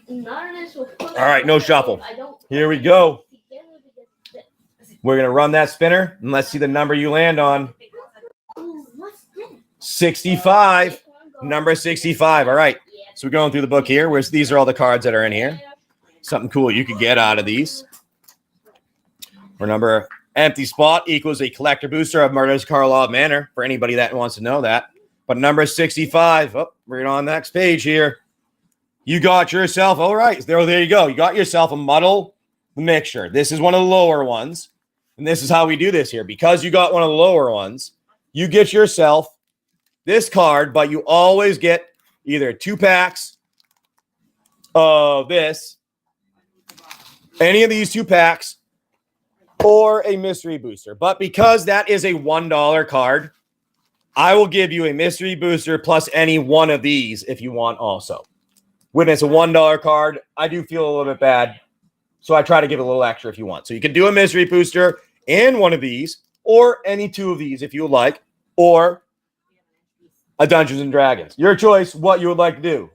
[SPEAKER 1] All right, no shuffle. Here we go. We're gonna run that spinner, and let's see the number you land on. 65. Number 65. All right. So we're going through the book here. These are all the cards that are in here. Something cool you could get out of these. Our number empty spot equals a collector booster of Murder's Karpov Manor for anybody that wants to know that. But number 65. Oh, we're on the next page here. You got yourself. All right. There you go. You got yourself a muddle mixture. This is one of the lower ones. And this is how we do this here. Because you got one of the lower ones, you get yourself this card, but you always get either 2 packs of this, any of these 2 packs, or a mystery booster. But because that is a $1 card, I will give you a mystery booster plus any one of these if you want also. When it's a $1 card, I do feel a little bit bad, so I try to give a little extra if you want. So you can do a mystery booster and one of these, or any 2 of these if you would like, or a Dungeons and Dragons. Your choice, what you would like to do.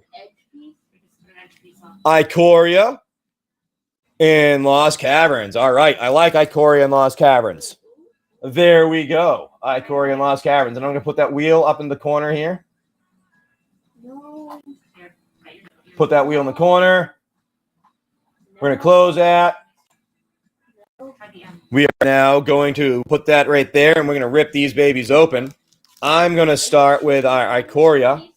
[SPEAKER 1] Ikoria and Lost Caverns. All right. I like Ikoria and Lost Caverns. There we go. Ikoria and Lost Caverns. And I'm going to put that wheel up in the corner here. Put that wheel in the corner. We're going to close that. We are now going to put that right there, and we're going to rip these babies open. I'm going to start with our Ikoria,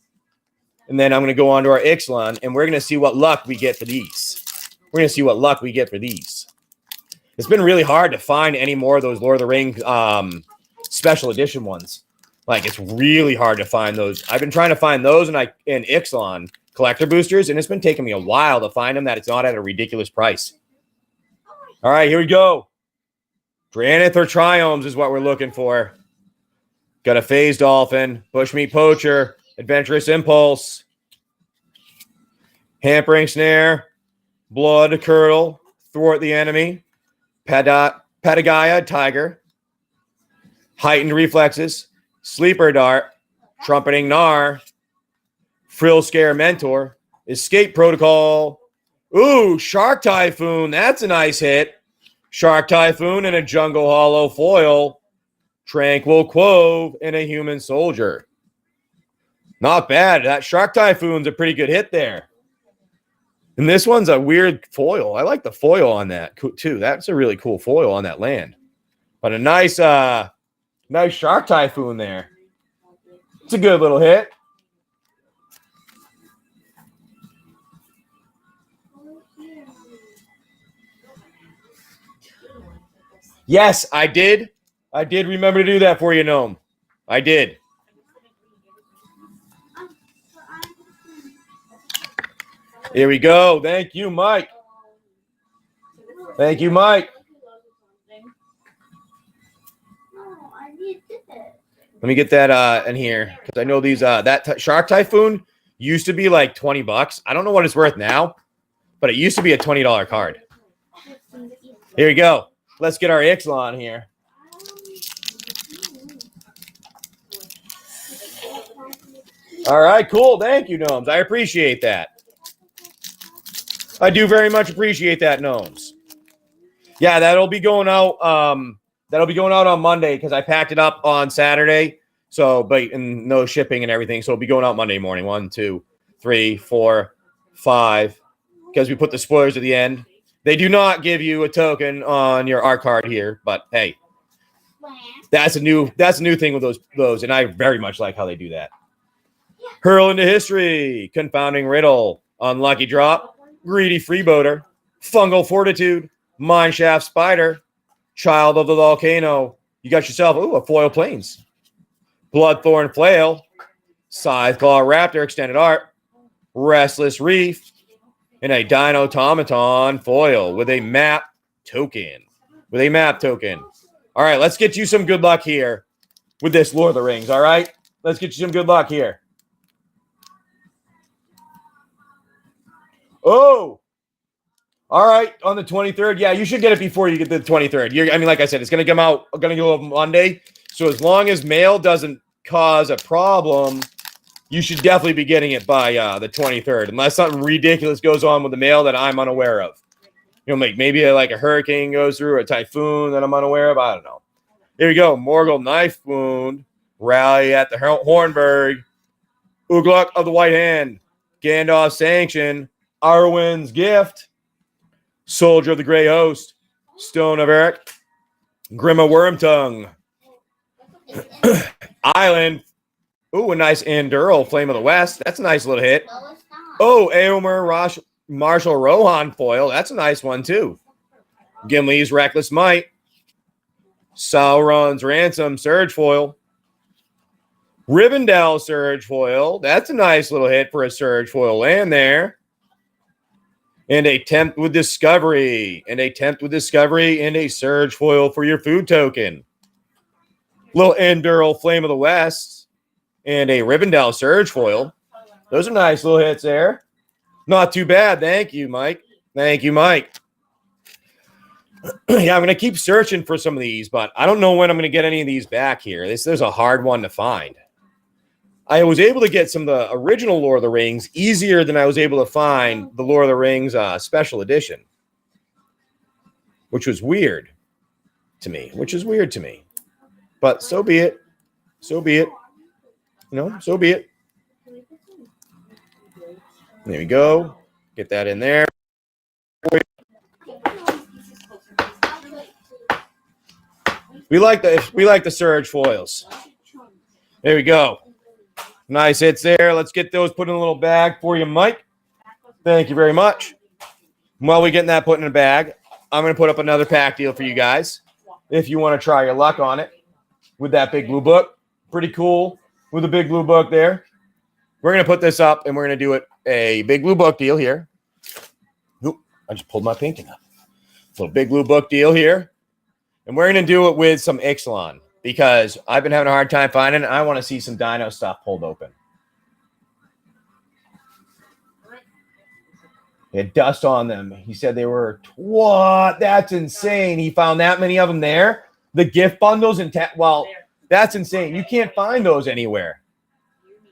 [SPEAKER 1] and then I'm going to go on to our Ixalan, and we're going to see what luck we get for these. We're going to see what luck we get for these. It's been really hard to find any more of those Lord of the Rings special edition ones. Like, it's really hard to find those. I've been trying to find those in Ixalan collector boosters, and it's been taking me a while to find them that it's not at a ridiculous price. All right, here we go. Dranith or Triomes is what we're looking for. Got a Phase Dolphin, Bushmeat Poacher, Adventurous Impulse, Hampering Snare, Blood Curdle, Thwart the Enemy, Patagaya Tiger, Heightened Reflexes, Sleeper Dart, Trumpeting Gnar, Frill Scare Mentor, Escape Protocol. Ooh, Shark Typhoon. That's a nice hit. Shark Typhoon and a Jungle Hollow foil. Tranquil Quove and a Human Soldier. Not bad. That Shark Typhoon's a pretty good hit there. And this one's a weird foil. I like the foil on that too. That's a really cool foil on that land. But a nice Shark Typhoon there. It's a good little hit. Yes, I did. I did remember to do that for you, Gnome. I did. Here we go. Thank you, Mike. Thank you, Mike. Let me get that in here because I know these that Shark Typhoon used to be like $20. I don't know what it's worth now, but it used to be a $20 card. Here you go. let's get our Ixalan here. All right, cool. Thank you, Gnomes. I appreciate that. I do very much appreciate that, Gnomes. Yeah, that'll be going out. That'll be going out on Monday because I packed it up on Saturday. So, but and no shipping and everything. So it'll be going out Monday morning. 1, 2, 3, 4, 5. Because we put the spoilers at the end. They do not give you a token on your art card here, but hey, that's a new thing with those, and I very much like how they do that. Hurl into history, confounding riddle, unlucky drop, greedy freeboater, fungal fortitude, mineshaft spider, child of the volcano. You got yourself a foil plains, bloodthorn flail, scythe claw raptor extended art, restless reef, and a Dinotomaton foil with a map token. All right, let's get you some good luck here with this Lord of the Rings, all right? Let's get you some good luck here. Oh, all right, on the 23rd. Yeah, you should get it before you get the 23rd. I mean, like I said, it's going to come out, going to go Monday. So as long as mail doesn't cause a problem, you should definitely be getting it by the 23rd, unless something ridiculous goes on with the mail that I'm unaware of. You know, maybe like a hurricane goes through, or a typhoon that I'm unaware of. I don't know. Here we go. Morgul Knife Wound, Rally at the Hornburg, Ugluk of the White Hand, Gandalf Sanction, Arwen's Gift, Soldier of the Grey Host, Stone of Eric, Grima Wormtongue, Island. Ooh, a nice Endural, Flame of the West. That's a nice little hit. Oh, Aomer Marshall Rohan foil. That's a nice one, too. Gimli's Reckless Might. Sauron's Ransom Surge foil. Rivendell Surge foil. That's a nice little hit for a Surge foil land there. And a Tempt with Discovery. And a Surge foil for your food token. Little Endural Flame of the West. And a Rivendell Surge foil. Those are nice little hits there. Not too bad. Thank you, Mike. Yeah, I'm going to keep searching for some of these, but I don't know when I'm going to get any of these back here. This is a hard one to find. I was able to get some of the original Lord of the Rings easier than I was able to find the Lord of the Rings special edition, which was weird to me. But so be it. So be it. There we go. Get that in there. We like the Surge foils. There we go. Nice hits there. Let's get those put in a little bag for you, Mike. Thank you very much. While we're getting that put in a bag, I'm going to put up another pack deal for you guys if you want to try your luck on it with that big blue book. Pretty cool with a big blue book there. We're going to put this up, and we're going to do it a big blue book deal here. Oop, I just pulled my painting up. Little big blue book deal here. And we're going to do it with some Ixalan because I've been having a hard time finding it. I want to see some dino stuff pulled open. They had dust on them. He said they were, what? That's insane. He found that many of them there. The gift bundles and well, that's insane. You can't find those anywhere.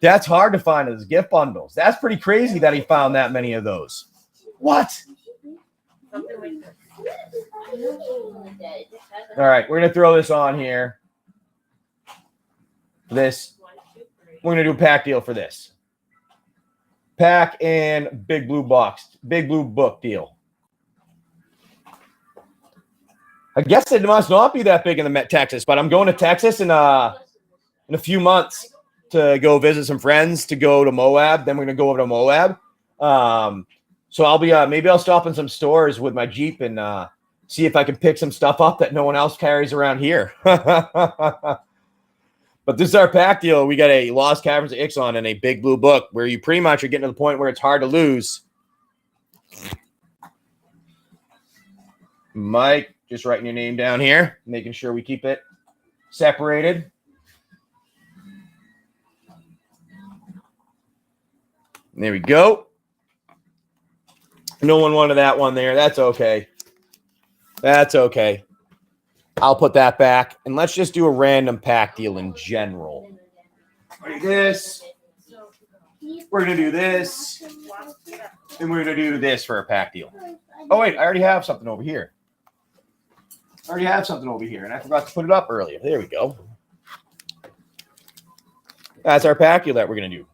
[SPEAKER 1] That's hard to find as gift bundles. That's pretty crazy that he found that many of those. What? All right, we're going to throw this on here. We're going to do a pack deal for this. Pack and big blue book deal. I guess it must not be that big in Texas, but I'm going to Texas in a few months to go visit some friends, to go to Moab. Then we're going to go over to Moab. So I'll be maybe I'll stop in some stores with my Jeep and see if I can pick some stuff up that no one else carries around here. But this is our pack deal. We got a Lost Caverns of Ixalan and a big blue book where you pretty much are getting to the point where it's hard to lose. Mike, just writing your name down here, making sure we keep it separated. There we go. No one wanted that one there. That's okay. I'll put that back. And let's just do a random pack deal in general. This. We're going to do this. And we're going to do this for a pack deal. Oh, wait. I already have something over here. And I forgot to put it up earlier. There we go. That's our pack deal that we're going to do.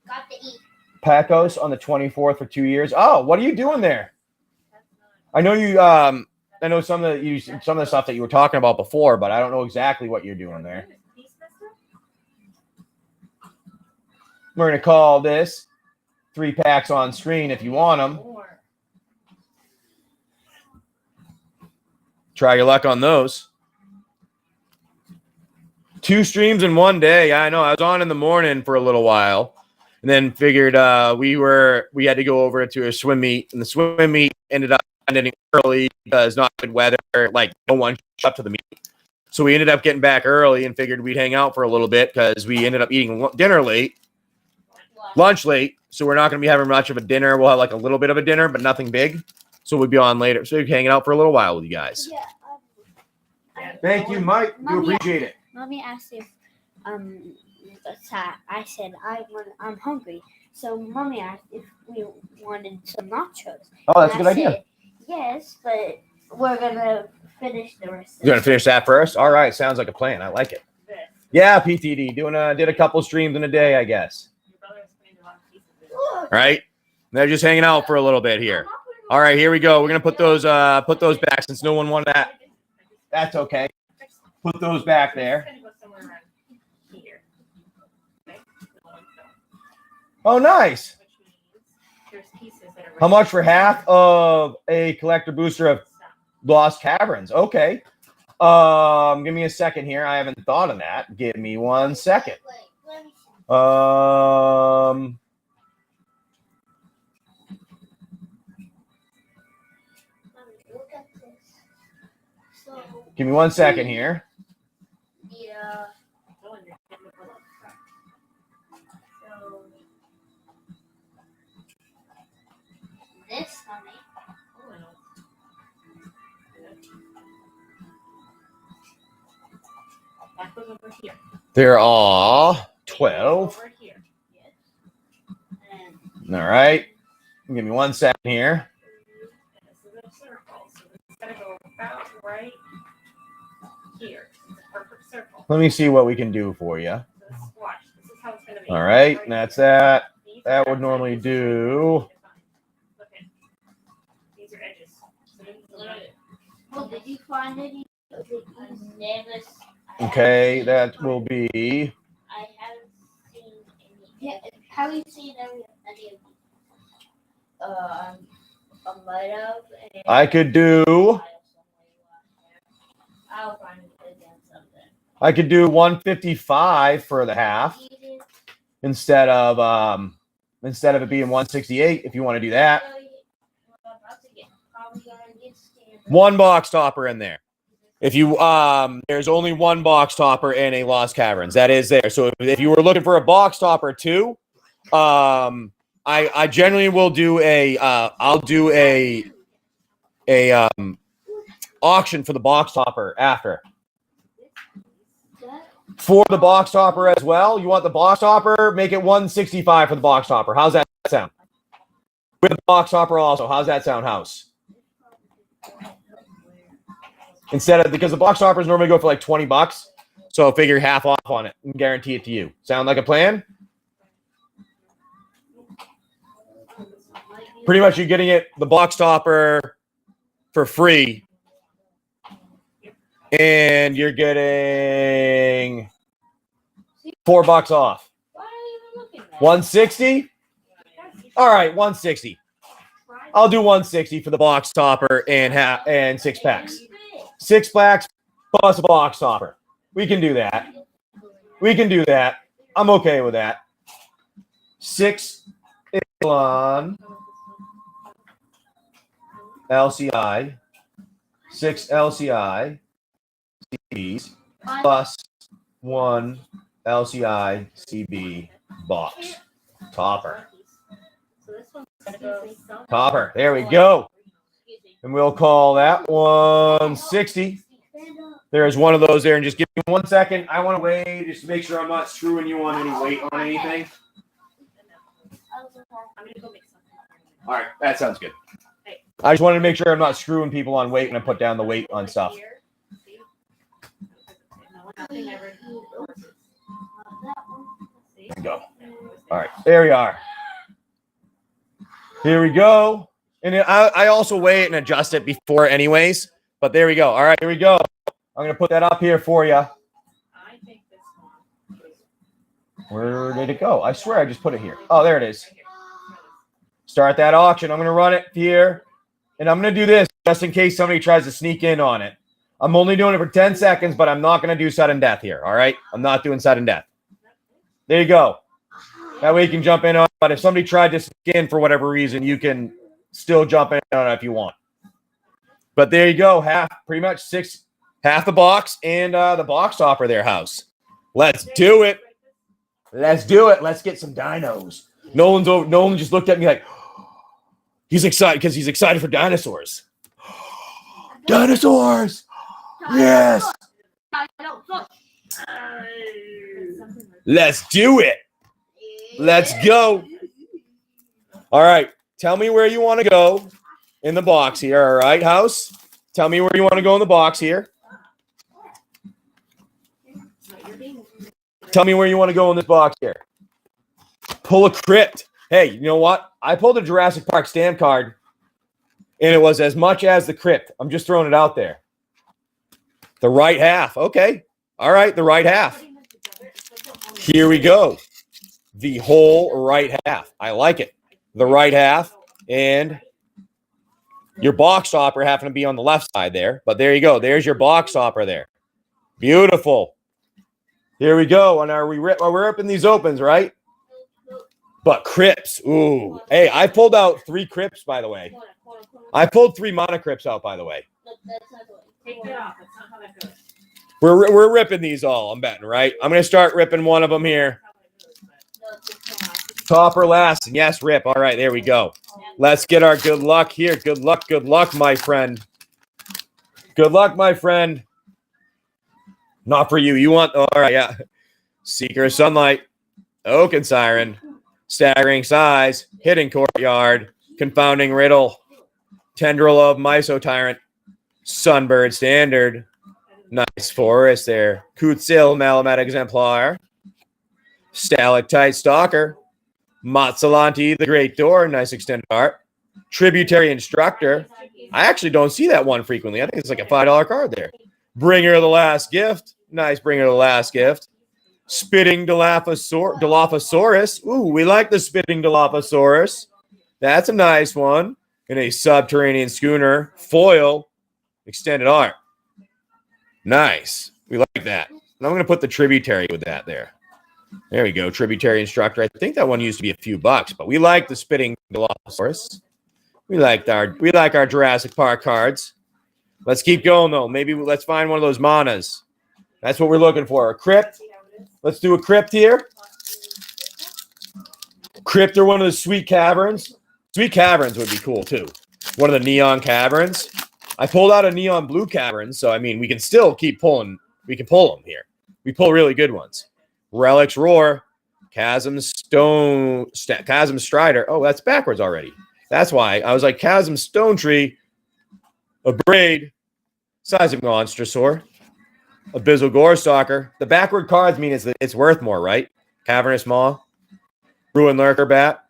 [SPEAKER 3] Got to eat.
[SPEAKER 1] Pacos on the 24th for 2 years. Oh, what are you doing there? I know you. I know some of the stuff that you were talking about before, but I don't know exactly what you're doing there. We're gonna call this 3 packs on screen if you want them. Try your luck on those. 2 streams in one day. I know. I was on in the morning for a little while. And then figured we had to go over to a swim meet, and the swim meet ended up ending early because not good weather. Like no one showed up to the meet, so we ended up getting back early and figured we'd hang out for a little bit because we ended up eating lunch late. So we're not going to be having much of a dinner. We'll have like a little bit of a dinner, but nothing big. So we'll be on later. So we're hanging out for a little while with you guys.
[SPEAKER 3] Yeah.
[SPEAKER 1] Thank you, Mike. Do appreciate it.
[SPEAKER 3] Mommy asked if I said I'm hungry. So Mommy asked if we wanted some nachos.
[SPEAKER 1] Oh, that's a
[SPEAKER 3] And
[SPEAKER 1] good
[SPEAKER 3] I
[SPEAKER 1] idea.
[SPEAKER 3] said, yes, but we're gonna finish the rest.
[SPEAKER 1] You're gonna finish that first? All right, sounds like a plan. I like it. Yeah, PTD did a couple streams in a day, I guess. Right? They're just hanging out for a little bit here. All right, here we go. We're gonna put those back since no one wanted that. That's okay. Put those back there. Oh, nice. How much for half of a collector booster of Lost Caverns? Okay. Give me a second here. I haven't thought of that. Give me 1 second. Give me 1 second here.
[SPEAKER 3] Yeah. This, Mommy.
[SPEAKER 2] That goes over here.
[SPEAKER 1] There are 12.
[SPEAKER 2] Over here.
[SPEAKER 3] And
[SPEAKER 1] All right. Give me 1 second here.
[SPEAKER 2] And this is a circle. So it's gonna go about right here. It's a perfect circle.
[SPEAKER 1] Let me see what we can do for you.
[SPEAKER 2] So watch. This is how it's gonna be.
[SPEAKER 1] All right. And that's that.
[SPEAKER 2] These
[SPEAKER 1] That
[SPEAKER 2] are
[SPEAKER 1] would normally
[SPEAKER 2] edges.
[SPEAKER 1] do.
[SPEAKER 2] Look at these are edges. So this is a little bit.
[SPEAKER 3] well, did you find any of the Nevis?
[SPEAKER 1] Okay. That will be.
[SPEAKER 3] I haven't seen any. Yeah. Have you seen any of these? I might have.
[SPEAKER 1] I could do.
[SPEAKER 3] I'll find it again someday.
[SPEAKER 1] I could do 155 for the half instead of it being 168 if you want to do that. One box topper in there. If you there's only one box topper in a Lost Caverns. That is there. So if you were looking for a box topper too, I generally will do I'll do a auction for the box topper after. For the box topper as well. You want the box topper? Make it 165 for the box topper. How's that sound? With the box topper also. How's that sound, House? Because the box toppers normally go for like $20. So figure half off on it and guarantee it to you. Sound like a plan? Pretty much you're getting the box topper for free. And you're getting $4 off.
[SPEAKER 3] Why are you even looking at
[SPEAKER 1] 160? All right, 160. I'll do 160 for the box topper and 6 packs. 6 packs plus a box topper. We can do that. I'm okay with that. 6 on LCI. 6 LCI. CBs plus 1 LCI CB box topper.
[SPEAKER 2] So this one's gonna go somewhere.
[SPEAKER 1] Topper. There we go. And we'll call that 160. There's one of those there, and just give me 1 second. I want to weigh just to make sure I'm not screwing you on any weight on anything.
[SPEAKER 2] I'm gonna go make something.
[SPEAKER 1] All right, that sounds good. I just wanted to make sure I'm not screwing people on weight when I put down the weight on stuff. Go. All right, there we are. Here we go. And I also weigh it and adjust it before anyways. But there we go. All right, here we go. I'm going to put that up here for you.
[SPEAKER 2] I think this one.
[SPEAKER 1] Where did it go? I swear I just put it here. Oh, there it is. Start that auction. I'm going to run it here. And I'm going to do this just in case somebody tries to sneak in on it. I'm only doing it for 10 seconds, but I'm not going to do sudden death here. All right? I'm not doing sudden death. There you go. That way you can jump in on it. But if somebody tried to sneak in for whatever reason, you can still jump in on it if you want. But there you go. Pretty much half the box and the box topper there, house. Let's do it. Let's do it. Let's get some dinos. Nolan just looked at me like, he's excited because he's excited for dinosaurs. Dinosaurs! Yes! Let's do it. Let's go. All right. Tell me where you want to go in the box here. All right, house? Tell me where you want to go in the box here. Tell me where you want to go in this box here. Pull a crypt. Hey, you know what? I pulled a Jurassic Park stamp card, and it was as much as the crypt. I'm just throwing it out there. The right half. Okay. All right, the right half. Here we go. The whole right half. I like it. The right half and your box topper happened to be on the left side there. But there you go. There's your box topper there. Beautiful. Here we go. And we're ripping these opens, right? But crypts. Ooh. Hey, I pulled out 3 crypts, by the way. I pulled 3 mono crypts out, by the way.
[SPEAKER 2] Take it off. That's not how that goes.
[SPEAKER 1] We're ripping these all, I'm betting, right? I'm going to start ripping one of them here. Topper last. And yes, rip. All right, there we go. Let's get our good luck here. Good luck, my friend. Good luck, my friend. Not for you. You want, all right, yeah. Seeker of Sunlight. Oaken Siren. Staggering Size. Hidden Courtyard. Confounding Riddle. Tendril of Myso Tyrant. Sunbird Standard. Nice Forest there. Kutzil Malamet Exemplar. Stalactite Stalker. Matzalanti the Great Door. Nice extended art. Tributary Instructor. I actually don't see that one frequently. I think it's like a $5 card there. Bringer of the Last Gift. Nice Bringer of the Last Gift. Spitting Dilophosaurus. Ooh, we like the Spitting Dilophosaurus. That's a nice one. And a Subterranean Schooner. Foil. Extended art. Nice. We like that. And I'm going to put the Tributary with that there. There we go. Tributary Instructor. I think that one used to be a few bucks, but we like the Spitting Dilophosaurus. We like our Jurassic Park cards. Let's keep going, though. Maybe let's find one of those manas. That's what we're looking for. A crypt. Let's do a crypt here. Crypt or one of the Sweet Caverns. Sweet Caverns would be cool, too. One of the Neon Caverns. I pulled out a Neon Blue Cavern, so, I mean, we can still keep pulling. We can pull them here. We pull really good ones. Relics Roar. Chasm Strider. Oh, that's backwards already. That's why. I was like, Chasm Stone Tree. Abrade. Seismic Monstrosaur. Abyssal Gorestalker. The backward cards mean it's worth more, right? Cavernous Maw. Ruin Lurker Bat.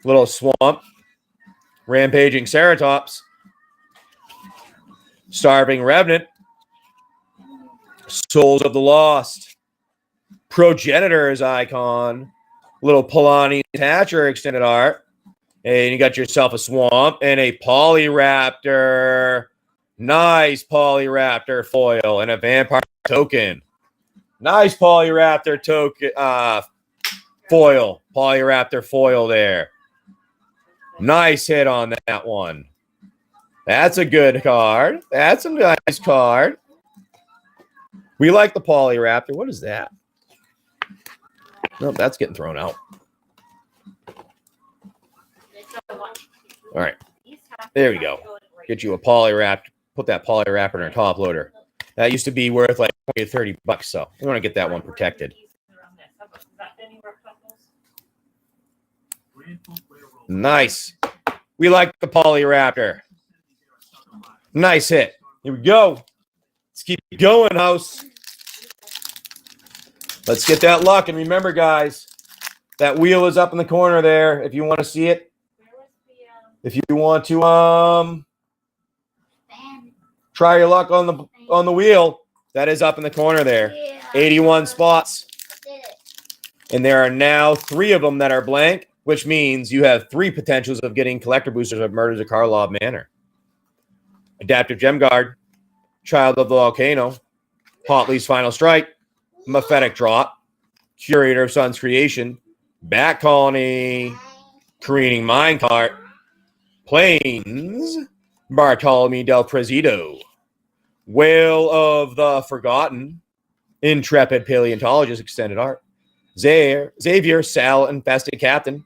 [SPEAKER 1] Little Swamp. Rampaging Ceratops. Starving Revenant. Souls of the Lost. Progenitor's Icon. Little Polani Thatcher extended art. And you got yourself a Swamp and a Polyraptor. Nice Polyraptor foil and a Vampire token. Nice Polyraptor token foil. Polyraptor foil there. Nice hit on that one. That's a good card. That's a nice card. We like the Polyraptor. What is that? Nope, that's getting thrown out. All right. There we go. Get you a Polyraptor. Put that Polyraptor in our top loader. That used to be worth like 20 to 30 bucks. So we want to get that one protected. Nice. We like the Polyraptor. Nice hit. Here we go. Let's keep going, house. Let's get that luck. And remember, guys, that wheel is up in the corner there if you want to see it. If you want to try your luck on the wheel, that is up in the corner there. 81 spots. And there are now 3 of them that are blank, which means you have 3 potentials of getting collector boosters of Murders of Karlov Manor. Adaptive Gem Guard, Child of the Volcano, Hotley's Final Strike, Mephetic Drop, Curator of Sun's Creation, Bat Colony, Careening Minecart, Plains, Bartolome del Presidio, Whale of the Forgotten, Intrepid Paleontologist Extended Art, Xavier Sal Infested Captain,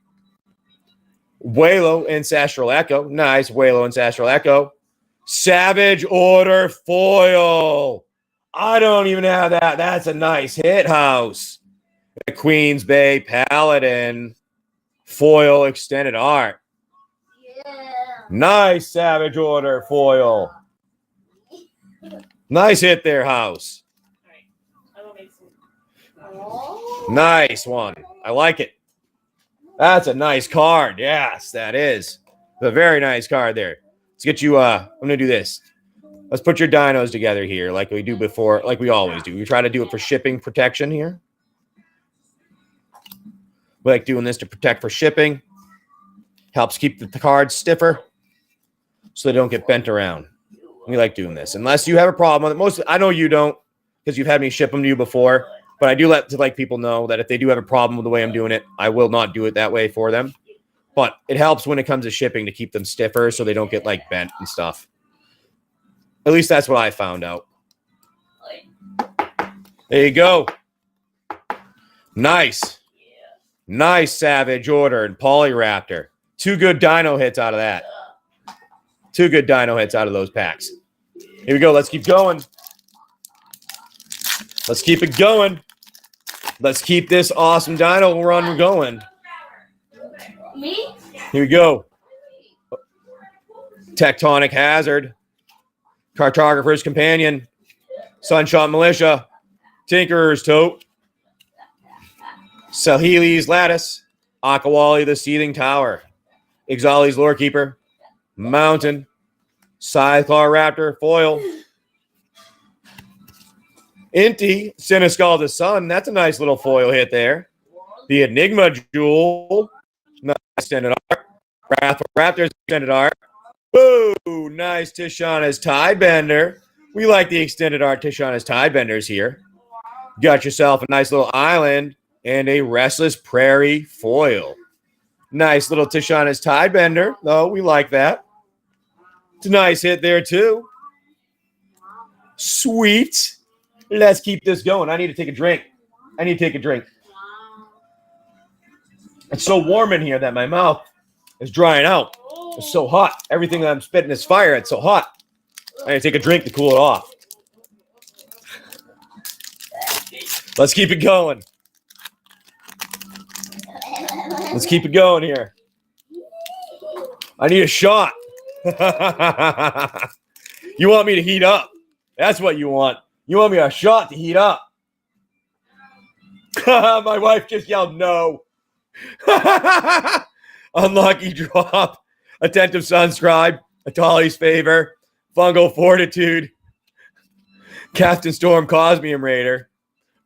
[SPEAKER 1] Whalo Ancestral Echo, nice Whalo Ancestral Echo, Savage Order Foil. I don't even have that. That's a nice hit, house. The Queens Bay Paladin Foil Extended Art. Nice Savage Order Foil. Nice hit there, house. Nice one. I like it. That's a nice card. Yes, that is. A very nice card there. Let's get you, I'm going to do this. Let's put your dinos together here like we do before, like we always do. We try to do it for shipping protection here. We like doing this to protect for shipping. Helps keep the cards stiffer so they don't get bent around. We like doing this. Unless you have a problem with it. I know you don't because you've had me ship them to you before. But I do like people know that if they do have a problem with the way I'm doing it, I will not do it that way for them. But it helps when it comes to shipping to keep them stiffer so they don't get like bent and stuff. At least that's what I found out. There you go. Nice. Nice Savage Order and Polyraptor. 2 good dino hits out of that. 2 good dino hits out of those packs. Here we go. Let's keep going. Let's keep it going. Let's keep this awesome dino run going.
[SPEAKER 3] Me?
[SPEAKER 1] Here we go. Tectonic Hazard. Cartographer's Companion. Sunshot Militia. Tinkerer's Tote. Sahili's Lattice. Akawali the Seething Tower. Ixali's Lorekeeper. Mountain. Scythaur Raptor Foil. Inti, Siniskull the Sun. That's a nice little foil hit there. The Enigma Jewel. Nice extended art. Wrath Raptors extended art. Boo! Nice Tishana's Tidebender. We like the extended art Tishana's Tidebenders here. Got yourself a nice little island and a Restless Prairie foil. Nice little Tishana's Tidebender, though. We like that. It's a nice hit there, too. Sweet. Let's keep this going. I need to take a drink. It's so warm in here that my mouth is drying out. It's so hot. Everything that I'm spitting is fire. It's so hot. I need to take a drink to cool it off. Let's keep it going. Let's keep it going here. I need a shot. You want me to heat up. That's what you want. You want me a shot to heat up. My wife just yelled no. Unlucky drop. Attentive Sunscribe. Atali's Favor. Fungal Fortitude. Captain Storm Cosmium Raider.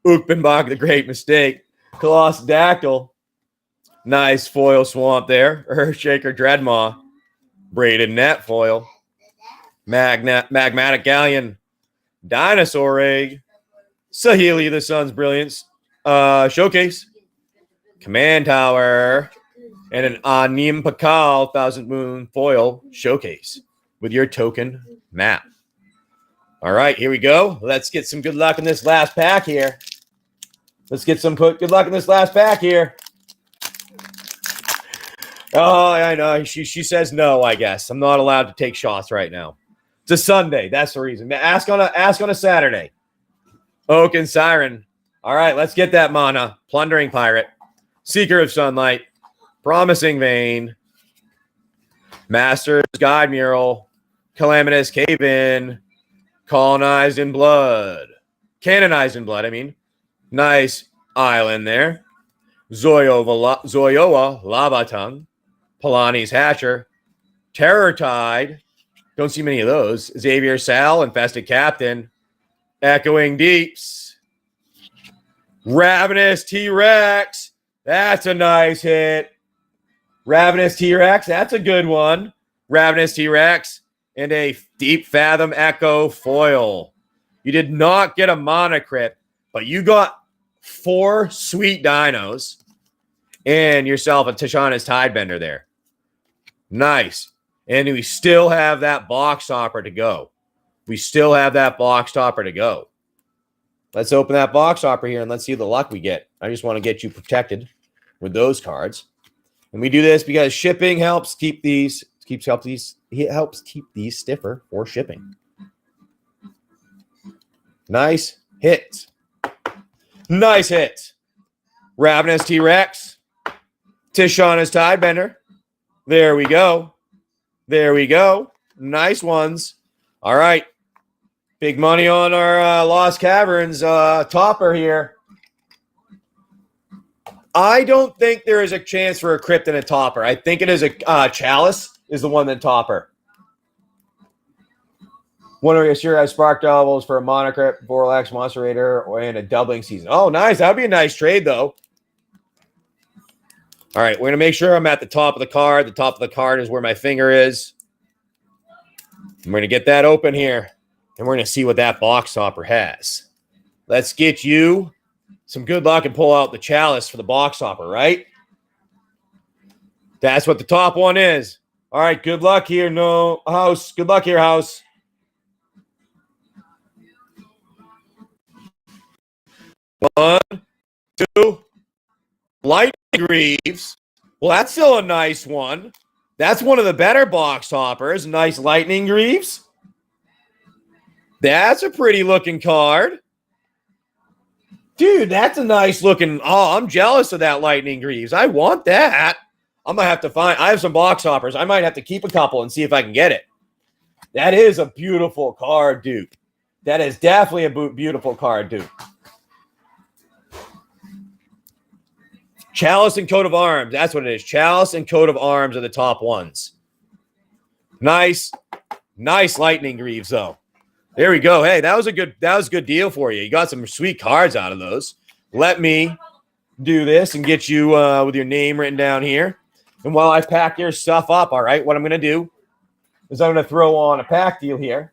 [SPEAKER 1] Ukbenbach the Great Mistake. Colossus Dactyl. Nice foil swamp there. Earthshaker Dreadmaw. Braided Net foil. Magmatic Galleon. Dinosaur Egg. Sahili the Sun's Brilliance. Showcase. Command Tower. And an Anim Pakal Thousand Moon foil showcase with your token map. All right, here we go. Let's get some good luck in this last pack here. Good luck in this last pack here. Oh, I know. She says no, I guess. I'm not allowed to take shots right now. It's a Sunday. That's the reason. Ask on a Saturday. Oak and Siren. All right, let's get that mana. Plundering Pirate. Seeker of Sunlight. Promising Vein. Master's Guide Mural. Calamitous Cave-In. Colonized in Blood. Canonized in Blood, I mean. Nice island there. Zoyoa Lava Tongue. Polani's Hatcher. Terror Tide. Don't see many of those. Xavier Sal, Infested Captain. Echoing Deeps. Ravenous T-Rex. That's a nice hit. Ravenous T-Rex. That's a good one. Ravenous T-Rex. And a Deep Fathom Echo foil. You did not get a Mana Crypt, but you got 4 sweet dinos and yourself a Tishana's Tidebender there. Nice. And we still have that box topper to go. We still have that box topper to go. Let's open that box topper here and let's see the luck we get. I just want to get you protected with those cards. And we do this because shipping helps keep these stiffer for shipping. Nice hit. Nice hit. Ravenous T-Rex. Tishana's Tidebender. There we go. There we go. Nice ones. All right. Big money on our Lost Caverns topper here. I don't think there is a chance for a crypt and a topper. I think it is a Chalice is the one that topper. One of your sure has Spark Devils for a Monocrypt, Vorlax, Monster Raider, and a doubling season. Oh, nice. That would be a nice trade, though. All right, we're going to make sure I'm at the top of the card. The top of the card is where my finger is. I'm going to get that open here, and we're going to see what that box topper has. Let's get you some good luck and pull out the Chalice for the box topper, right? That's what the top one is. All right, good luck here, no house. Good luck here, house. One, two. Lightning Greaves. Well, that's still a nice one. That's one of the better box toppers. Nice Lightning Greaves. That's a pretty looking card. Dude, that's a nice looking. Oh, I'm jealous of that Lightning Greaves. I want that. I'm going to have to find. I have some box toppers. I might have to keep a couple and see if I can get it. That is a beautiful card, dude. That is definitely a beautiful card, dude. Chalice and Coat of Arms. That's what it is. Chalice and Coat of Arms are the top ones. Nice. Nice Lightning Greaves, though. There we go. Hey, that was a good deal for you. You got some sweet cards out of those. Let me do this and get you with your name written down here. And while I pack your stuff up, all right, what I'm going to do is I'm going to throw on a pack deal here.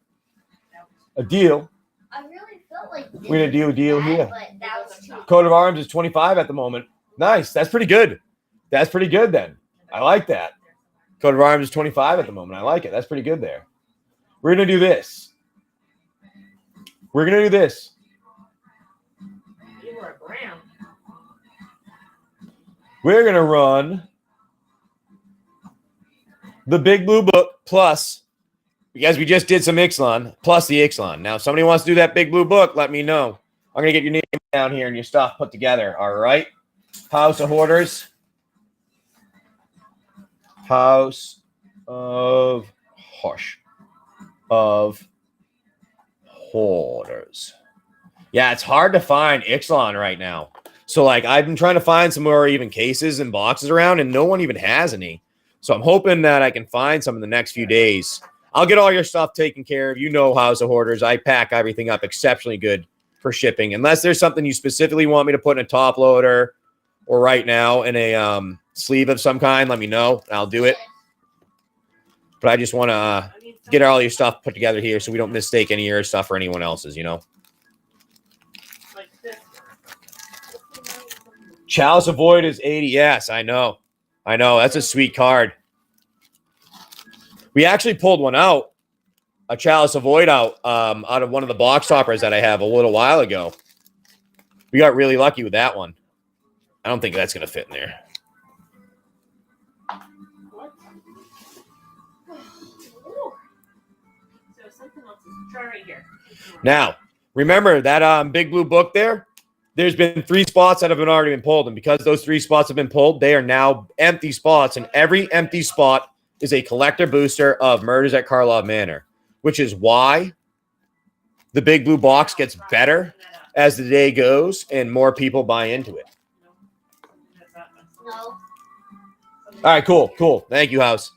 [SPEAKER 1] A deal.
[SPEAKER 3] I really felt like
[SPEAKER 1] we're going to do a deal here.
[SPEAKER 3] But that was too
[SPEAKER 1] Coat of Arms is 25 at the moment. Nice. That's pretty good. That's pretty good then. I like that. Coat of Arms is 25 at the moment. I like it. That's pretty good there. We're going to do this. We're going to do this.
[SPEAKER 2] You were a brown.
[SPEAKER 1] We're going to run the Big Blue Book plus, because we just did some Ixalan, plus the Ixalan. Now, if somebody wants to do that Big Blue Book, let me know. I'm going to get your name down here and your stuff put together. All right. House of Hoarders. House of Hoarders. Yeah, it's hard to find Ixalan right now. So, like, I've been trying to find some more even cases and boxes around, and no one even has any. So I'm hoping that I can find some in the next few days. I'll get all your stuff taken care of. You know, House of Hoarders. I pack everything up exceptionally good for shipping. Unless there's something you specifically want me to put in a top loader or right now in a sleeve of some kind, let me know. I'll do it. But I just want to get all your stuff put together here so we don't mistake any of your stuff for anyone else's, you know.
[SPEAKER 2] Like this.
[SPEAKER 1] Chalice of Void is 80. Yes, I know. I know. That's a sweet card. We actually pulled one out, a Chalice of Void out of one of the box toppers that I have a little while ago. We got really lucky with that one. I don't think that's going to fit in there.
[SPEAKER 2] What? Ooh. So Try right here.
[SPEAKER 1] Now, remember that big blue book there? There's been 3 spots that have already been pulled. And because those 3 spots have been pulled, they are now empty spots. And every empty spot is a collector booster of Murders at Karpov Manor, which is why the big blue box gets better as the day goes and more people buy into it.
[SPEAKER 3] No.
[SPEAKER 1] All right, cool. Thank you, House.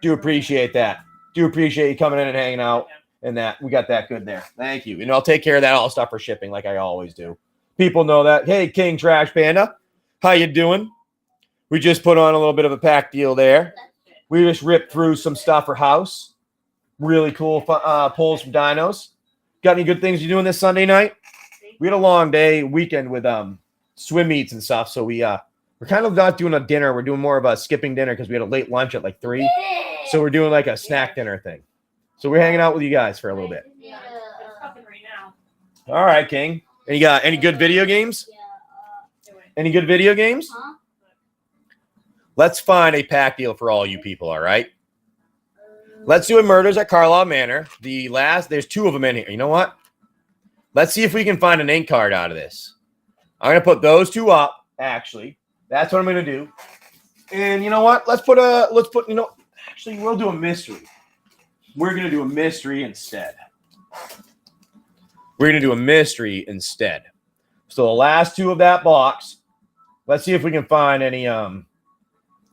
[SPEAKER 1] Do appreciate that. Do appreciate you coming in and hanging out and that. We got that good there. Thank you. And I'll take care of that all stuff for shipping like I always do. People know that. Hey, King Trash Panda. How you doing? We just put on a little bit of a pack deal there. We just ripped through some stuff for House. Really cool pulls from Dinos. Got any good things you doing this Sunday night? We had a long day weekend with swim meets and stuff, so we're kind of not doing a dinner. We're doing more of a skipping dinner because we had a late lunch at like 3. So we're doing like a snack dinner thing. So we're hanging out with you guys for a little bit.
[SPEAKER 2] Yeah, it's cooking right now.
[SPEAKER 1] All right, King. And you got any good video games? Any good video games?
[SPEAKER 3] Huh?
[SPEAKER 1] Let's find a pack deal for all you people, all right? Let's do a Murders at Karpov Manor. There's 2 of them in here. You know what? Let's see if we can find an ink card out of this. I'm going to put those 2 up, actually. That's what I'm going to do. And you know what? Actually, we'll do a mystery. We're going to do a mystery instead. So the last 2 of that box, let's see if we can find any of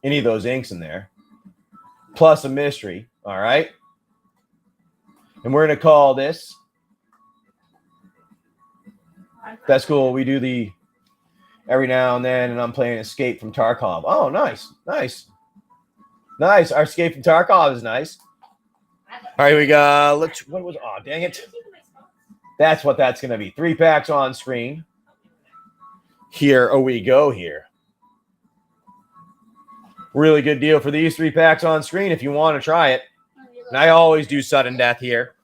[SPEAKER 1] those inks in there. Plus a mystery, all right? And we're going to call this. That's cool. We do the every now and then, and I'm playing Escape from Tarkov. Oh, nice. Our Escape from Tarkov is nice. All right, we got, oh, dang it. That's what that's going to be. 3 packs on screen. Here we go here. Really good deal for these 3 packs on screen if you want to try it. And I always do sudden death here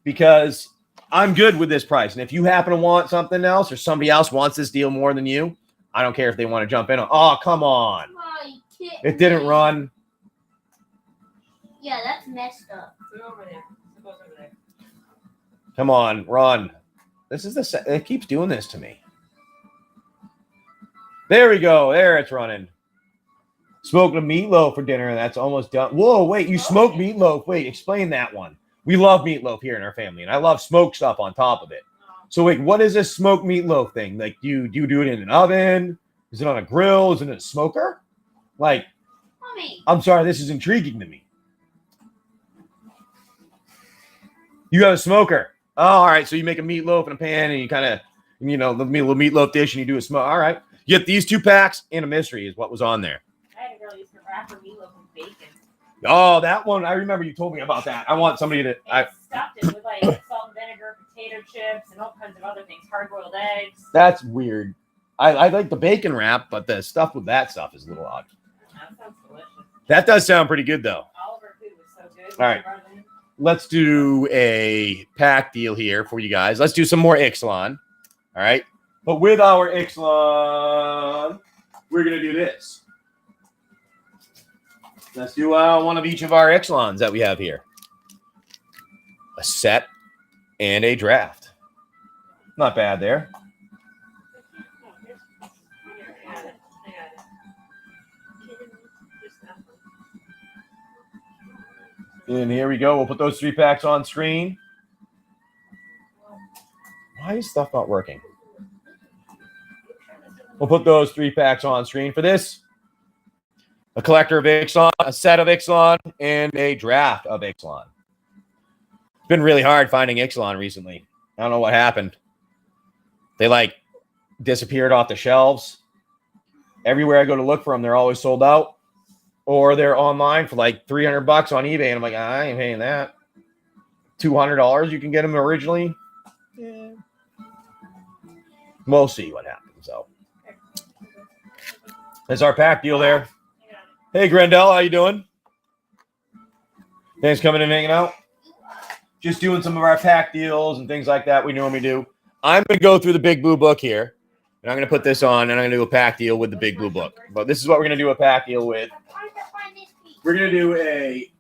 [SPEAKER 1] because I'm good with this price. And if you happen to want something else or somebody else wants this deal more than you, I don't care if they want to jump in. Oh, come on. It didn't run.
[SPEAKER 3] Yeah, that's messed up.
[SPEAKER 1] Come on, run. This is it keeps doing this to me. There we go. There it's running. Smoked a meatloaf for dinner, and that's almost done. Whoa, wait, you smoked meatloaf. Wait, explain that one. We love meatloaf here in our family, and I love smoked stuff on top of it. So, wait, what is this smoked meatloaf thing? Like, do you do it in an oven? Is it on a grill? Is it in a smoker? Like,
[SPEAKER 3] Mommy.
[SPEAKER 1] I'm sorry, this is intriguing to me. You have a smoker. Oh, all right, so you make a meatloaf in a pan, and you kind of, the little meatloaf dish, and you do a smoke. All right. You get these 2 packs and a mystery is what was on there.
[SPEAKER 2] I had a girl used to wrap her meatloaf with bacon.
[SPEAKER 1] Oh, that one. I remember you told me about that. I want somebody to.
[SPEAKER 2] And stuffed it with like salt and vinegar, potato chips, and all kinds of other things. Hard-boiled eggs.
[SPEAKER 1] That's weird. I like the bacon wrap, but the stuff with that stuff is a little odd.
[SPEAKER 2] That sounds delicious.
[SPEAKER 1] That does sound pretty good, though.
[SPEAKER 2] All of her food was so good.
[SPEAKER 1] All right. Let's do a pack deal here for you guys. Let's do some more Ixalan. All right. But with our Ixalan, we're going to do this. Let's do one of each of our Ixalans that we have here. A set and a draft. Not bad there. And here we go. We'll put those 3 packs on screen. Why is stuff not working? We'll put those 3 packs on screen for this. A collector of Ixalan, a set of Ixalan, and a draft of Ixalan. It's been really hard finding Ixalan recently. I don't know what happened. They disappeared off the shelves. Everywhere I go to look for them, they're always sold out. Or they're online for like $300 on eBay. And I'm like, I ain't paying that. $200 you can get them originally. Yeah. We'll see what happens. So that's our pack deal there. Hey, Grendel, how you doing? Thanks for coming and hanging out. Just doing some of our pack deals and things like that we normally do. I'm going to go through the big blue book here. And I'm going to put this on, and I'm going to do a pack deal with the big blue book. But this is what we're going to do a pack deal with. We're going to do a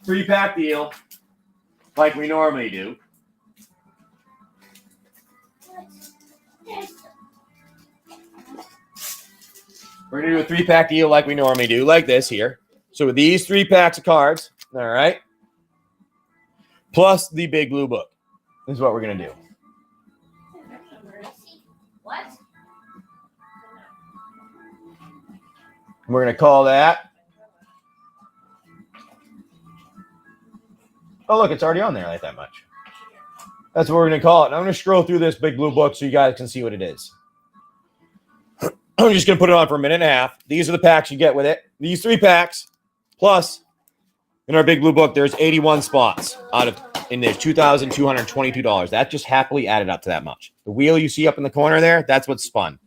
[SPEAKER 1] 3-pack deal like we normally do. We're going to do a 3-pack deal like we normally do, like this here. So with these 3 packs of cards, all right, plus the big blue book is what we're going to do.
[SPEAKER 3] What?
[SPEAKER 1] We're going to call that. Oh, look, it's already on there like that much. That's what we're going to call it. And I'm going to scroll through this big blue book so you guys can see what it is. I'm just going to put it on for a minute and a half. These are the packs you get with it. These 3 packs, plus in our big blue book, there's 81 spots and there's $2,222. That just happily added up to that much. The wheel you see up in the corner there, that's what's spun.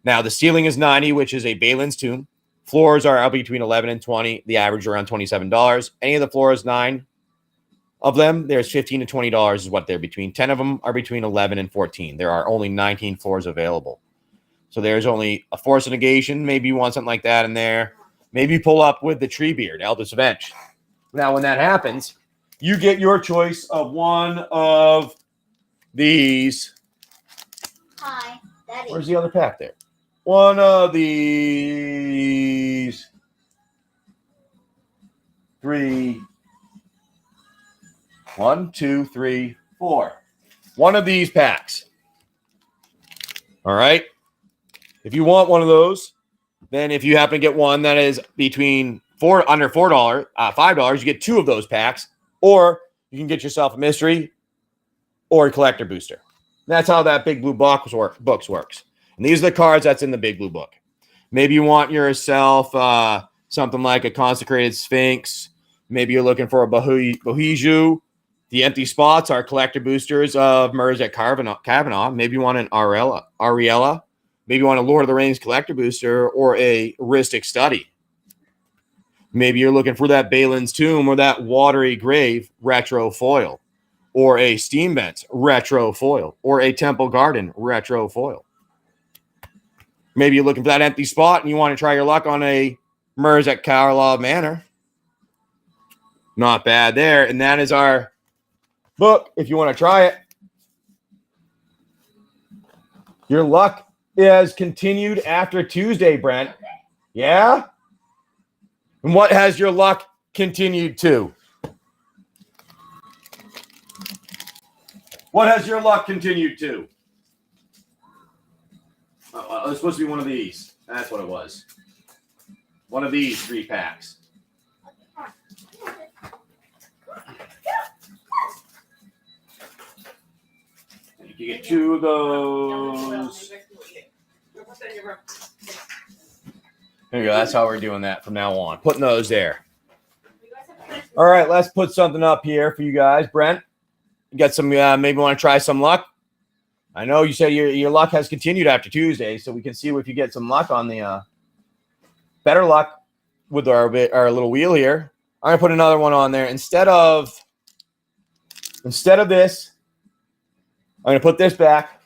[SPEAKER 1] Now, the ceiling is 90, which is a Balin's tomb. Floors are up between 11 and 20. The average around $27. Any of the floors, 9 of them, there's $15 to $20 is what they're between. 10 of them are between 11 and 14. There are only 19 floors available. So there's only a Force of Negation. Maybe you want something like that in there. Maybe you pull up with the Treebeard, Eldest Avenge. Now, when that happens, you get your choice of one of these.
[SPEAKER 3] Hi, Daddy.
[SPEAKER 1] Where's the other pack there? One of these 3. 1, 2, 3, 4. One of these packs. All right. If you want one of those, then if you happen to get one that is between under $4, $5, you get 2 of those packs, or you can get yourself a mystery or a collector booster. That's how that big blue books works. And these are the cards that's in the big blue book. Maybe you want yourself something like a Consecrated Sphinx. Maybe you're looking for a Bohiju. The empty spots are collector boosters of Merzet Kavanaugh. Maybe you want an Ariella. Maybe you want a Lord of the Rings collector booster or a Ristic Study. Maybe you're looking for that Balin's Tomb or that Watery Grave retro foil, or a Steam Vents retro foil, or a Temple Garden retro foil. Maybe you're looking for that empty spot and you want to try your luck on a Merzet Karpov Manor. Not bad there. And that is our book if you want to try it. Your luck has continued after Tuesday, Brent. Yeah? And what has your luck continued to? What has your luck continued to? Oh, it was supposed to be one of these. That's what it was. One of these 3 packs. You get 2 of those. There you go. That's how we're doing that from now on. Putting those there. All right, let's put something up here for you guys. Brent, you got some, maybe want to try some luck? I know you said your luck has continued after Tuesday, so we can see if you get some luck on the better luck with our little wheel here. I'm going to put another one on there. Instead of this, I'm going to put this back.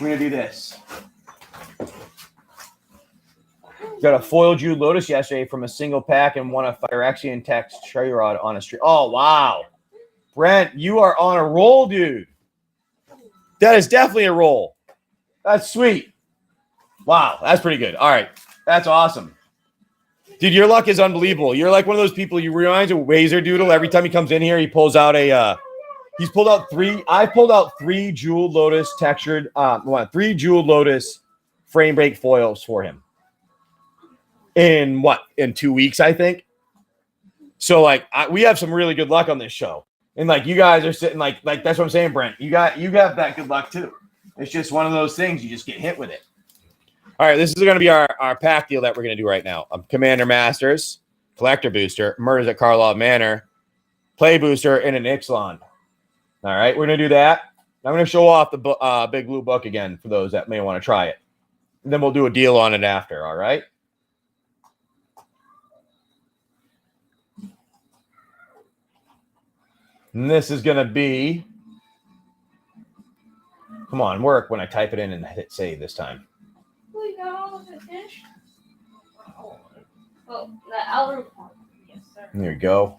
[SPEAKER 1] We're going to do this. Got a foil Jude Lotus yesterday from a single pack and won a Phyrexian text cherry rod on a street. Oh, wow. Brent, you are on a roll, dude. That is definitely a roll. That's sweet. Wow, that's pretty good. All right, that's awesome. Dude, your luck is unbelievable. You're like one of those people, you remind of Wazer Doodle. Every time he comes in here, he pulls out he's pulled out 3. I pulled out 3 Jeweled Lotus textured, 3 Jeweled Lotus frame break foils for him. In 2 weeks, I think. So like we have some really good luck on this show. And like you guys are sitting like that's what I'm saying, Brent. You have that good luck too. It's just one of those things, you just get hit with it. All right, this is going to be our pack deal that we're going to do right now. Commander Masters, Collector Booster, Murders at Karpov Manor, Play Booster, and an Ixalan. All right, we're going to do that. I'm going to show off the big blue book again for those that may want to try it. And then we'll do a deal on it after, all right? And this is going to be, come on, work when I type it in and hit save this time.
[SPEAKER 2] Well, you got all of it finished?
[SPEAKER 3] Well, the outer part.
[SPEAKER 2] Yes, sir.
[SPEAKER 1] There you go.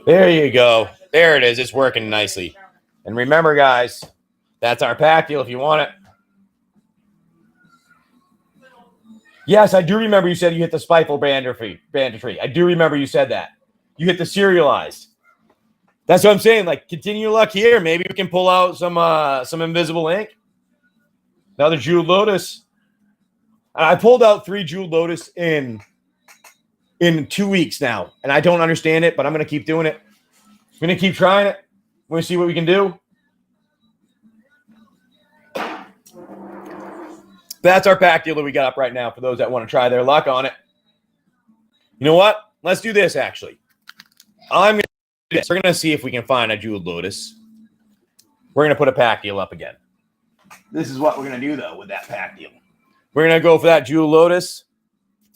[SPEAKER 1] There you go. There it is. It's working nicely. And remember, guys, that's our pack deal if you want it. Yes, I do remember you said you hit the Spiteful Banditry. I do remember you said that. You hit the serialized. That's what I'm saying. Like, continue your luck here. Maybe we can pull out some invisible ink. Another Jeweled Lotus. I pulled out 3 Jeweled Lotus in 2 weeks now, and I don't understand it, but I'm going to keep doing it. I'm going to keep trying it. We're going to see what we can do. That's our pack deal that we got up right now for those that want to try their luck on it. You know what? Let's do this, actually. I'm going to do this. We're going to see if we can find a Jeweled Lotus. We're going to put a pack deal up again. This is what we're going to do, though, with that pack deal. We're going to go for that Jeweled Lotus,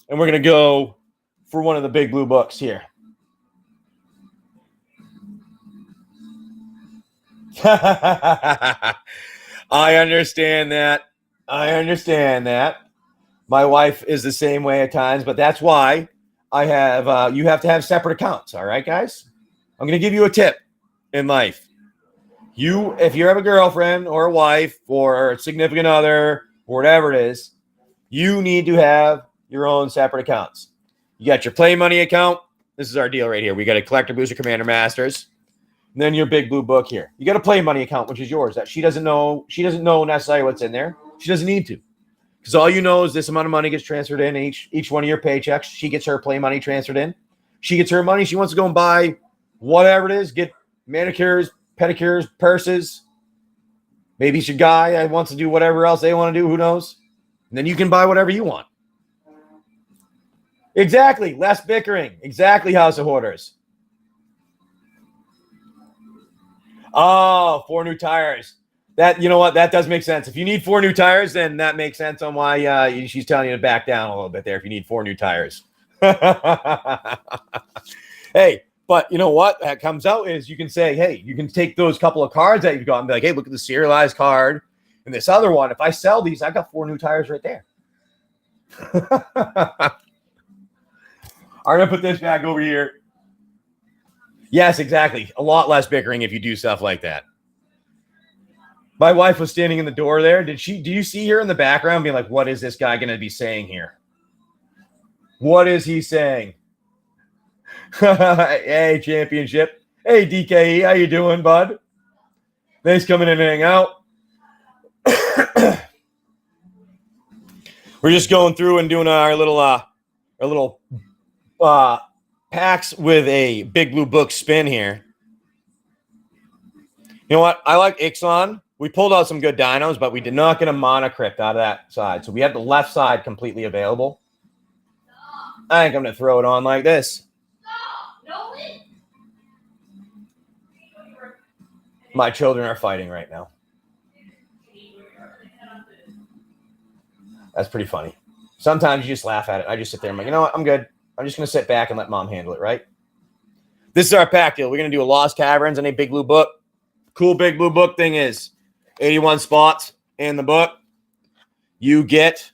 [SPEAKER 1] and we're going to go for one of the big blue books here. I understand that. My wife is the same way at times, but that's why I have you have to have separate accounts. All right, guys? I'm going to give you a tip in life. If you have a girlfriend or a wife or a significant other or whatever it is, you need to have your own separate accounts. You got your Play Money account. This is our deal right here. We got a Collector Booster Commander Masters. And then your big blue book here. You got a Play Money account, which is yours. That she doesn't know necessarily what's in there. She doesn't need to. Because all you know is this amount of money gets transferred in each one of your paychecks. She gets her Play Money transferred in. She gets her money. She wants to go and buy whatever it is. Get manicures, pedicures, purses. Maybe it's your guy that wants to do whatever else they want to do. Who knows? And then you can buy whatever you want. Exactly. Less bickering. Exactly, House of Hoarders. Oh, 4 new tires. That, you know what? That does make sense. If you need 4 new tires, then that makes sense on why she's telling you to back down a little bit there if you need 4 new tires. Hey, but you know what? That comes out is you can say, hey, you can take those couple of cards that you've got and be like, hey, look at the serialized card and this other one. If I sell these, I got 4 new tires right there. I'm going to put this back over here. Yes, exactly. A lot less bickering if you do stuff like that. My wife was standing in the door there. Do you see her in the background being like, what is this guy going to be saying here? What is he saying? Hey, championship. Hey, DKE. How you doing, bud? Thanks for coming in and hang out. We're just going through and doing our little packs with a big blue book spin here. You know what? I like Ixalan. We pulled out some good dinos, but we did not get a Mana Crypt out of that side. So we have the left side completely available. I think I'm going to throw it on like this. My children are fighting right now. That's pretty funny. Sometimes you just laugh at it. I just sit there and I'm like, you know what? I'm good. I'm just going to sit back and let mom handle it, right? This is our pack deal. We're going to do a Lost Caverns and a big blue book. Cool big blue book thing is 81 spots in the book. You get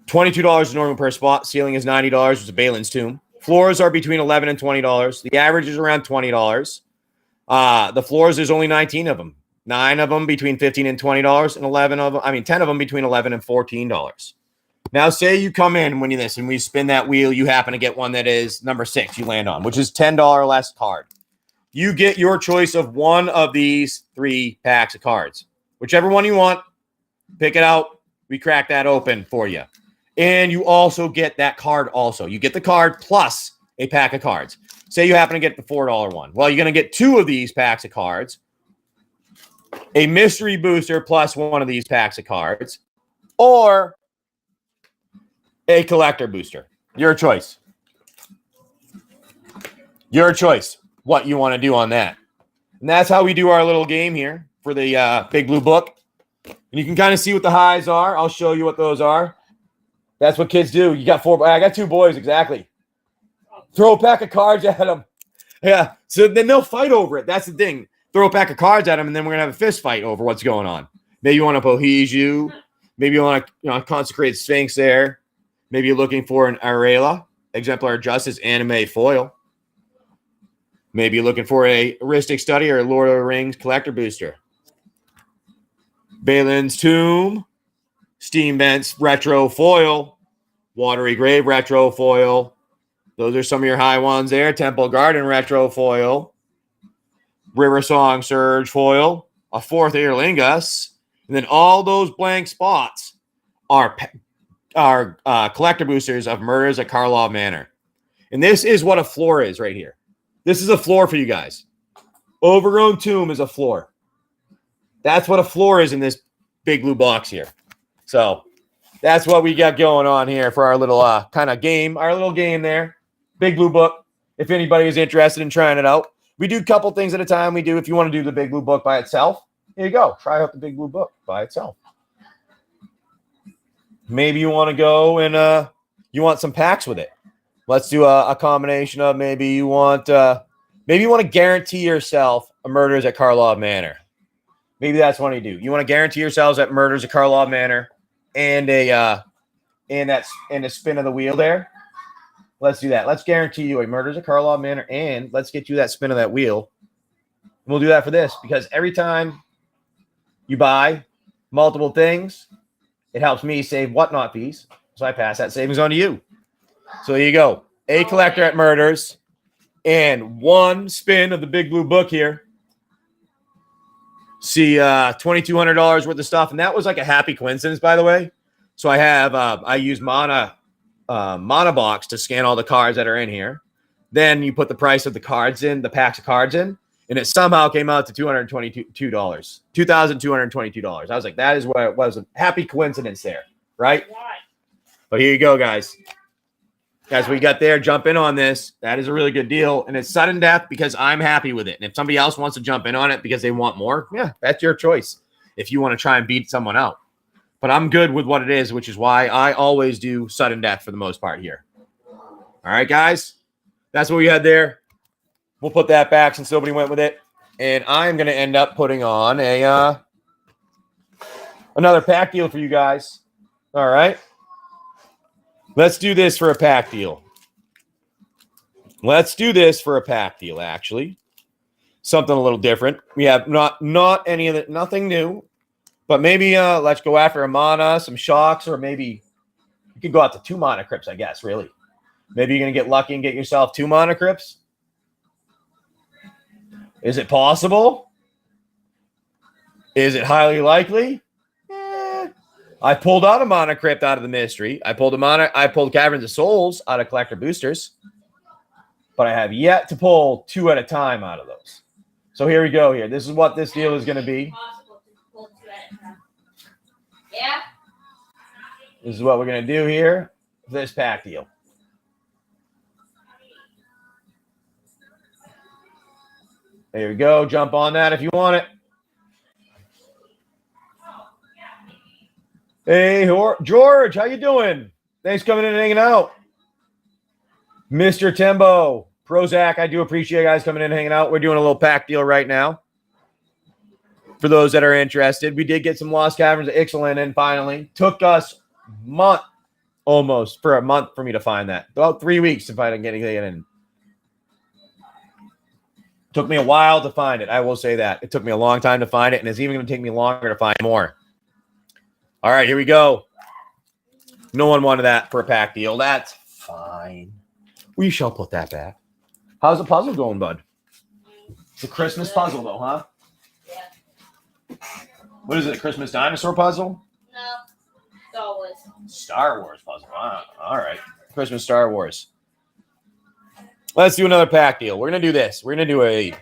[SPEAKER 1] $22 normal per spot. Ceiling is $90. It's a Balin's Tomb. Floors are between $11 and $20. The average is around $20. The floors, there's only 19 of them. 9 of them between $15 and $20, and 10 of them between $11 and $14. Now, say you come in when you listen, we spin that wheel, you happen to get one that is number 6 you land on, which is $10 less card. You get your choice of one of these 3 packs of cards. Whichever one you want, pick it out. We crack that open for you. And you also get that card also. You get the card plus a pack of cards. Say you happen to get the $4 one. Well, you're going to get 2 of these packs of cards, a mystery booster plus one of these packs of cards, or a collector booster. Your choice. Your choice. What you want to do on that. And that's how we do our little game here for the big blue book. And you can kind of see what the highs are. I'll show you what those are. That's what kids do. You got 4. I got 2 boys, exactly. Throw a pack of cards at them. Yeah. So then they'll fight over it. That's the thing. Throw a pack of cards at them, and then we're going to have a fist fight over what's going on. Maybe you want a Bohiju. Maybe you want a consecrated Sphinx there. Maybe you're looking for an Arela, Exemplar Justice anime foil. Maybe you're looking for a Aristic Study or a Lord of the Rings collector booster. Balin's Tomb, Steam Vents Retro Foil, Watery Grave Retro Foil. Those are some of your high ones there. Temple Garden Retro Foil, River Song Surge Foil, a 4th Earlingus, and then all those blank spots are collector boosters of Murders at Karlov Manor. And this is what a floor is right here. This is a floor for you guys. Overgrown Tomb is a floor. That's what a floor is in this big blue box here. So that's what we got going on here for our little kind of game, our little game there. Big blue book. If anybody is interested in trying it out, we do a couple things at a time. We do, if you want to do the big blue book by itself, here you go. Try out the big blue book by itself. Maybe you want to go and you want some packs with it. Let's do a combination of maybe you want to guarantee yourself a Murders at Karlov Manor. Maybe that's what you do. You want to guarantee yourselves at Murders at Karlov Manor and a spin of the wheel there. Let's do that. Let's guarantee you a Murders at Karlov Manor and let's get you that spin of that wheel. And we'll do that for this because every time you buy multiple things, it helps me save whatnot fees. So I pass that savings on to you. So there you go. A collector at Murders and one spin of the big blue book here. See $2,200 worth of stuff. And that was like a happy coincidence, by the way. So I have I use Mana Box to scan all the cards that are in here. Then you put the price of the cards in, the packs of cards in, and it somehow came out to $2,222. I was like, that is what it was. A happy coincidence there, right?
[SPEAKER 2] Why?
[SPEAKER 1] But here you go, guys. Guys, we got there. Jump in on this. That is a really good deal. And it's sudden death because I'm happy with it. And if somebody else wants to jump in on it because they want more, yeah, that's your choice. If you want to try and beat someone out. But I'm good with what it is, which is why I always do sudden death for the most part here. All right, guys. That's what we had there. We'll put that back since nobody went with it. And I'm going to end up putting on another pack deal for you guys. All right. Let's do this for a pack deal. Actually. Something a little different. We have not any of it, nothing new. But maybe let's go after a mana, some shocks, or maybe you could go out to 2 mana crypts, I guess, really. Maybe you're going to get lucky and get yourself 2 mana crypts. Is it possible? Is it highly likely? I pulled out a Mana Crypt out of the mystery. I pulled Caverns of Souls out of collector boosters. But I have yet to pull 2 at a time out of those. So here we go here. This is what this deal is going to be.
[SPEAKER 3] Yeah.
[SPEAKER 1] This is what we're going to do here. This pack deal. There we go. Jump on that if you want it. Hey, George, how you doing? Thanks for coming in and hanging out. Mr. Tembo, Prozac, I do appreciate you guys coming in and hanging out. We're doing a little pack deal right now. For those that are interested, we did get some Lost Caverns of Ixalan in finally. Took us almost a month for me to find that. About 3 weeks to find getting it in. Took me a while to find it. I will say that. It took me a long time to find it, and it's even going to take me longer to find more. All right, here we go. No one wanted that for a pack deal. That's fine. We shall put that back. How's the puzzle going, bud? It's a Christmas puzzle, though, huh?
[SPEAKER 3] Yeah.
[SPEAKER 1] What is it, a Christmas dinosaur puzzle?
[SPEAKER 3] No. Star Wars.
[SPEAKER 1] Star Wars puzzle. Ah, all right. Christmas Star Wars. Let's do another pack deal. We're going to do this. We're going to do a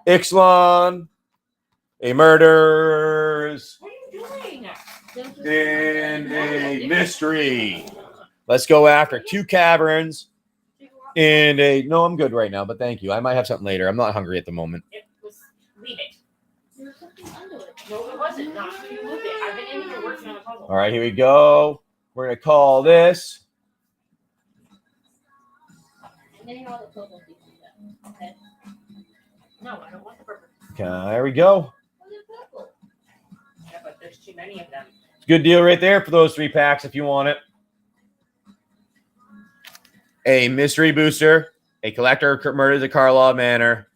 [SPEAKER 1] Ixalan, a Murders,
[SPEAKER 2] What are you doing?
[SPEAKER 1] and a Mystery. Let's go after 2 Caverns and a... No, I'm good right now, but thank you. I might have something later. I'm not hungry at the moment.
[SPEAKER 2] Leave it. There's something under it. No, it wasn't. Not you look it. I've been in here working on a puzzle.
[SPEAKER 1] All right, here we go. We're going to call this...
[SPEAKER 3] Okay.
[SPEAKER 2] No, I don't want the purple.
[SPEAKER 1] There we go.
[SPEAKER 2] Yeah, but there's too many of them.
[SPEAKER 1] Good deal right there for those 3 packs if you want it. A mystery booster, a collector Murders at Karlov Manor,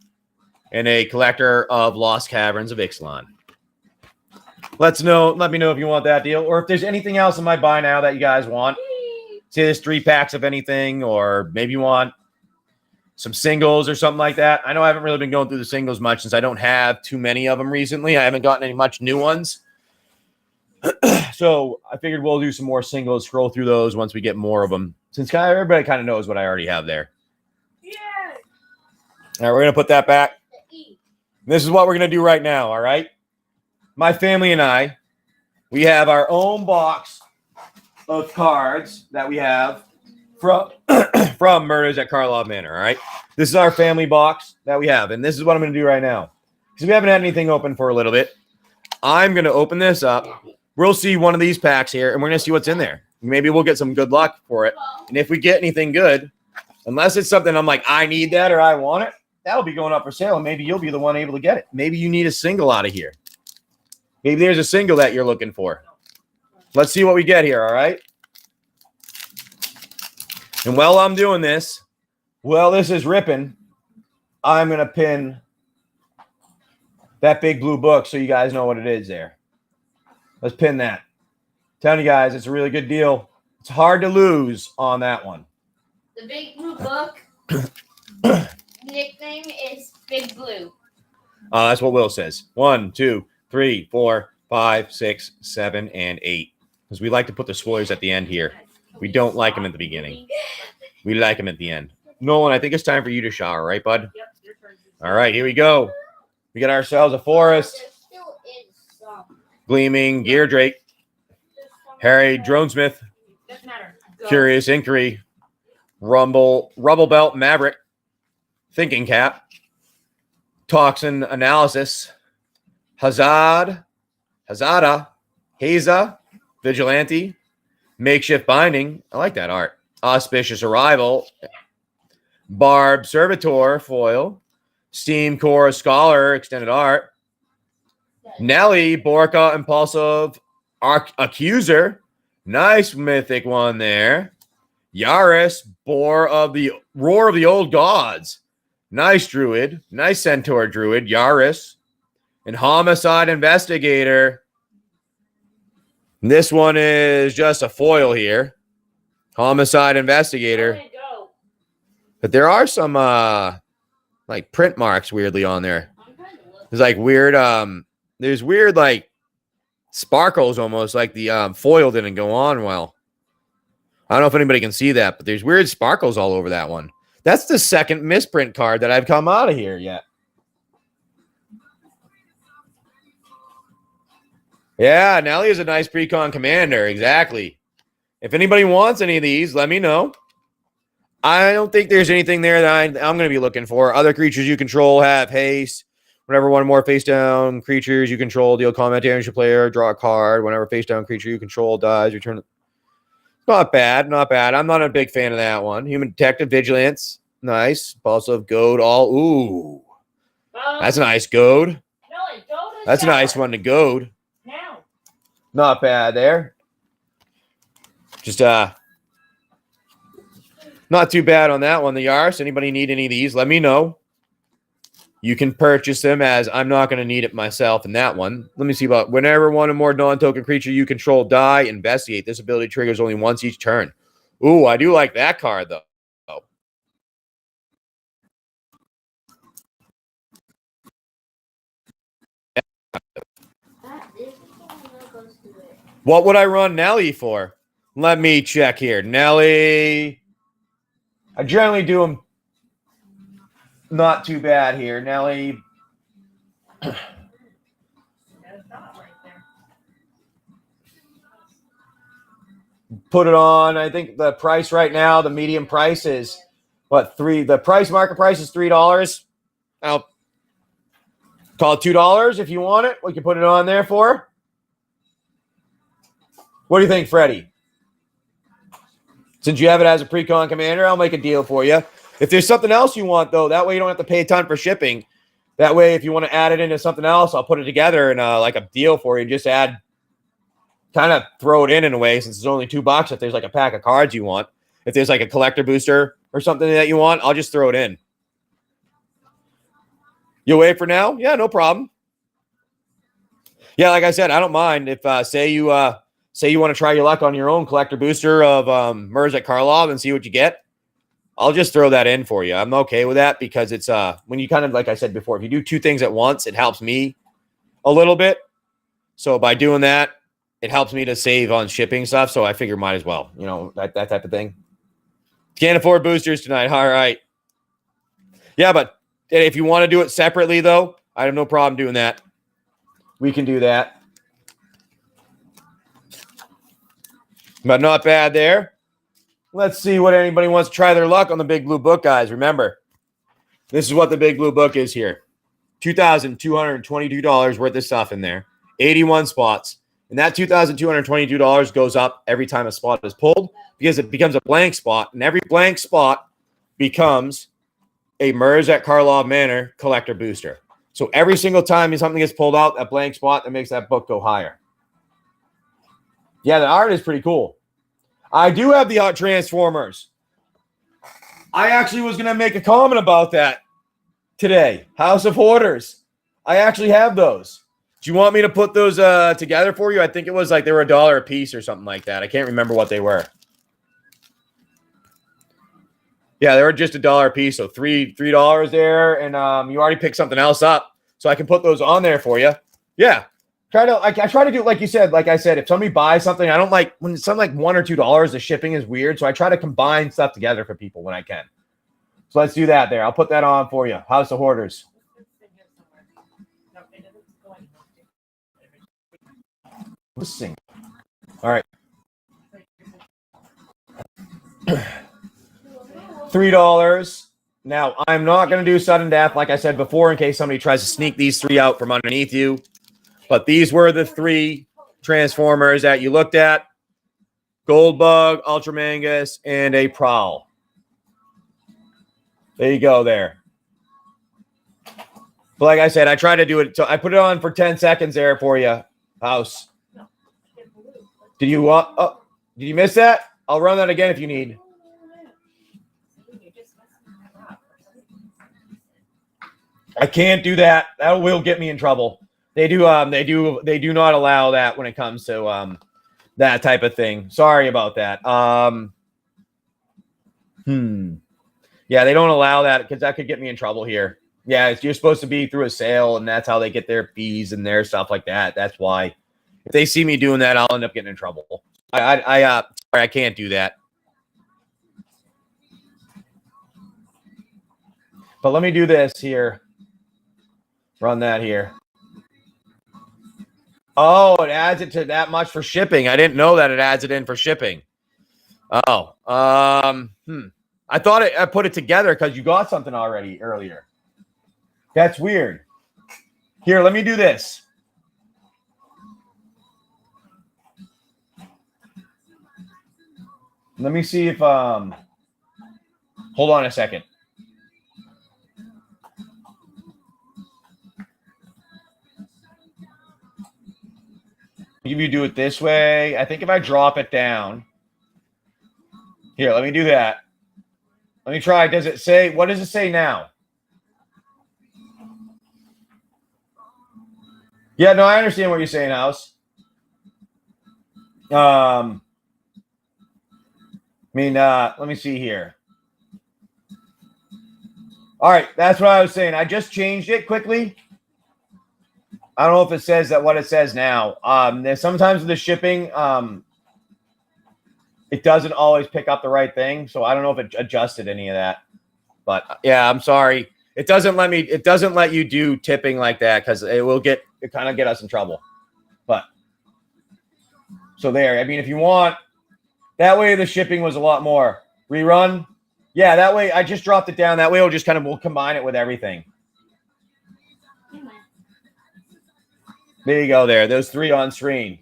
[SPEAKER 1] and a collector of Lost Caverns of Ixalan. Let me know if you want that deal, or if there's anything else in my buy now that you guys want. Say there's 3 packs of anything, or maybe you want some singles or something like that. I know I haven't really been going through the singles much since I don't have too many of them recently. I haven't gotten any much new ones. So I figured we'll do some more singles, scroll through those once we get more of them, since everybody kind of knows what I already have there.
[SPEAKER 2] Yeah.
[SPEAKER 1] All right, we're going to put that back. This is what we're going to do right now, all right? My family and I, we have our own box of cards that we have from Murders at Karpov Manor, all right? This is our family box that we have, and this is what I'm going to do right now. Because we haven't had anything open for a little bit. I'm going to open this up. We'll see one of these packs here, and we're going to see what's in there. Maybe we'll get some good luck for it. And if we get anything good, unless it's something I'm like, I need that or I want it, that'll be going up for sale, and maybe you'll be the one able to get it. Maybe you need a single out of here. Maybe there's a single that you're looking for. Let's see what we get here, all right? And while I'm doing this, this is ripping, I'm going to pin that big blue book so you guys know what it is there. Let's pin that. I'm telling you guys, it's a really good deal. It's hard to lose on that one.
[SPEAKER 4] The Big Blue Book nickname is Big Blue.
[SPEAKER 1] That's what Will says. 1, 2, 3, 4, 5, 6, 7, and 8. Because we like to put the spoilers at the end here. We don't like them at the beginning. We like them at the end. Nolan, I think it's time for you to shower, right, bud?
[SPEAKER 2] Yep, your turn.
[SPEAKER 1] All right, here we go. We got ourselves a Forest, Gleaming, Gear Drake, Harry Dronesmith,
[SPEAKER 2] Doesn't matter. Go.
[SPEAKER 1] Curious Inquiry, Rubble Belt Maverick, Thinking Cap, Toxin Analysis, Hazada, Haza, Vigilante, Makeshift Binding. I like that art. Auspicious Arrival, Barb Servitor Foil, Steam Core Scholar Extended Art, Nelly Borka Impulsive Accuser. Nice mythic one there. Yaris Roar of the Old Gods. Nice Druid. Nice Centaur Druid. Yaris. And Homicide Investigator. This one is just a foil here. Homicide Investigator.
[SPEAKER 2] Let it go.
[SPEAKER 1] But there are some like print marks weirdly on there. There's like weird there's weird like sparkles almost, like the foil didn't go on well. I don't know if anybody can see that, but there's weird sparkles all over that one. That's the second misprint card that I've come out of here yet. Yeah, Nelly is a nice precon commander. Exactly. If anybody wants any of these, let me know. I don't think there's anything there that I'm going to be looking for. Other creatures you control have haste. Whenever one or more face-down creatures you control deal combat damage to player, draw a card. Whenever face-down creature you control dies, return it. Not bad, not bad. I'm not a big fan of that one. Human Detective, Vigilance. Nice. Also Goad all. Ooh. That's a nice Goad.
[SPEAKER 2] No, go to
[SPEAKER 1] That's a nice one to Goad.
[SPEAKER 2] now.
[SPEAKER 1] Not bad there. Just not too bad on that one. The Yaris. Anybody need any of these? Let me know. You can purchase them, as I'm not going to need it myself in that one. Let me see about whenever one or more non-token creature you control die, investigate. This ability triggers only once each turn. Ooh, I do like that card, though. What would I run Nelly for? Let me check here. Nelly. I generally do them not too bad here. Nelly.
[SPEAKER 2] There's not right there.
[SPEAKER 1] Put it on. I think the price right now, the medium price is what, $3? The market price is $3. I'll call it $2 if you want it. We can put it on there for. What do you think, Freddie? Since you have it as a pre-con commander, I'll make a deal for you. If there's something else you want, though, that way you don't have to pay a ton for shipping. That way, if you want to add it into something else, I'll put it together in like a deal for you. Just kind of throw it in a way, since it's only $2 if there's like a pack of cards you want. If there's like a collector booster or something that you want, I'll just throw it in. You'll wait for now? Yeah, no problem. Yeah, like I said, I don't mind if say you want to try your luck on your own collector booster of MERS at Karlov and see what you get. I'll just throw that in for you. I'm okay with that because it's when you kind of, like I said before, if you do two things at once, it helps me a little bit. So by doing that, it helps me to save on shipping stuff. So I figure might as well, that type of thing. Can't afford boosters tonight. All right. Yeah, but if you want to do it separately, though, I have no problem doing that. We can do that. But not bad there. Let's see what anybody wants to try their luck on the Big Blue Book, guys. Remember, this is what the Big Blue Book is here. $2,222 worth of stuff in there. 81 spots. And that $2,222 goes up every time a spot is pulled because it becomes a blank spot. And every blank spot becomes a MERS at Karlov Manor collector booster. So every single time something gets pulled out, that blank spot, that makes that book go higher. Yeah, the art is pretty cool. I do have the Transformers. I actually was going to make a comment about that today. House of Hoarders. I actually have those. Do you want me to put those together for you? I think it was like they were $1 a piece or something like that. I can't remember what they were. Yeah, they were just $1 a piece, so $3 there, and you already picked something else up, so I can put those on there for you. Yeah, I try to do like you said. Like I said, if somebody buys something, I don't like when it's something like $1 or $2. The shipping is weird, so I try to combine stuff together for people when I can. So let's do that there. I'll put that on for you. House of Hoarders. Let's sing. All right. $3. Now, I'm not going to do sudden death, like I said before, in case somebody tries to sneak these three out from underneath you. But these were the three Transformers that you looked at. Goldbug, Ultramangus, and a Prowl. There you go there. But like I said, I try to do it. So I put it on for 10 seconds there for you, House. Did you want? Oh, did you miss that? I'll run that again if you need. I can't do that. That will get me in trouble. They do not allow that when it comes to that type of thing. Sorry about that. Yeah, they don't allow that because that could get me in trouble here. Yeah, you're supposed to be through a sale, and that's how they get their fees and their stuff like that. That's why. If they see me doing that, I'll end up getting in trouble. Sorry, I can't do that. But let me do this here. Run that here. Oh, it adds it to that much for shipping. I didn't know that it adds it in for shipping. Oh, I thought I put it together because you got something already earlier. That's weird. Here, let me do this. Let me see if hold on a second. If you do it this way, I think if I drop it down. Here, let me do that. Let me try. Does it say, what does it say now? Yeah, no, I understand what you're saying, House. Let me see here. All right, that's what I was saying. I just changed it quickly. I don't know if it says that what it says now. There's sometimes the shipping, it doesn't always pick up the right thing. So I don't know if it adjusted any of that. But yeah, I'm sorry. It doesn't let you do tipping like that because it kind of get us in trouble. But so there. I mean, if you want, that way the shipping was a lot more. Rerun. Yeah, that way I just dropped it down. That way we'll combine it with everything. There you go there. Those three on screen.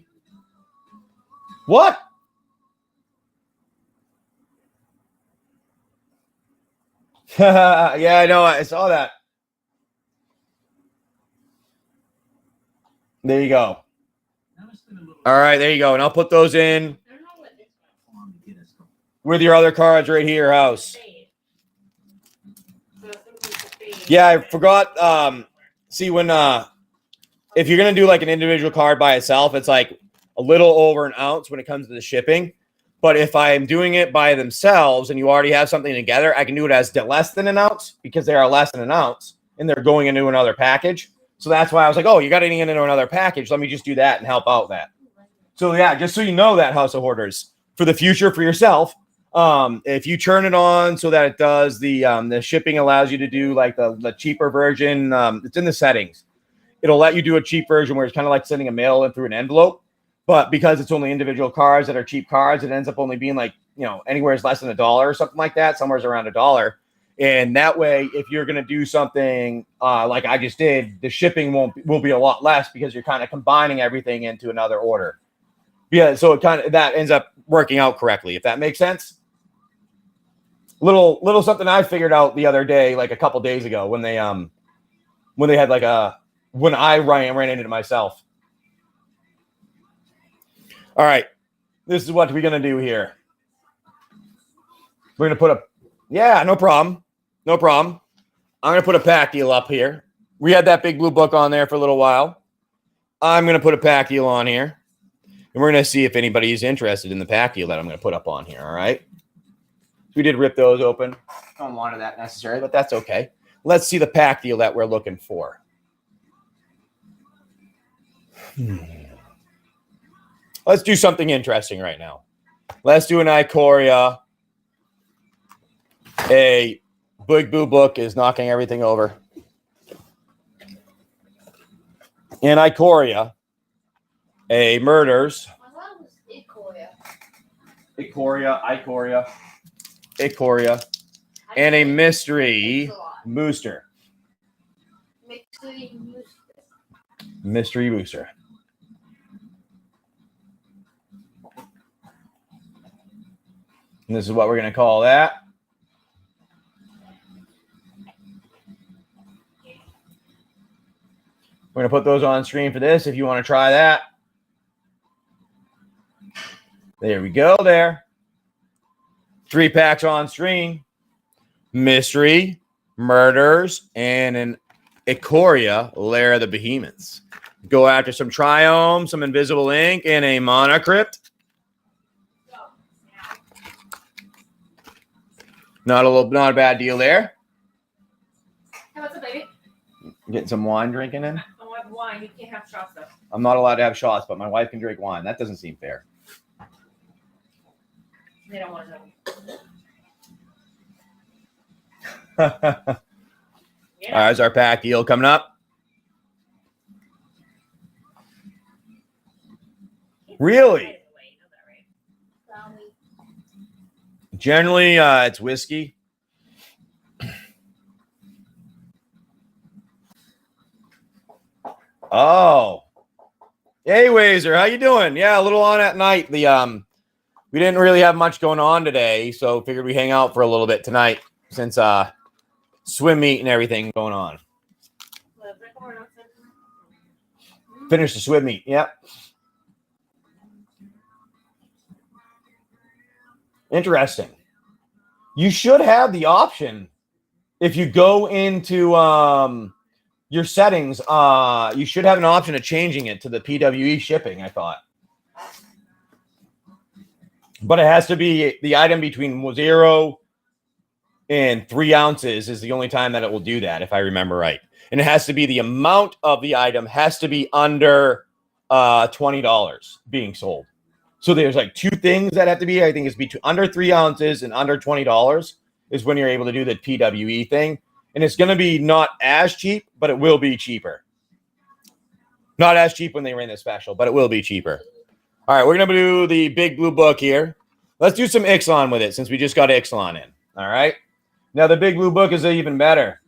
[SPEAKER 1] What? Yeah, I know. I saw that. There you go. All right, there you go. And I'll put those in with your other cards right here, House. Yeah, I forgot. See, when if you're gonna do like an individual card by itself, it's like a little over an ounce when it comes to the shipping. But if I'm doing it by themselves and you already have something together, I can do it as less than an ounce because they are less than an ounce and they're going into another package. So that's why I was like, oh, you got to get into another package. Let me just do that and help out that. So yeah, just so you know that, House of Hoarders, for the future for yourself, if you turn it on so that it does the shipping allows you to do like the cheaper version, it's in the settings. It'll let you do a cheap version where it's kind of like sending a mail in through an envelope. But because it's only individual cards that are cheap cards, it ends up only being like, anywhere less than $1 or something like that, somewhere's around $1. And that way, if you're going to do something like I just did, the shipping will be a lot less because you're kind of combining everything into another order. Yeah, so it kind of that ends up working out correctly, if that makes sense. Little something I figured out the other day, like a couple days ago, when they had like when I ran into it myself. All right, this is what we're gonna do here. We're gonna put no problem. I'm gonna put a pack deal up here. We had that big blue book on there for a little while. I'm gonna put a pack deal on here, and we're gonna see if anybody's interested in the pack deal that I'm gonna put up on here. All right. We did rip those open. Don't want that necessary, but that's okay. Let's see the pack deal that we're looking for. Let's do something interesting right now. Let's do an Ikoria. A big blue book is knocking everything over. In Ikoria, a murders. Ikoria, and a mystery booster. Mystery booster. And this is what we're going to call that. We're going to put those on screen for this if you want to try that. There we go there. 3 packs on screen. Mystery, murders, and an Ikoria, Lair of the Behemoths. Go after some Triome, some Invisible Ink, and a Monocrypt. Not a bad deal there.
[SPEAKER 2] Hey, what's up, baby?
[SPEAKER 1] Getting some wine drinking in.
[SPEAKER 2] I don't have wine. You can't have shots though.
[SPEAKER 1] I'm not allowed to have shots, but my wife can drink wine. That doesn't seem fair.
[SPEAKER 2] They don't want to know.
[SPEAKER 1] All right, there's our pack deal coming up. Really? Generally, it's whiskey. Oh. Hey, Wazer, how you doing? Yeah, a little on at night. We didn't really have much going on today, so figured we hang out for a little bit tonight since swim meet and everything going on. Finish the swim meet. Yep. Interesting. You should have the option if you go into your settings. You should have an option of changing it to the PWE shipping, I thought. But it has to be the item between 0 and 3 ounces is the only time that it will do that, if I remember right. And it has to be the amount of the item has to be under $20 being sold. So there's like 2 things that have to be. I think it's between under 3 ounces and under $20 is when you're able to do the PWE thing. And it's going to be not as cheap, but it will be cheaper. Not as cheap when they ran the special, but it will be cheaper. All right, we're going to do the big blue book here. Let's do some Ixalan with it since we just got Ixalan in. All right. Now the big blue book is even better.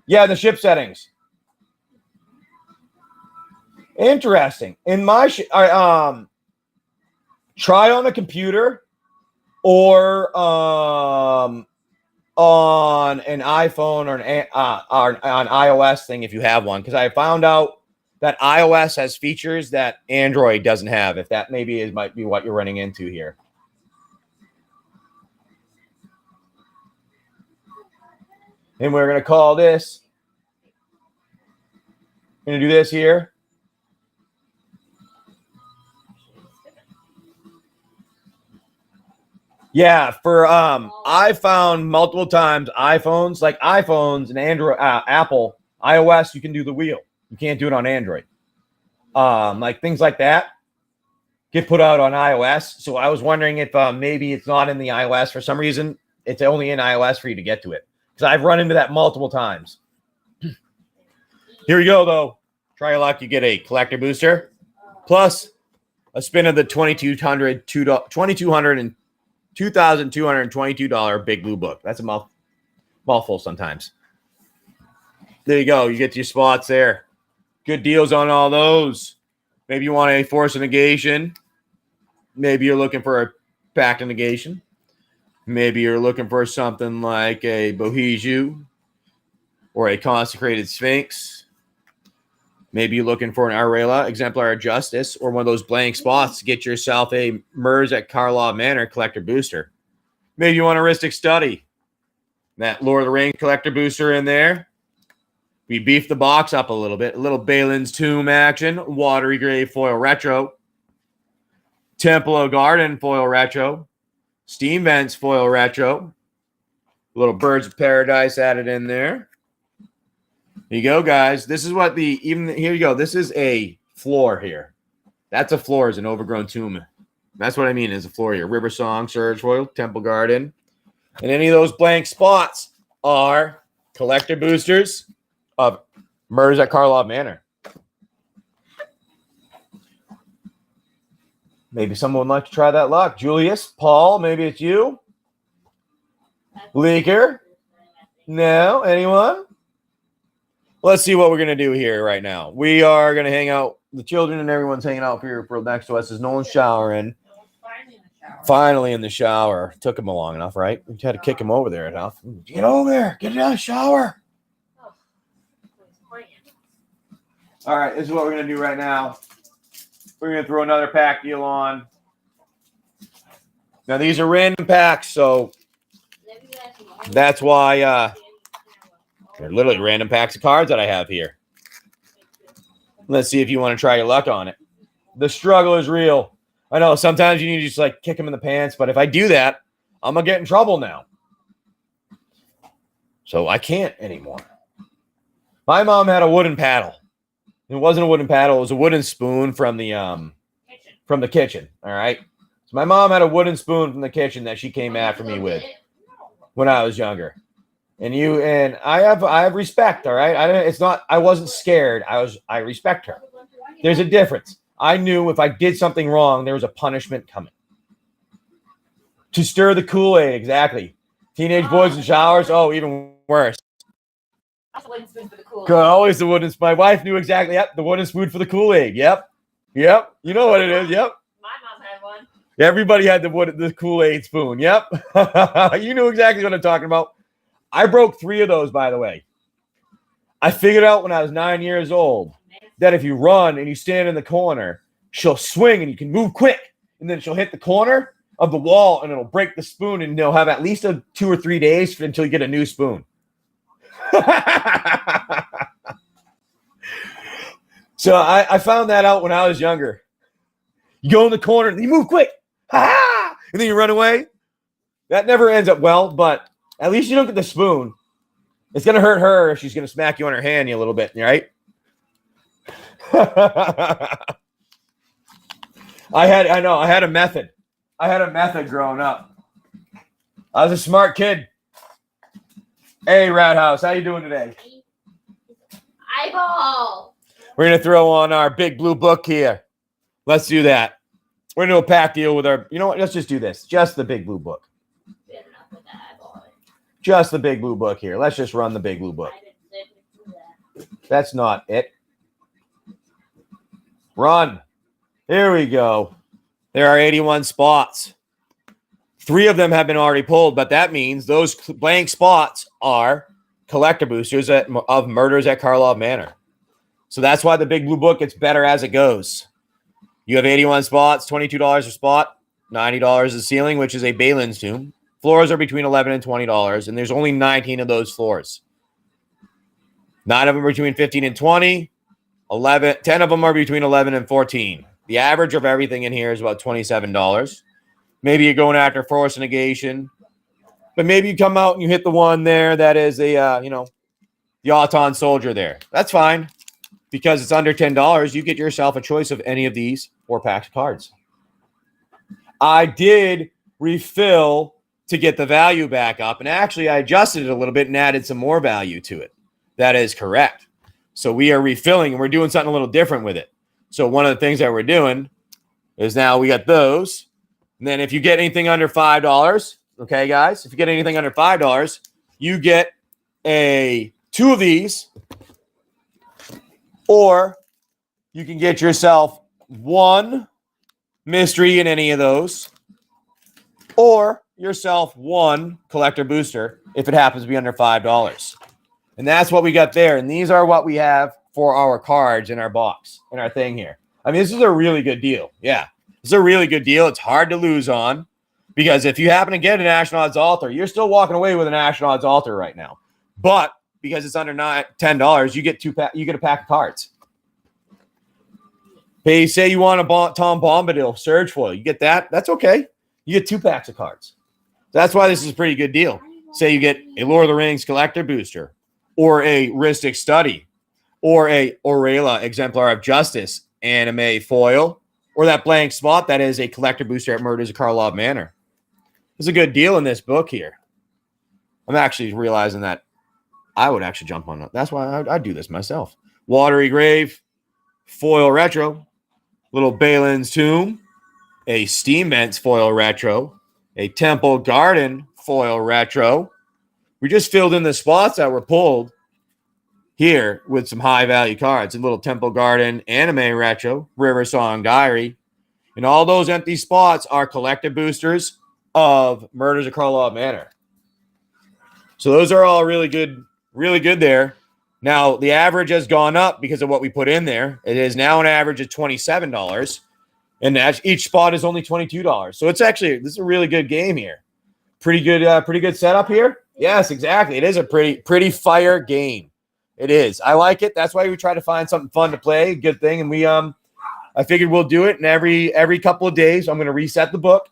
[SPEAKER 1] Yeah, the ship settings. Interesting. In my try on a computer or on an iPhone or an iOS thing if you have one, because I found out that iOS has features that Android doesn't have. If that might be what you're running into here. And we're going to call this Gonna do this here. Yeah, for I found multiple times iPhones and Android, Apple, iOS, you can do the wheel. You can't do it on Android. Like things like that get put out on iOS. So I was wondering if maybe it's not in the iOS for some reason. It's only in iOS for you to get to it. Because I've run into that multiple times. Here we go, though. Try your luck. You get a collector booster plus a spin of the $2,222 Big Blue Book. That's a mouthful sometimes. There you go. You get your spots there. Good deals on all those. Maybe you want a Force of Negation. Maybe you're looking for a Pact of Negation. Maybe you're looking for something like a Bohiju or a Consecrated Sphinx. Maybe you're looking for an Arela, Exemplar of Justice, or one of those blank spots to get yourself a Murs at Karlov Manor collector booster. Maybe you want a Ristic Study. That Lord of the Rings collector booster in there. We beefed the box up a little bit. A little Balin's Tomb action. Watery Grave foil retro. Temple of Garden foil retro. Steam Vents foil retro. Little Birds of Paradise added in there. Here you go, guys. This is what here you go. This is a floor here. That's a floor is an overgrown tomb. That's what I mean is a floor here. River Song, Surge Foil, Temple Garden. And any of those blank spots are collector boosters of Murders at Karlov Manor. Maybe someone would like to try that luck. Julius, Paul, maybe it's you. Leaker? No? Anyone? Let's see what we're going to do here right now. We are going to hang out. The children and everyone's hanging out here for next to us as Nolan's showering. Finally in the shower. Took him long enough, right? We had to kick him over there enough. Get over there. Get out of the shower. All right, this is what we're going to do right now. We're going to throw another pack deal on. Now, these are random packs, so that's why they're literally random packs of cards that I have here. Let's see if you want to try your luck on it. The struggle is real. I know sometimes you need to just like kick them in the pants, but if I do that, I'm going to get in trouble now. So I can't anymore. My mom had a wooden paddle. It wasn't a wooden paddle. It was a wooden spoon from the kitchen. All right. So my mom had a wooden spoon from the kitchen that she came after me with when I was younger. And I have respect. All right. I wasn't scared. I respect her. There's a difference. I knew if I did something wrong, there was a punishment coming. To stir the Kool-Aid, exactly. Teenage boys in showers. Oh, even worse.
[SPEAKER 4] That's a wooden spoon for the Kool-Aid.
[SPEAKER 1] Always the wooden spoon. My wife knew exactly. Yep, the wooden spoon for the Kool-Aid. Yep. You know what it is. Yep.
[SPEAKER 4] My mom had one.
[SPEAKER 1] Everybody had the Kool-Aid spoon. Yep. You knew exactly what I'm talking about. I broke 3 of those, by the way. I figured out when I was 9 years old that if you run and you stand in the corner, she'll swing and you can move quick. And then she'll hit the corner of the wall and it'll break the spoon and they'll have at least 2 or 3 days until you get a new spoon. So I found that out when I was younger. You go in the corner and you move quick. Ha-ha! And then you run away. That never ends up well, but at least you don't get the spoon. It's going to hurt her if she's going to smack you on her hand a little bit, right? I had a method. I had a method growing up. I was a smart kid. Hey, Rat House, how you doing today?
[SPEAKER 4] Eyeball.
[SPEAKER 1] We're going to throw on our big blue book here. Let's do that. We're going to do a pack deal with our, you know what? Let's just do this. Just the big blue book.
[SPEAKER 4] Good enough with that eyeball.
[SPEAKER 1] Just the big blue book here. Let's just run the big blue book.
[SPEAKER 4] I didn't do that.
[SPEAKER 1] That's not it. Run. Here we go. There are 81 spots. 3 of them have been already pulled, but that means those blank spots are collector boosters of Murders at Karlov Manor. So that's why the big blue book gets better as it goes. You have 81 spots, $22 a spot, $90 a ceiling, which is a Balin's Tomb. Floors are between $11 and $20, and there's only 19 of those floors. 9 of them are between 15 and 20. 11, 10 of them are between 11 and 14. The average of everything in here is about $27. Maybe you're going after force negation, but maybe you come out and you hit the one there that is a, the Auton Soldier there. That's fine. Because it's under $10, you get yourself a choice of any of these 4 packs of cards. I did refill to get the value back up, and actually I adjusted it a little bit and added some more value to it. That is correct. So we are refilling, and we're doing something a little different with it. So one of the things that we're doing is now we got those. And then if you get anything under $5, okay, guys, if you get anything under $5, you get 2 of these, or you can get yourself 1 mystery in any of those, or yourself 1 collector booster if it happens to be under $5. And that's what we got there. And these are what we have for our cards in our box, in our thing here. I mean, this is a really good deal. Yeah, this is a really good deal. It's hard to lose on because if you happen to get a National Odds Altar, you're still walking away with a National Odds Altar right now. But because it's under $10, you get a pack of cards. Hey, say you want a Tom Bombadil Surge Foil. You get that. That's okay. You get 2 packs of cards. That's why this is a pretty good deal. Say you get a Lord of the Rings collector booster, or a Ristic Study, or a Aurelia Exemplar of Justice anime foil, or that blank spot that is a collector booster at Murders of Karlov Manor. There's a good deal in this book here. I'm actually realizing that I would actually jump on it. That's why I'd do this myself. Watery Grave, foil retro, little Balin's Tomb, a Steam Vents foil retro, a Temple Garden foil retro. We just filled in the spots that were pulled here with some high value cards. A little Temple Garden anime retro, River Song Diary. And all those empty spots are collector boosters of Murders of Karlov Manor. So those are all really good there. Now, the average has gone up because of what we put in there. It is now an average of $27. And each spot is only $22. So this is a really good game here. Pretty good setup here. Yes, exactly. It is a pretty fire game. It is. I like it. That's why we try to find something fun to play. Good thing. And I figured we'll do it. And every couple of days, I'm going to reset the book,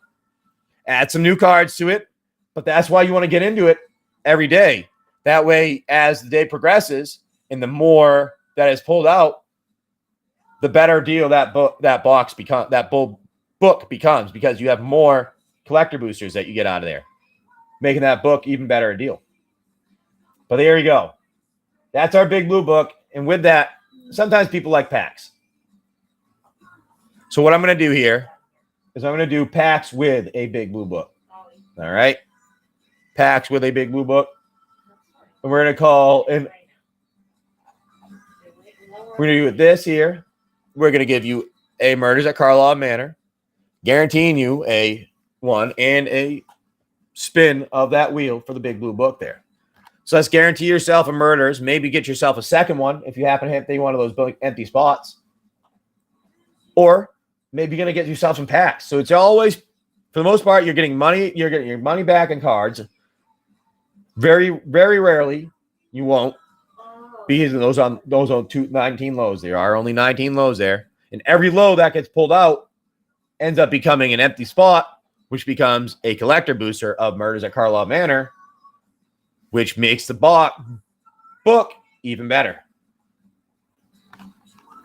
[SPEAKER 1] add some new cards to it. But that's why you want to get into it every day. That way, as the day progresses and the more that is pulled out, the better deal that book becomes, because you have more collector boosters that you get out of there, making that book even better a deal. But there you go. That's our Big Blue book. And with that, sometimes people like packs. So what I'm going to do here is I'm going to do packs with a Big Blue book. All right? Packs with a Big Blue book. And we're going to do it this here. We're going to give you a Murders at Karlov Manor, guaranteeing you a 1 and a spin of that wheel for the Big Blue book there. So let's guarantee yourself a Murders. Maybe get yourself a second one if you happen to hit one of those empty spots. Or maybe you're going to get yourself some packs. So it's always, for the most part, you're getting money. You're getting your money back in cards. Very, very rarely you won't. Because those on 19 lows. There are only 19 lows there. And every low that gets pulled out ends up becoming an empty spot, which becomes a collector booster of Murders at Karlov Manor, which makes the book even better. All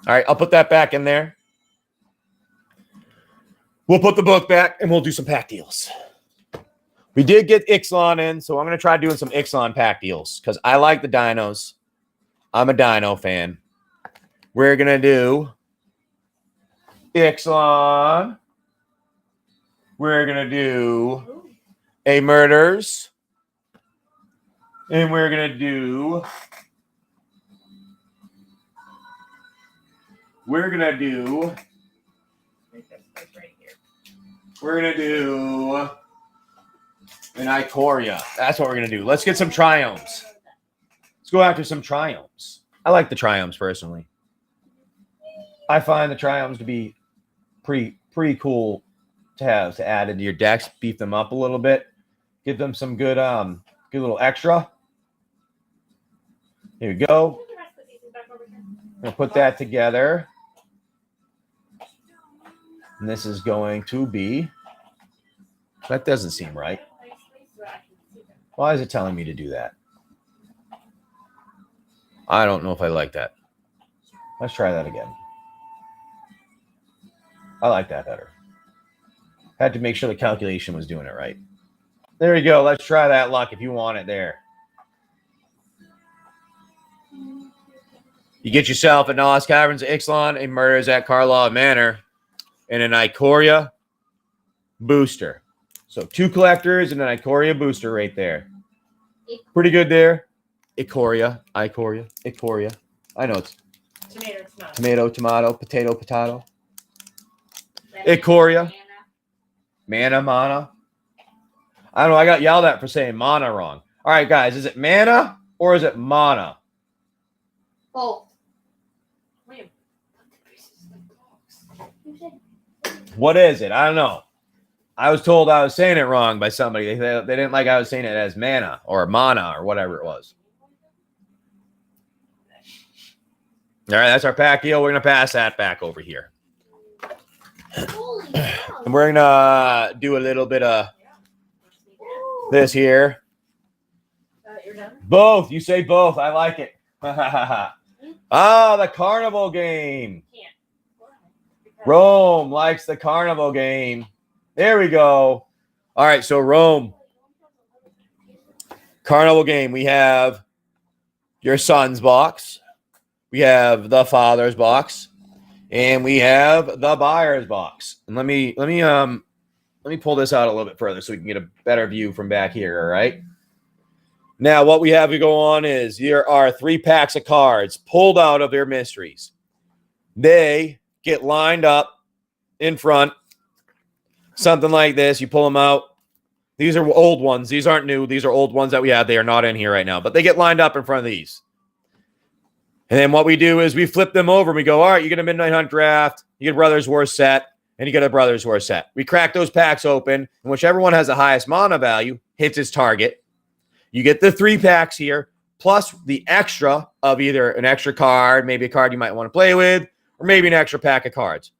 [SPEAKER 1] right, I'll put that back in there. We'll put the book back, and we'll do some pack deals. We did get Ixalan in, so I'm going to try doing some Ixalan pack deals because I like the dinos. I'm a dino fan. We're going to do Ixalan. We're going to do a Murders. And we're going to do... We're going to do an Ikoria. That's what we're going to do. Let's get some Triumphs. Let's go after some Triumphs. I like the Triumphs personally. I find the Triumphs to be pretty cool to add into your decks, beef them up a little bit, give them some good little extra. Here we go. I'm going to put that together. And this is going to be... That doesn't seem right. Why is it telling me to do that? I don't know if I like that. Let's try that again. I like that better. Had to make sure the calculation was doing it right. There you go. Let's try that luck if you want it there. You get yourself a Nas Caverns Ixalan, a Murders at Karpov Manor, and an Ikoria booster. So 2 collectors and an Ikoria booster right there. Pretty good there. Ikoria. I know it's tomato, potato. Ikoria. Mana. I don't know. I got yelled at for saying mana wrong. All right, guys. Is it mana or is it mana?
[SPEAKER 4] Both.
[SPEAKER 1] What is it? I don't know. I was told I was saying it wrong by somebody. They didn't like I was saying it as mana or whatever it was. All right, that's our pack deal. We're going to pass that back over here. And we're going to do a little bit of this here.
[SPEAKER 2] You're done?
[SPEAKER 1] Both. You say both. I like it. The carnival game. Rome likes the carnival game. There we go. All right, so Rome. Carnival game. We have your son's box. We have the father's box. And we have the buyer's box. And let me pull this out a little bit further so we can get a better view from back here, all right? Now, what we have to go on is here are 3 packs of cards pulled out of their mysteries. They get lined up in front, something like this. You pull them out. These are old ones. These aren't new. These are old ones that we have. They are not in here right now, but they get lined up in front of these. And then what we do is we flip them over and we go, all right, you get a Midnight Hunt draft, you get a Brothers War set, and you get a Brothers War set. We crack those packs open, and whichever one has the highest mana value hits its target. You get the 3 packs here, plus the extra of either an extra card, maybe a card you might want to play with, or maybe an extra pack of cards.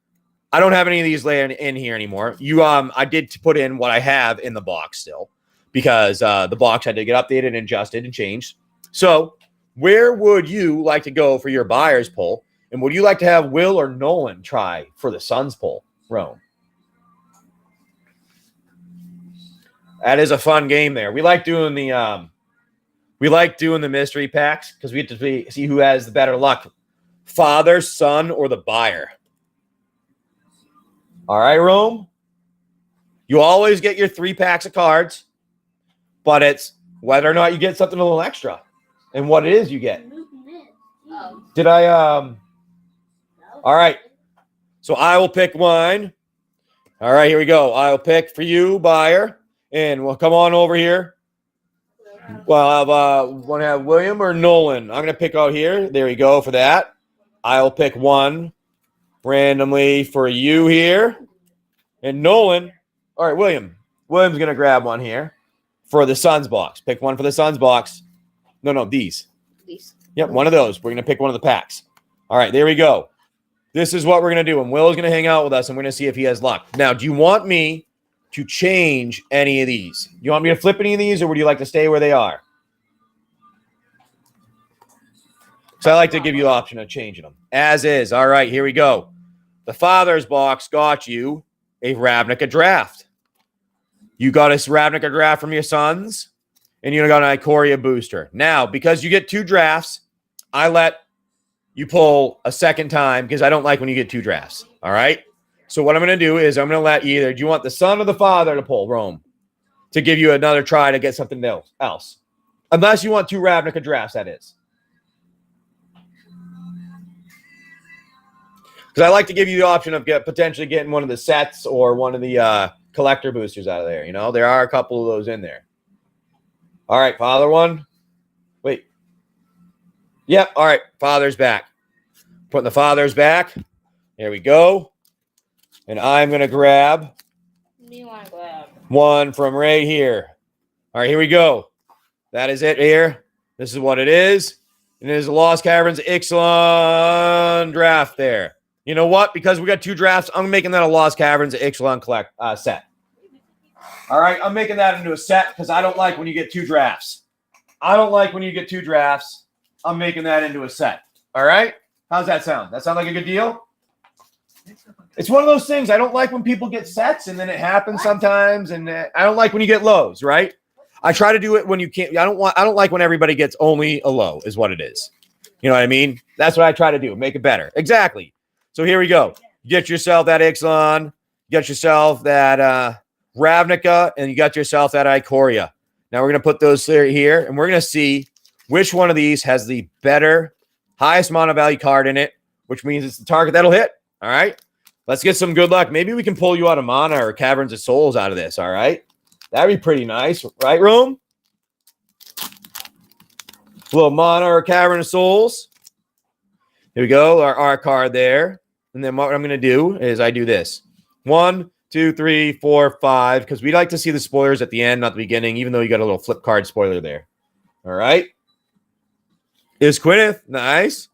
[SPEAKER 1] I don't have any of these laying in here anymore. I did put in what I have in the box still, because the box had to get updated and adjusted and changed. So where would you like to go for your buyer's poll? And would you like to have Will or Nolan try for the Suns poll, Rome? That is a fun game there. We like doing the mystery packs because we get to see who has the better luck. Father, son, or the buyer. All right, Rome. You always get your 3 packs of cards, but it's whether or not you get something a little extra and what it is you get. Did I all right. So I will pick one. All right, here we go. I'll pick for you, buyer, and we'll come on over here. Well, I want to have William or Nolan. I'm going to pick out here. There we go for that. I'll pick one randomly for you here. And Nolan, all right, William's going to grab one here for the Suns box. Pick one for the Suns box. No, these. Yep, one of those. We're going to pick one of the packs. All right, there we go. This is what we're going to do. And Will is going to hang out with us, and we're going to see if he has luck. Now, do you want me to change any of these? Do you want me to flip any of these, or would you like to stay where they are? So I like to give you the option of changing them. As is. All right, here we go. The father's box got you a Ravnica draft. You got a Ravnica draft from your sons, and you got an Ikoria booster. Now, because you get 2 drafts, I let you pull a second time because I don't like when you get 2 drafts. All right? So what I'm going to do is I'm going to let either, do you want the son or the father to pull, Rome, to give you another try to get something else? Unless you want 2 Ravnica drafts, that is. Because I like to give you the option of potentially getting one of the sets or one of the collector boosters out of there. You know, there are a couple of those in there. All right, father one. Wait. Yep, all right, father's back. Putting the father's back. There we go. And I'm going to grab one from right here. All right, here we go. That is it here. This is what it is. And there's a Lost Caverns Ixalan draft there. You know what? Because we got 2 drafts, I'm making that a Lost Caverns Ixalan set. All right, I'm making that into a set because I don't like when you get 2 drafts. I don't like when you get 2 drafts. I'm making that into a set. All right? How's that sound? That sound like a good deal? It's one of those things. I don't like when people get sets and then it happens sometimes, and I don't like when you get lows, right? I try to do it when you can't. I don't like when everybody gets only a low, is what it is. You know what I mean? That's what I try to do. Make it better. Exactly. So here we go. Get yourself that Ixalan. Get yourself that Ravnica, and you got yourself that Ikoria. Now we're going to put those here, and we're going to see which one of these has the better, highest mono value card in it, which means it's the target that'll hit. All right? Let's get some good luck. Maybe we can pull you out of Mana or Caverns of Souls out of this, all right? That'd be pretty nice, right, Rome? A little Mana or Cavern of Souls. Here we go, our card there. And then what I'm going to do is I do this. 1, 2, 3, 4, 5, because we like to see the spoilers at the end, not the beginning, even though you got a little flip card spoiler there. All right. Is Quineth. Nice.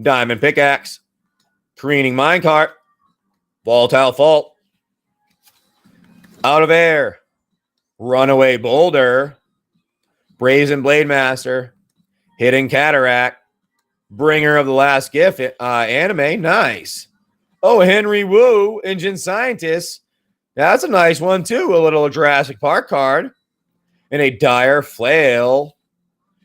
[SPEAKER 1] Diamond Pickaxe. Careening Minecart. Volatile Fault. Out of Air. Runaway Boulder. Brazen Blade Master. Hidden Cataract. Bringer of the Last Gift anime. Nice. Oh, Henry Wu, Engine Scientist. That's a nice one, too. A little Jurassic Park card. And a Dire Flail.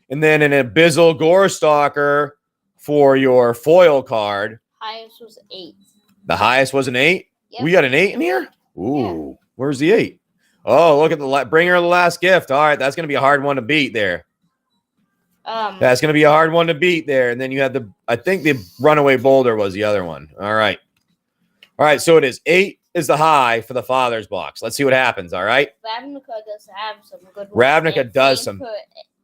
[SPEAKER 1] And then an Abyssal Gore Stalker for your foil card.
[SPEAKER 3] Highest was 8.
[SPEAKER 1] The highest was an 8?
[SPEAKER 3] Yep.
[SPEAKER 1] We got an 8 in here? Ooh. Yeah. Where's the 8? Oh, look at the Bringer of the Last Gift. All right, that's going to be a hard one to beat there. That's going to be a hard one to beat there. And then you had I think the Runaway Boulder was the other one. All right. All right, so it is 8 is the high for the Father's box. Let's see what happens, all right?
[SPEAKER 3] Ravnica does have some good ones.
[SPEAKER 1] Ravnica does some.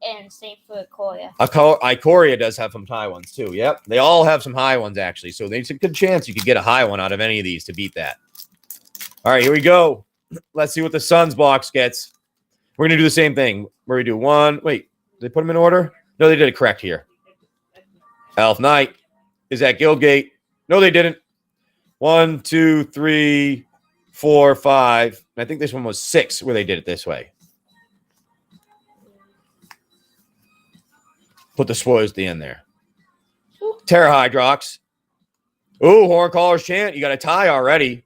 [SPEAKER 3] And same for Ikoria.
[SPEAKER 1] Ikoria does have some high ones, too. Yep, they all have some high ones, actually. So there's a good chance you could get a high one out of any of these to beat that. All right, here we go. Let's see what the Suns box gets. We're going to do the same thing. Where we do 1. Wait, did they put them in order? No, they did it correct here. Elf Knight. Is that Guildgate? No, they didn't. 1, 2, 3, 4, 5. I think this one was 6 where they did it this way. Put the spoilers at the end there. Terra Hydrox. Ooh, Horncaller's Chant. You got a tie already.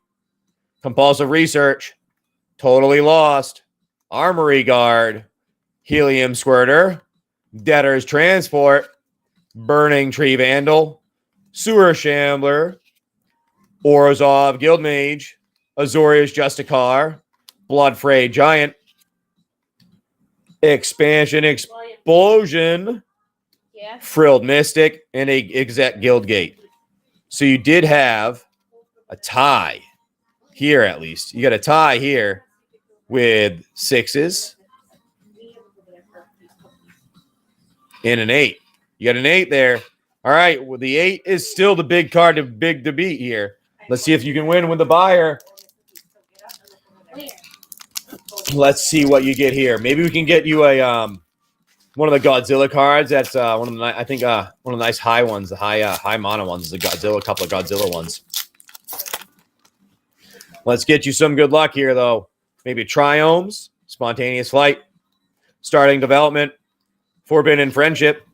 [SPEAKER 1] Compulsive Research. Totally Lost. Armory Guard. Helium Squirter. Debtor's Transport. Burning Tree Vandal. Sewer Shambler. Orzhov Guildmage. Azorius Justicar. Bloodfray Giant. Expansion Explosion.
[SPEAKER 3] Yeah.
[SPEAKER 1] Frilled Mystic, and a Exec Guildgate. So you did have a tie here, at least. You got a tie here with 6s and an 8. You got an 8 there. All right. Well, the 8 is still the big card, big to beat here. Let's see if you can win with the buyer. Let's see what you get here. Maybe we can get you a one of the Godzilla cards. That's one of the one of the nice high ones. The high mono ones is a Godzilla. A couple of Godzilla ones. Let's get you some good luck here, though. Maybe Triomes, Spontaneous Flight, Starting Development, Forbidden Friendship,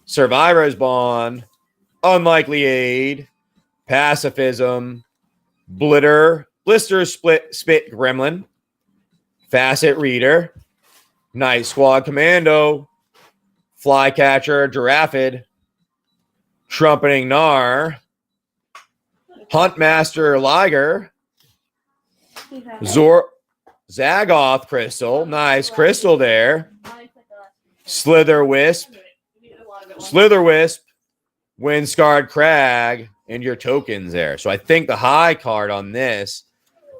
[SPEAKER 1] Survivor's Bond, Unlikely Aid, Pacifism, Blister Spit Gremlin, Facet Reader, Night Squad Commando, Flycatcher Giraffid, Trumpeting Gnar, Huntmaster Liger, Zagoth Crystal, nice crystal there, Slither Wisp, Windscarred Crag, and your tokens there. So I think the high card on this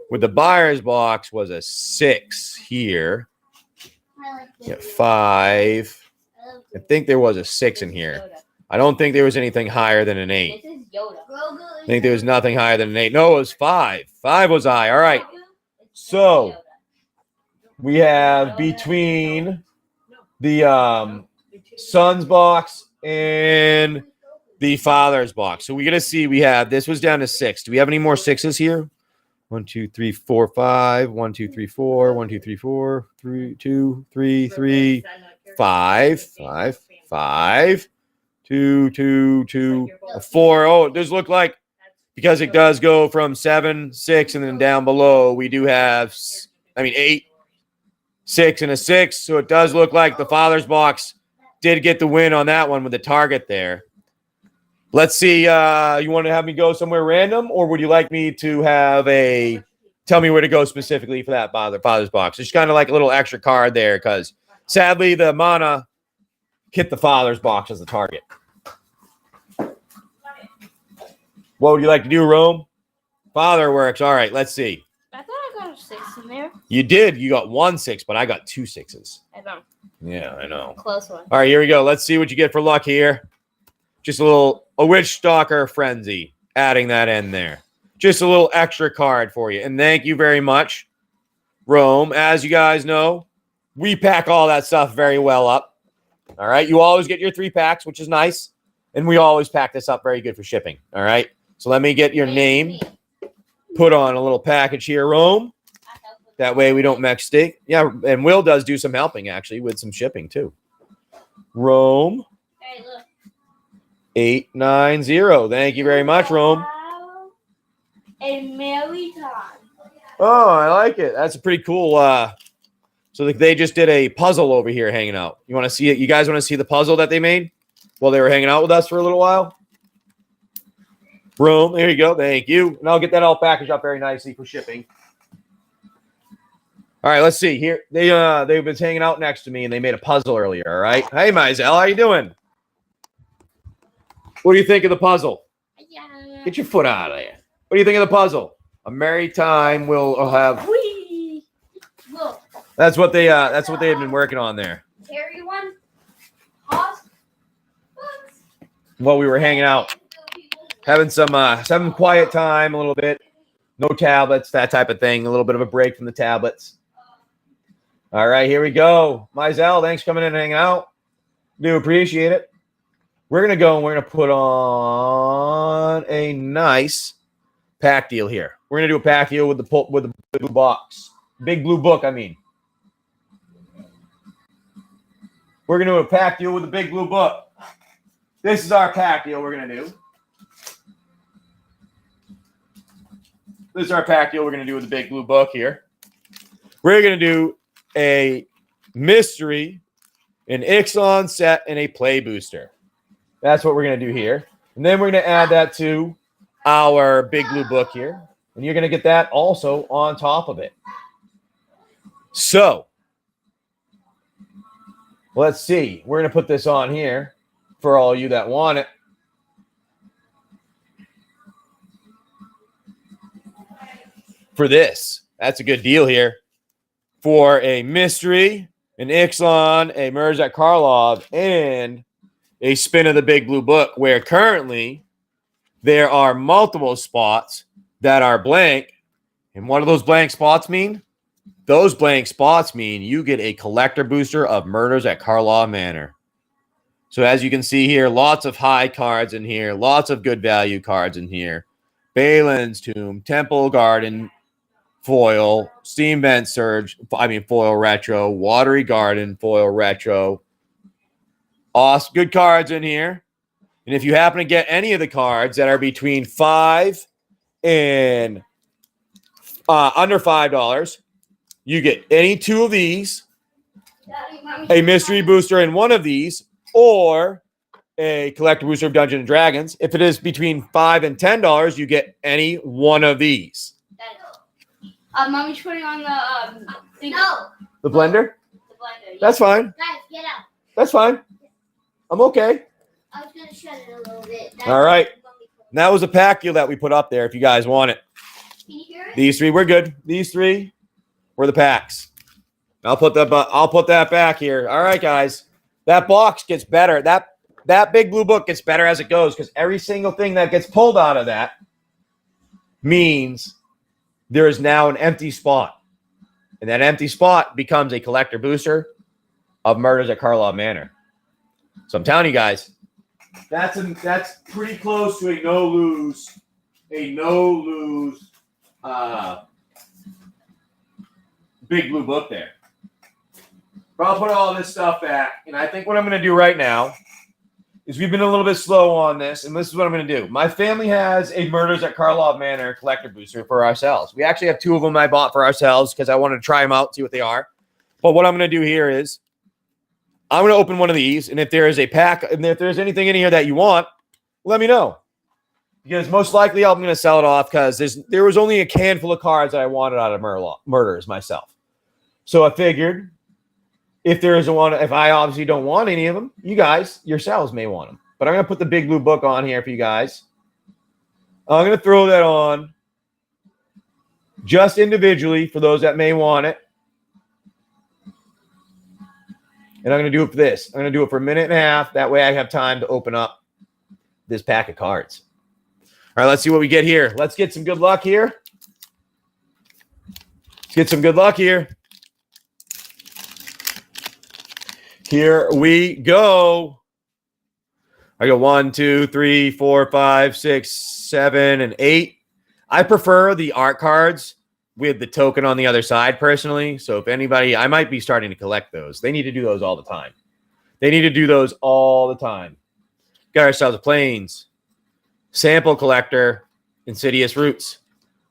[SPEAKER 1] with the buyer's box was a 6 here. Yeah, 5. I think there was a 6 in here. I don't think there was anything higher than an 8. I think there was nothing higher than an 8. No, it was 5. 5 was high. All right. So we have between the Suns box and the father's box. So we're going to see we have, this was down to 6. Do we have any more 6s here? 1, 2, 3, 4, 5. 1, 2, 3, 4. 1, 2, 3, 4. 3, 2, 3, 3, 5. 5, 5. 2, 2, 2, 4. Oh, it does look like, because it does go from 7, 6, and then down below, we do have, 8, 6, and a 6. So it does look like the father's box did get the win on that one with the target there. Let's see. You want to have me go somewhere random, or would you like me to have tell me where to go specifically for that father's box? It's kind of like a little extra card there because sadly the mana hit the father's box as the target. What would you like to do, Rome? Father works. All right, let's see.
[SPEAKER 3] I thought I got a 6 in there.
[SPEAKER 1] You did. You got 1 6, but I got 2 6s.
[SPEAKER 3] I know.
[SPEAKER 1] Yeah, I know.
[SPEAKER 3] Close one.
[SPEAKER 1] All right, here we go. Let's see what you get for luck here. Just a Witch Stalker Frenzy. Adding that in there. Just a little extra card for you. And thank you very much, Rome. As you guys know, we pack all that stuff very well up. All right. You always get your 3 packs, which is nice. And we always pack this up very good for shipping. All right. So let me get your name put on a little package here, Rome. That way we don't mistake. Yeah, and Will does do some helping, actually, with some shipping, too. Rome.
[SPEAKER 3] Hey, look.
[SPEAKER 1] 890. Thank you very much, Rome.
[SPEAKER 3] A merry time.
[SPEAKER 1] Oh, I like it. That's a pretty cool. So they just did a puzzle over here hanging out. You want to see it? You guys want to see the puzzle that they made while they were hanging out with us for a little while? Rome, there you go. Thank you. And I'll get that all packaged up very nicely for shipping. All right, let's see here. They've been hanging out next to me and they made a puzzle earlier. All right. Hey, Mizell, how you doing? What do you think of the puzzle?
[SPEAKER 3] Yeah.
[SPEAKER 1] Get your foot out of there. What do you think of the puzzle? A merry time will have.
[SPEAKER 3] Whee! Look.
[SPEAKER 1] That's what they have been working on there.
[SPEAKER 3] Carry one. Pause.
[SPEAKER 1] While we were hanging out, having some quiet time, a little bit. No tablets, that type of thing. A little bit of a break from the tablets. All right, here we go. Mizell, thanks for coming in and hanging out. Do appreciate it. We're going to go and we're going to put on a nice pack deal here. We're going to do a pack deal with the blue box. Big blue book, I mean. We're going to do a pack deal with the big blue book. This is our pack deal we're going to do. This is our pack deal we're going to do with the big blue book here. We're going to do a mystery, an Ixalan set, and a play booster. That's what we're going to do here. And then we're going to add that to our big blue book here. And you're going to get that also on top of it. So, let's see. We're going to put this on here for all you that want it. For this. That's a good deal here. For a mystery, an Ixalan, a Mirzak Karlov, and a spin of the big blue book, where currently there are multiple spots that are blank. And what do those blank spots mean? Those blank spots mean you get a collector booster of Murders at Karlov Manor. So as you can see here, lots of high cards in here, lots of good value cards in here. Balin's Tomb, Temple Garden, foil, Steam Vent Surge, foil retro, Watery Garden, foil retro. Awesome, good cards in here. And if you happen to get any of the cards that are between $5 and under $5, you get any 2 of these, a mystery booster in one of these, or a collector booster of Dungeons and Dragons. If it is between $5 and $10, you get any one of these.
[SPEAKER 3] Mommy's putting on the thing. No.
[SPEAKER 1] The blender?
[SPEAKER 3] The blender. Yeah.
[SPEAKER 1] That's fine.
[SPEAKER 3] Guys, get out.
[SPEAKER 1] That's fine. I'm okay.
[SPEAKER 3] I was gonna shut it a little bit.
[SPEAKER 1] All right. And that was a pack deal that we put up there if you guys want it.
[SPEAKER 3] Can you hear it?
[SPEAKER 1] These 3, we're good. These 3 were the packs. I'll put that back here. All right, guys. That box gets better. That big blue book gets better as it goes, because every single thing that gets pulled out of that means there is now an empty spot. And that empty spot becomes a collector booster of Murders at Karlov Manor. So I'm telling you guys, That's pretty close to a no lose big blue book there. But I'll put all this stuff back, and I think what I'm going to do right now is we've been a little bit slow on this, and this is what I'm going to do. My family has a Murders at Karpov Manor collector booster for ourselves. We actually have 2 of them I bought for ourselves because I wanted to try them out, see what they are. But what I'm going to do here is I'm going to open one of these, and if there is a pack, and if there's anything in here that you want, let me know. Because most likely I'm going to sell it off because there was only a handful of cards that I wanted out of Murders myself. So I figured if there is one, if I obviously don't want any of them, you guys yourselves may want them. But I'm going to put the big blue book on here for you guys. I'm going to throw that on just individually for those that may want it. And I'm going to do it for this. I'm going to do it for a minute and a half. That way I have time to open up this pack of cards. All right, let's see what we get here. Let's get some good luck here. Let's get some good luck here. Here we go. I go 1, 2, 3, 4, 5, 6, 7, and 8. I prefer the art cards with the token on the other side personally. So if anybody, I might be starting to collect those. They need to do those all the time. They need to do those all the time. Got ourselves a Plains, Sample Collector, Insidious Roots,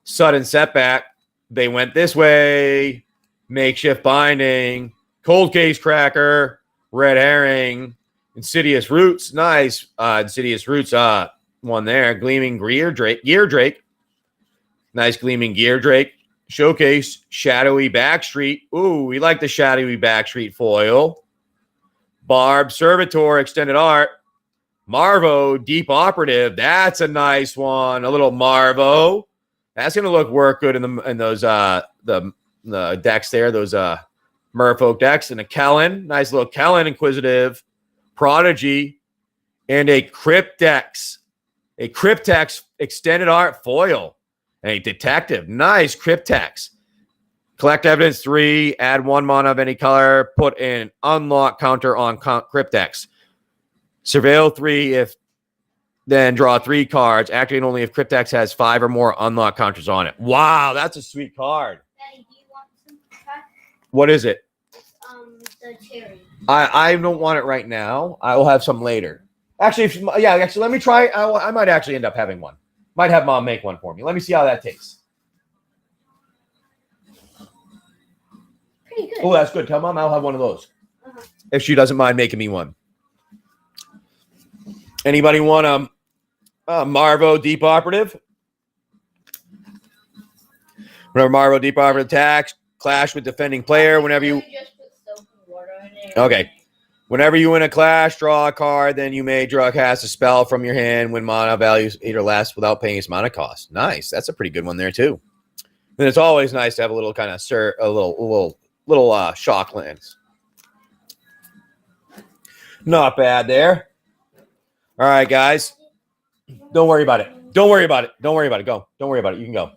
[SPEAKER 1] Sudden Setback. They went this way. Makeshift Binding, Cold Case Cracker, Red Herring, Insidious Roots. Nice. Insidious Roots one there. Gleaming Gear Drake. Nice Gleaming Gear Drake. Showcase, Shadowy Backstreet. Ooh, we like the Shadowy Backstreet foil. Barb Servitor, Extended Art. Marvo, Deep Operative. That's a nice one. A little Marvo. That's going to work good in those the decks there, those Merfolk decks. And a Kellen, nice little Kellen Inquisitive, Prodigy, and a Cryptex Extended Art foil. A Detective, nice Cryptex. Collect evidence 3, add 1 mana of any color, put an unlock counter on Cryptex. Surveil 3, then draw 3 cards. Activate only if Cryptex has 5 or more unlock counters on it. Wow, that's a sweet card.
[SPEAKER 3] Daddy, do you want some pack?
[SPEAKER 1] What is it?
[SPEAKER 3] The cherry.
[SPEAKER 1] I don't want it right now. I will have some later. Actually, let me try. I might actually end up having one. Might have Mom make one for me. Let me see how that tastes.
[SPEAKER 3] Pretty good.
[SPEAKER 1] Oh, that's good. Tell Mom I'll have one of those. If she doesn't mind making me one. Anybody want a Marvo Deep Operative? Whenever Marvo Deep Operative attacks, clash with defending player. Whenever you
[SPEAKER 4] just put soap and water in it.
[SPEAKER 1] Okay. Whenever you win a clash, draw a card, then you may cast a spell from your hand when mana values 8 or less without paying its mana cost. Nice. That's a pretty good one there too. And it's always nice to have a little kind of little shock lands. Not bad there. All right, guys. Don't worry about it. Don't worry about it. Don't worry about it. Go. Don't worry about it. You can go.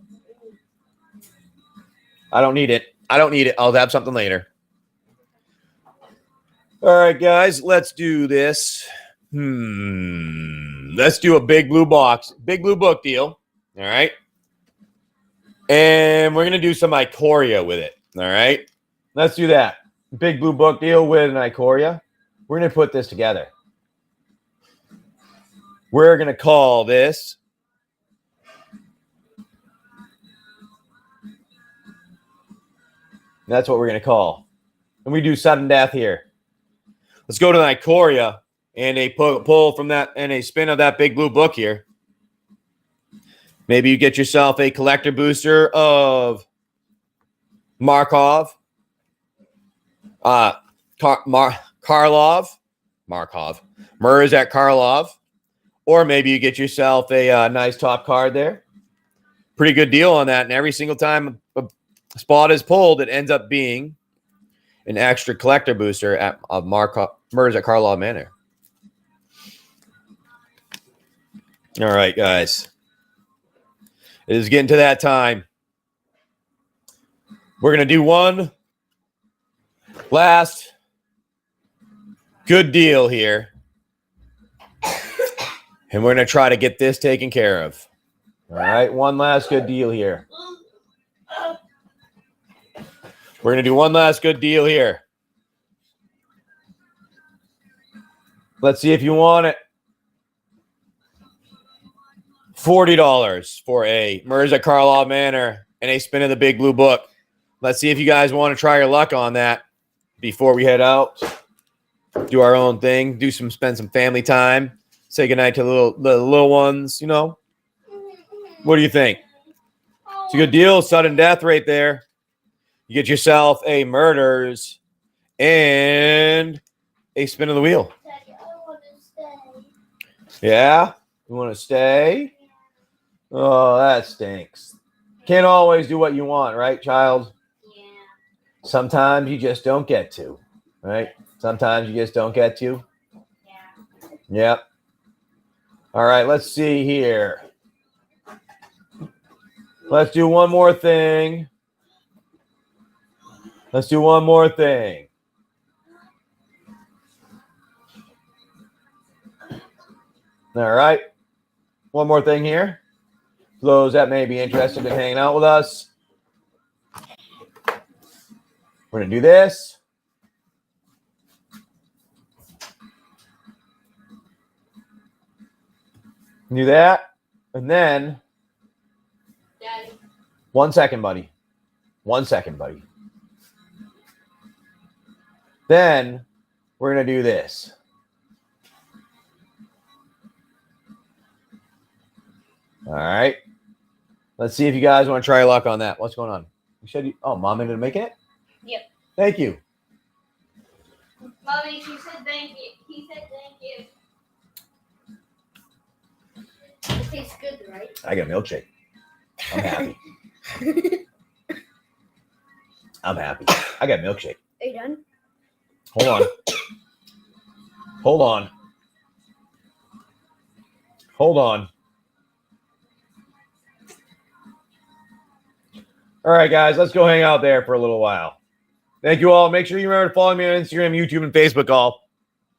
[SPEAKER 1] I don't need it. I'll have something later. All right, guys, let's do this. Let's do a big blue box, big blue book deal. All right. And we're going to do some Ikoria with it. All right. Let's do that. Big blue book deal with an Ikoria. We're going to put this together. We're going to call this that's what we're going to call. And we do sudden death here. Let's go to the Ikoria and a pull from that and a spin of that big blue book here. Maybe you get yourself a collector booster of Markov, Murs at Karlov, or maybe you get yourself a nice top card there. Pretty good deal on that. And every single time a spot is pulled, it ends up being an extra collector booster of Murders at Karlov Manor. All right, guys. It is getting to that time. We're going to do one last good deal here. And we're going to try to get this taken care of. All right, one last good deal here. We're going to do one last good deal here. Let's see if you want it. $40 for a Mirza Karlov Manor and a spin of the Big Blue Book. Let's see if you guys want to try your luck on that before we head out. Do our own thing. Spend some family time. Say goodnight to the little ones, you know. What do you think? It's a good deal. Sudden death right there. You get yourself a murders and a spin of the wheel.
[SPEAKER 3] Daddy, I want to stay.
[SPEAKER 1] Yeah? You want to stay? Oh, that stinks. Can't always do what you want, right, child?
[SPEAKER 3] Yeah.
[SPEAKER 1] Sometimes you just don't get to, right? Sometimes you just don't get to.
[SPEAKER 3] Yeah.
[SPEAKER 1] Yep. All right, let's see here. Let's do one more thing. Let's do one more thing. All right. One more thing here. For those that may be interested in hanging out with us, we're going to do this. Do that. And then,
[SPEAKER 3] Daddy.
[SPEAKER 1] 1 second, buddy. 1 second, buddy. Then we're going to do this. All right. Let's see if you guys want to try your luck on that. What's going on? You said Mom ended up making it?
[SPEAKER 3] Yep.
[SPEAKER 1] Thank you.
[SPEAKER 3] Mommy, she said thank you. He said thank you. It tastes good, right?
[SPEAKER 1] I got a milkshake. I'm happy. I'm happy. I got a milkshake.
[SPEAKER 3] Are you done?
[SPEAKER 1] Hold on. Hold on. Hold on. All right, guys, let's go hang out there for a little while. Thank you all. Make sure you remember to follow me on Instagram, YouTube, and Facebook all.